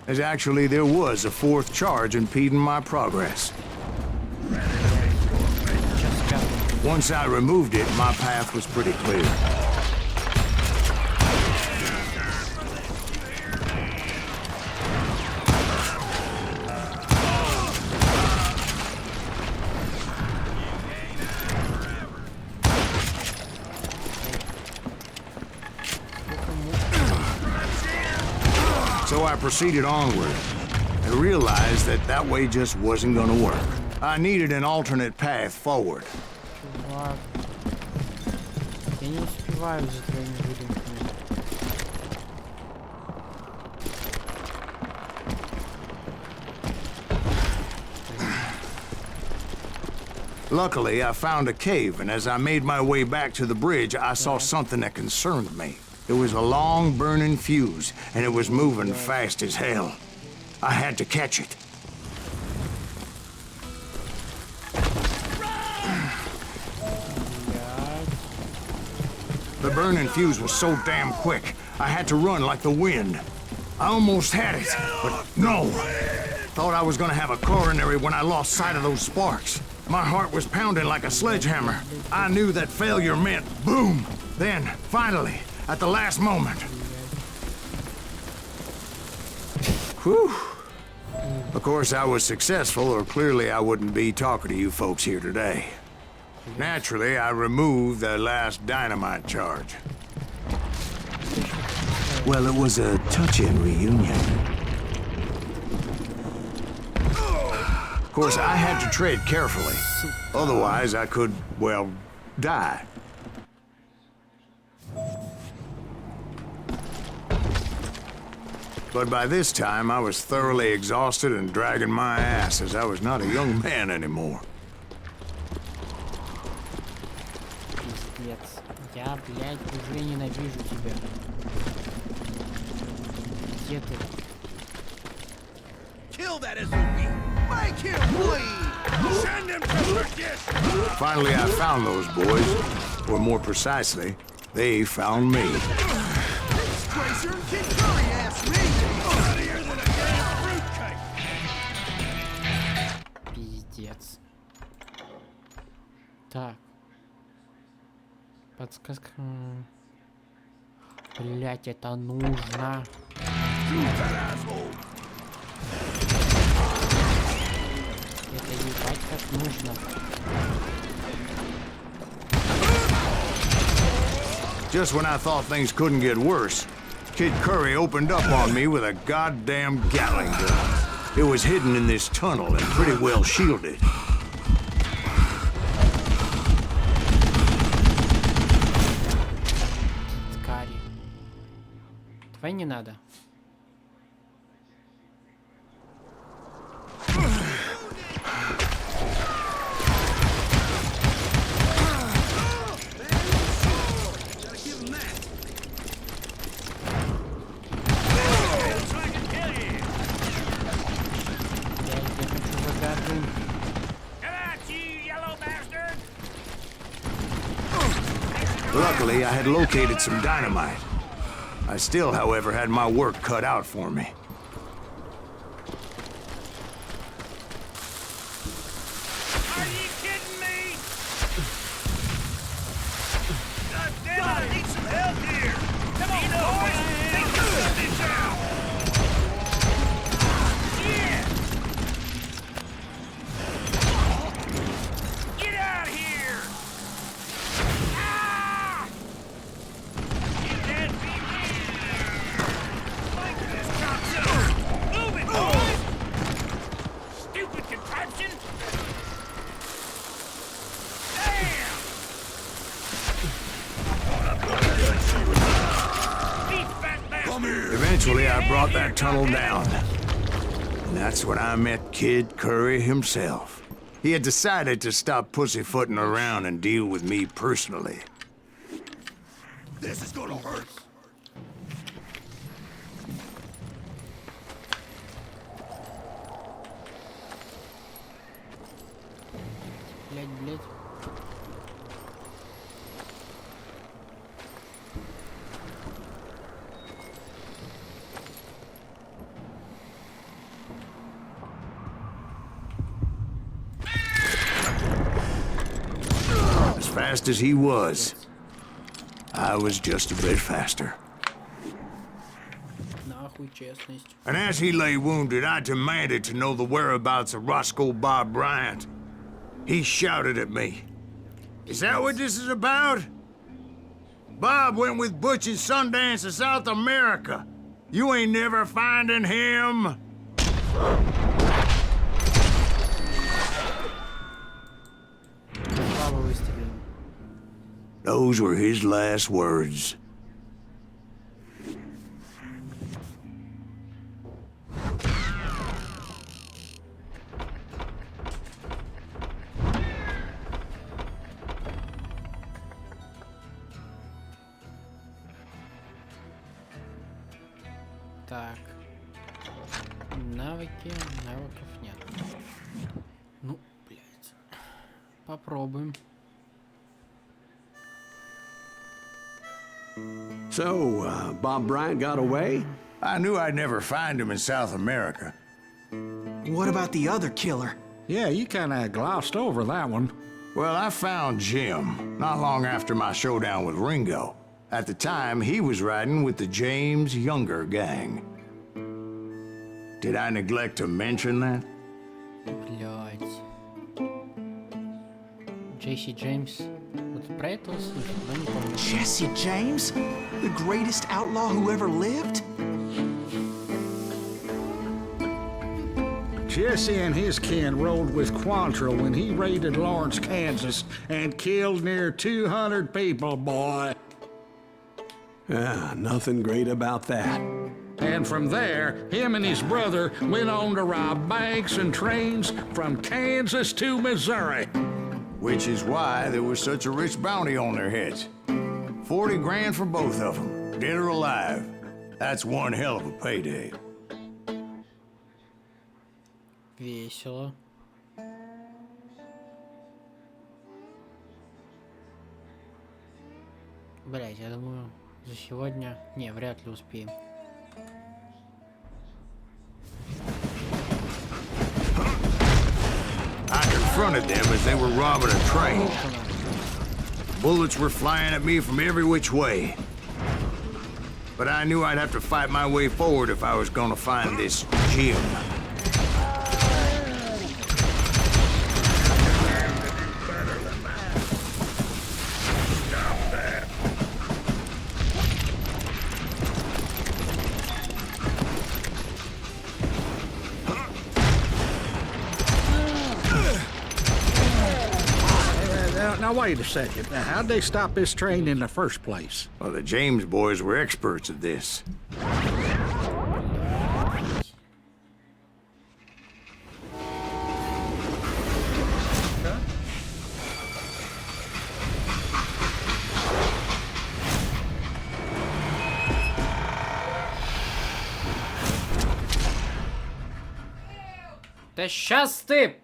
Speaker 2: As actually, there was a fourth charge impeding my progress. Once I removed it, my path was pretty clear. So I proceeded onward and realized that that way just wasn't gonna work. I needed an alternate path forward.
Speaker 1: Чувак, я не успеваю за твоими выдумками.
Speaker 2: Luckily, I found a cave, and as I made my way back to the bridge, I saw something that concerned me. It was a long burning fuse, and it was moving fast as hell. I had to catch it. The burning fuse was so damn quick, I had to run like the wind. I almost had it, but no. Thought I was gonna have a coronary when I lost sight of those sparks. My heart was pounding like a sledgehammer. I knew that failure meant boom. Then, finally, at the last moment. Whew. Of course, I was successful, or clearly I wouldn't be talking to you folks here today. Naturally, I removed the last dynamite charge. Well, it was a touching reunion. Of course, I had to tread carefully. Otherwise, I could, well, die. But by this time, I was thoroughly exhausted and dragging my ass, as I was not a young man anymore.
Speaker 1: Пиздец. Я, блядь, уже ненавижу тебя. Где ты?
Speaker 7: Kill that SOB! Make him bleed! Send him to perdition!
Speaker 2: Finally, I found those boys. Or more precisely, they found me.
Speaker 7: Tracer, Kid Curry asked me! Bloodier than a damn fruitcake!
Speaker 1: Капец. Так. Подсказка. Блять, это нужно. Это ебать как нужно.
Speaker 2: Just when I thought things couldn't get worse, Kid Curry opened up on me with a goddamn Gatling gun. It was hidden in this tunnel and pretty well shielded.
Speaker 1: Скари. Давай не надо.
Speaker 2: Luckily, I had located some dynamite. I still, however, had my work cut out for me.
Speaker 9: Are you kidding me? God damn it, I need some help here. Come on, boys, take this out. Yeah. Get out of here. Ah! You can't be me. Like this cocksucker. Move it, boys. Stupid contraption.
Speaker 2: Eventually, I brought that tunnel down. And that's when I met Kid Curry himself. He had decided to stop pussyfooting around and deal with me personally.
Speaker 7: This is gonna hurt.
Speaker 1: Блять.
Speaker 2: As fast as he was, I was just a bit faster.
Speaker 1: Нахуй честность.
Speaker 2: And as he lay wounded, I demanded to know the whereabouts of Roscoe Bob Bryant. He shouted at me. Is that what this is about? Bob went with Butch and Sundance to South America. You ain't never finding him.
Speaker 1: Слава выстрелил.
Speaker 2: Those were his last words.
Speaker 1: Так. Навыков нет. Ну, блядь. Попробуем.
Speaker 3: So, Bob Bryant got away?
Speaker 2: I knew I'd never find him in South America.
Speaker 4: What about the other killer?
Speaker 6: Yeah, you kinda glossed over that one.
Speaker 2: Well, I found Jim not long after my showdown with Ringo. At the time, he was riding with the James Younger gang. Did I neglect to mention that?
Speaker 1: Блядь. Джесси Джеймс. Вот про это слышал, но не помню.
Speaker 4: Jesse James? The greatest outlaw who ever lived?
Speaker 6: Jesse and his kin rode with Quantrill when he raided Lawrence, Kansas, and killed near 200 people, boy.
Speaker 3: Nothing great about that.
Speaker 6: And from there, him and his brother went on to rob banks and trains from Kansas to Missouri.
Speaker 2: Which is why there was such a rich bounty on their heads. 40 grand for both of them, dead or alive. That's one hell of a payday.
Speaker 1: Весело. Блять, я думаю, за сегодня... Не, вряд ли успеем.
Speaker 2: I can confronted them as they were robbing a train. Bullets were flying at me from every which way. But I knew I'd have to fight my way forward if I was gonna find this gem.
Speaker 6: Now, wait a second. Now, how'd they stop this train in the first place?
Speaker 2: Well, the James boys were experts at this.
Speaker 1: Да сейчас ты!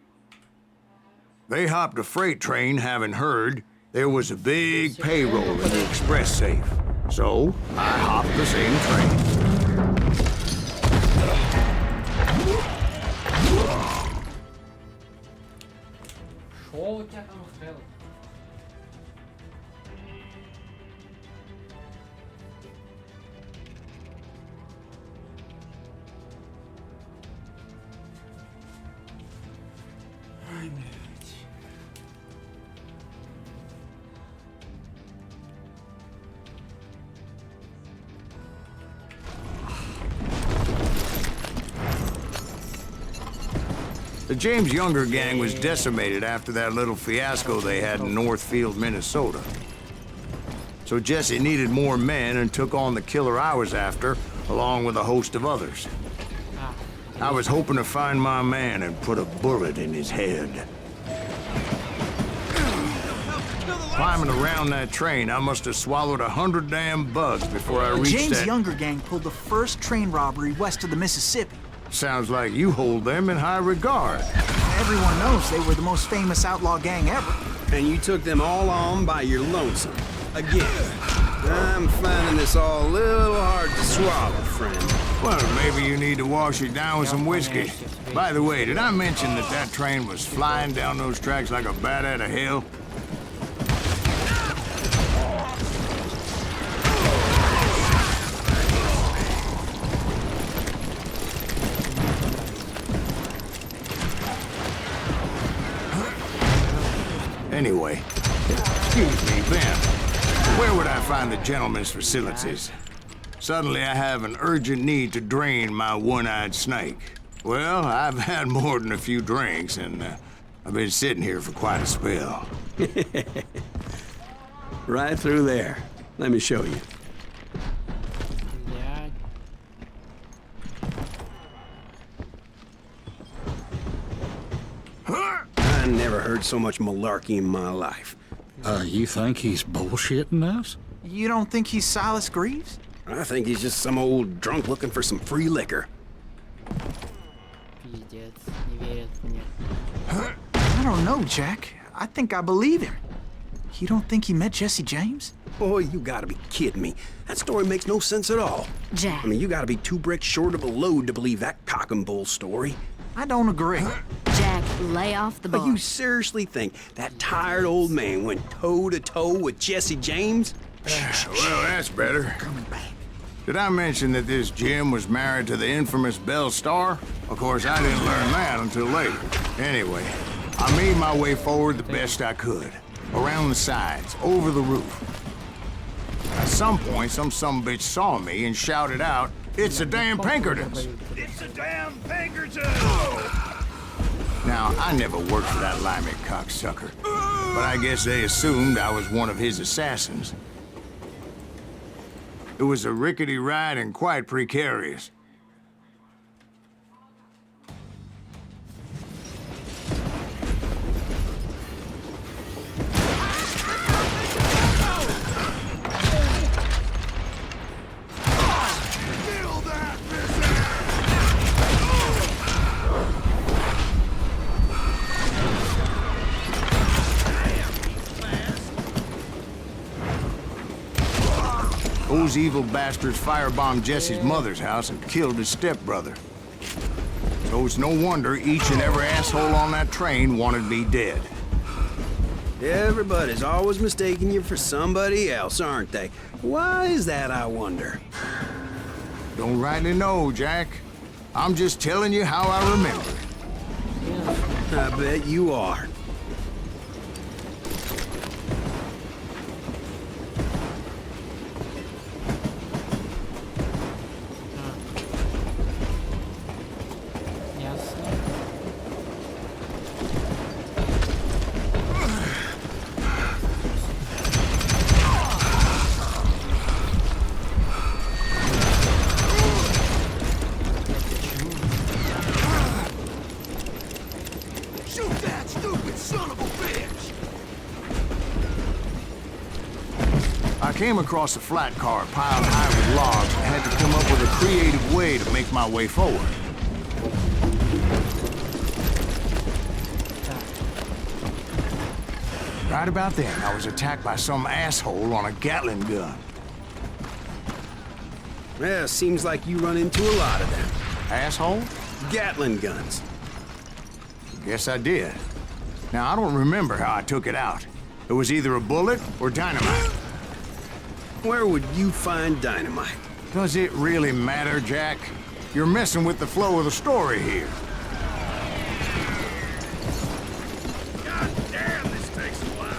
Speaker 2: They hopped a freight train, having heard there was a big payroll in the express safe. So, I hopped the same train.
Speaker 1: Шо у тебя там стрелок? Ай, блядь.
Speaker 2: The James Younger gang was decimated after that little fiasco they had in Northfield, Minnesota. So Jesse needed more men and took on the killer I was after, along with a host of others. I was hoping to find my man and put a bullet in his head. Climbing around that train, I must have swallowed 100 damn bugs before I
Speaker 4: The
Speaker 2: reached
Speaker 4: James
Speaker 2: that...
Speaker 4: Younger gang pulled the first train robbery west of the Mississippi.
Speaker 2: Sounds like you hold them in high regard.
Speaker 4: Everyone knows they were the most famous outlaw gang ever.
Speaker 8: And you took them all on by your lonesome. Again. I'm finding this all a little hard to swallow, friend.
Speaker 2: Well, maybe you need to wash it down with some whiskey. By the way, did I mention that that train was flying down those tracks like a bat out of hell? Anyway, excuse me, Ben. Where would I find the gentleman's facilities? Suddenly I have an urgent need to drain my one-eyed snake. Well, I've had more than a few drinks, and I've been sitting here for quite a spell.
Speaker 3: Right through there. Let me show you.
Speaker 8: I never heard so much malarkey in my life.
Speaker 6: You think he's bullshitting us?
Speaker 4: You don't think he's Silas Greaves?
Speaker 8: I think he's just some old drunk looking for some free liquor.
Speaker 1: Пиздец, не верят мне.
Speaker 4: I don't know, Jack. I think I believe him. You don't think he met Jesse James?
Speaker 8: Boy, you gotta be kidding me. That story makes no sense at all.
Speaker 5: Jack.
Speaker 8: I mean, you gotta be 2 bricks short of a load to believe that cock and bull story.
Speaker 4: I don't agree.
Speaker 5: Jack, lay off the
Speaker 8: But
Speaker 5: bar.
Speaker 8: you seriously think that tired old man went toe-to-toe with Jesse James?
Speaker 2: Well, that's better.
Speaker 4: Coming back.
Speaker 2: Did I mention that this Jim was married to the infamous Belle Starr? Of course, I didn't learn that until later. Anyway, I made my way forward the best I could. Around the sides, over the roof. At some point, some sumbitch saw me and shouted out, "It's a damn Pinkertons!"
Speaker 9: It's a damn Pinkerton!
Speaker 2: Now, I never worked for that limey cocksucker, but I guess they assumed I was one of his assassins. It was a rickety ride and quite precarious. Those evil bastards firebombed Jesse's mother's house and killed his stepbrother. So it's no wonder each and every asshole on that train wanted me dead.
Speaker 8: Everybody's always mistaking you for somebody else, aren't they? Why is that, I wonder?
Speaker 2: Don't rightly know, Jack. I'm just telling you how I remember it.
Speaker 8: I bet you are.
Speaker 2: I came across a flat car piled high with logs and had to come up with a creative way to make my way forward. Right about then, I was attacked by some asshole on a Gatling gun.
Speaker 8: Yeah, seems like you run into a lot of them.
Speaker 2: Asshole?
Speaker 8: Gatling guns.
Speaker 2: Guess I did. Now, I don't remember how I took it out. It was either a bullet or dynamite.
Speaker 8: Where would you find dynamite?
Speaker 2: Does it really matter, Jack? You're messing with the flow of the story here.
Speaker 6: God damn, this takes a while.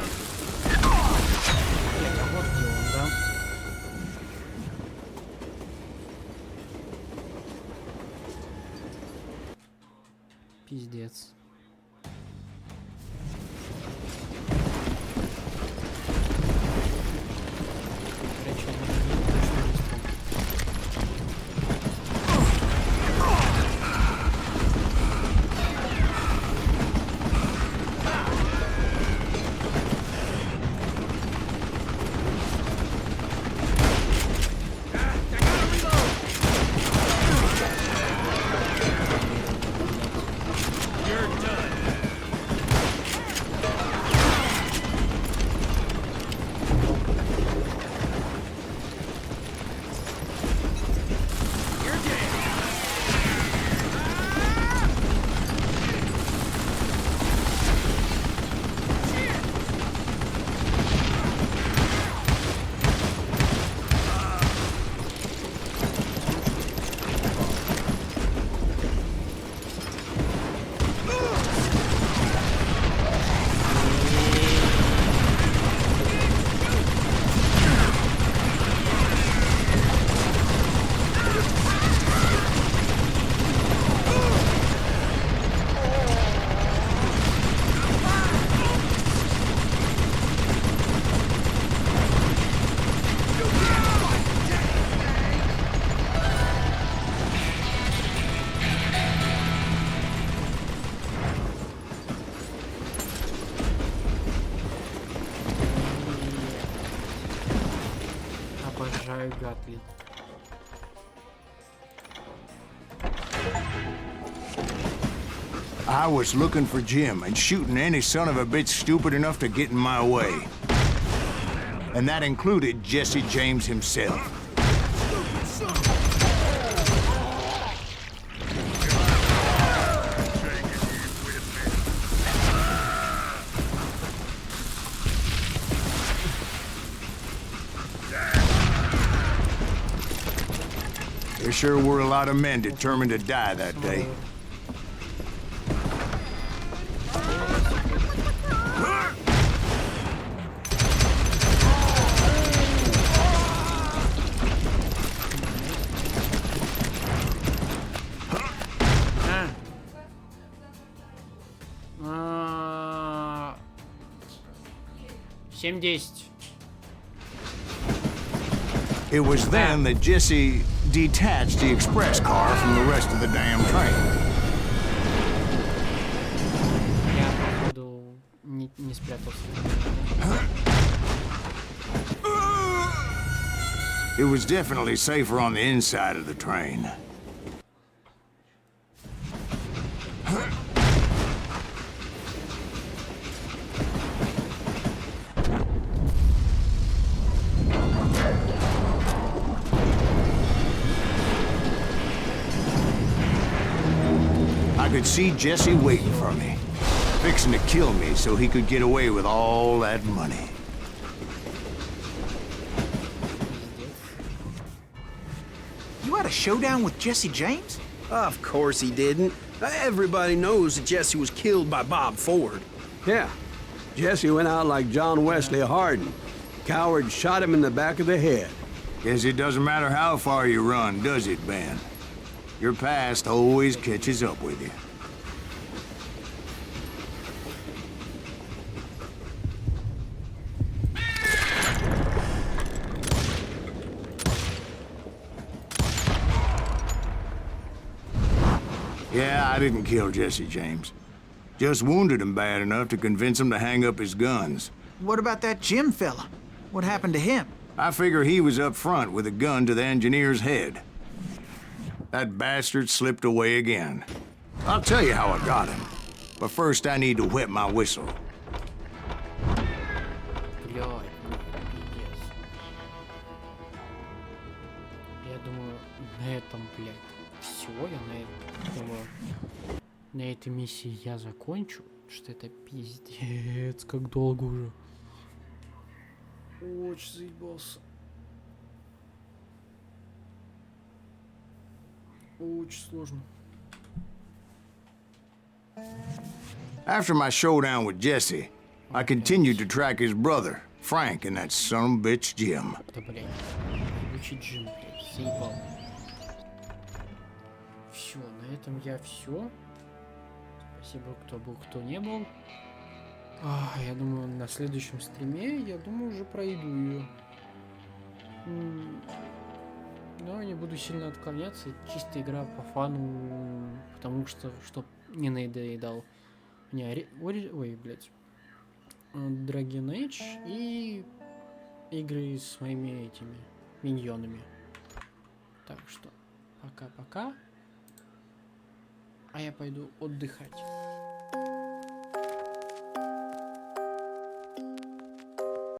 Speaker 1: Пиздец. Обожаю Гатли.
Speaker 2: I was looking for Jim and shooting any son of a bitch stupid enough to get in my way. And that included Jesse James himself. There sure were a lot of men determined to die that day. It was then that Jesse detached the express car from the rest of the damn train.
Speaker 1: Я, походу, не спрятался.
Speaker 2: It was definitely safer on the inside of the train. could see Jesse waiting for me, fixing to kill me so he could get away with all that money.
Speaker 4: You had a showdown with Jesse James?
Speaker 8: Of course he didn't. Everybody knows that Jesse was killed by Bob Ford.
Speaker 3: Yeah. Jesse went out like John Wesley Hardin. Coward shot him in the back of the head.
Speaker 2: Guess it doesn't matter how far you run, does it, Ben? Your past always catches up with you. Yeah, I didn't kill Jesse James. Just wounded him bad enough to convince him to hang up his guns.
Speaker 4: What about that Jim fella? What happened to him?
Speaker 2: I figure he was up front with a gun to the engineer's head. That bastard slipped away again. I'll tell you how I got him. But first I need to wet my whistle.
Speaker 1: Блядь, пиздец. Я думаю, на этом, блядь, все. Я думаю, на этой миссии я закончу. Что это пиздец, как долго уже. Очень заебался. Очень сложно.
Speaker 2: After my showdown with Jesse, I continued to track his brother, Frank, and that son of a bitch Jim.
Speaker 1: Да, блядь. Ебучий Джим, блядь, заебал. Все, на этом я все. Спасибо, кто был, кто не был. Я думаю, на следующем стриме, я думаю, уже пройду ее. Но не буду сильно отклоняться. Чисто игра по фану, потому что, чтоб не надоедал. Ой, блядь. Dragon Age и игры с моими этими миньонами. Так что, пока-пока. А я пойду отдыхать.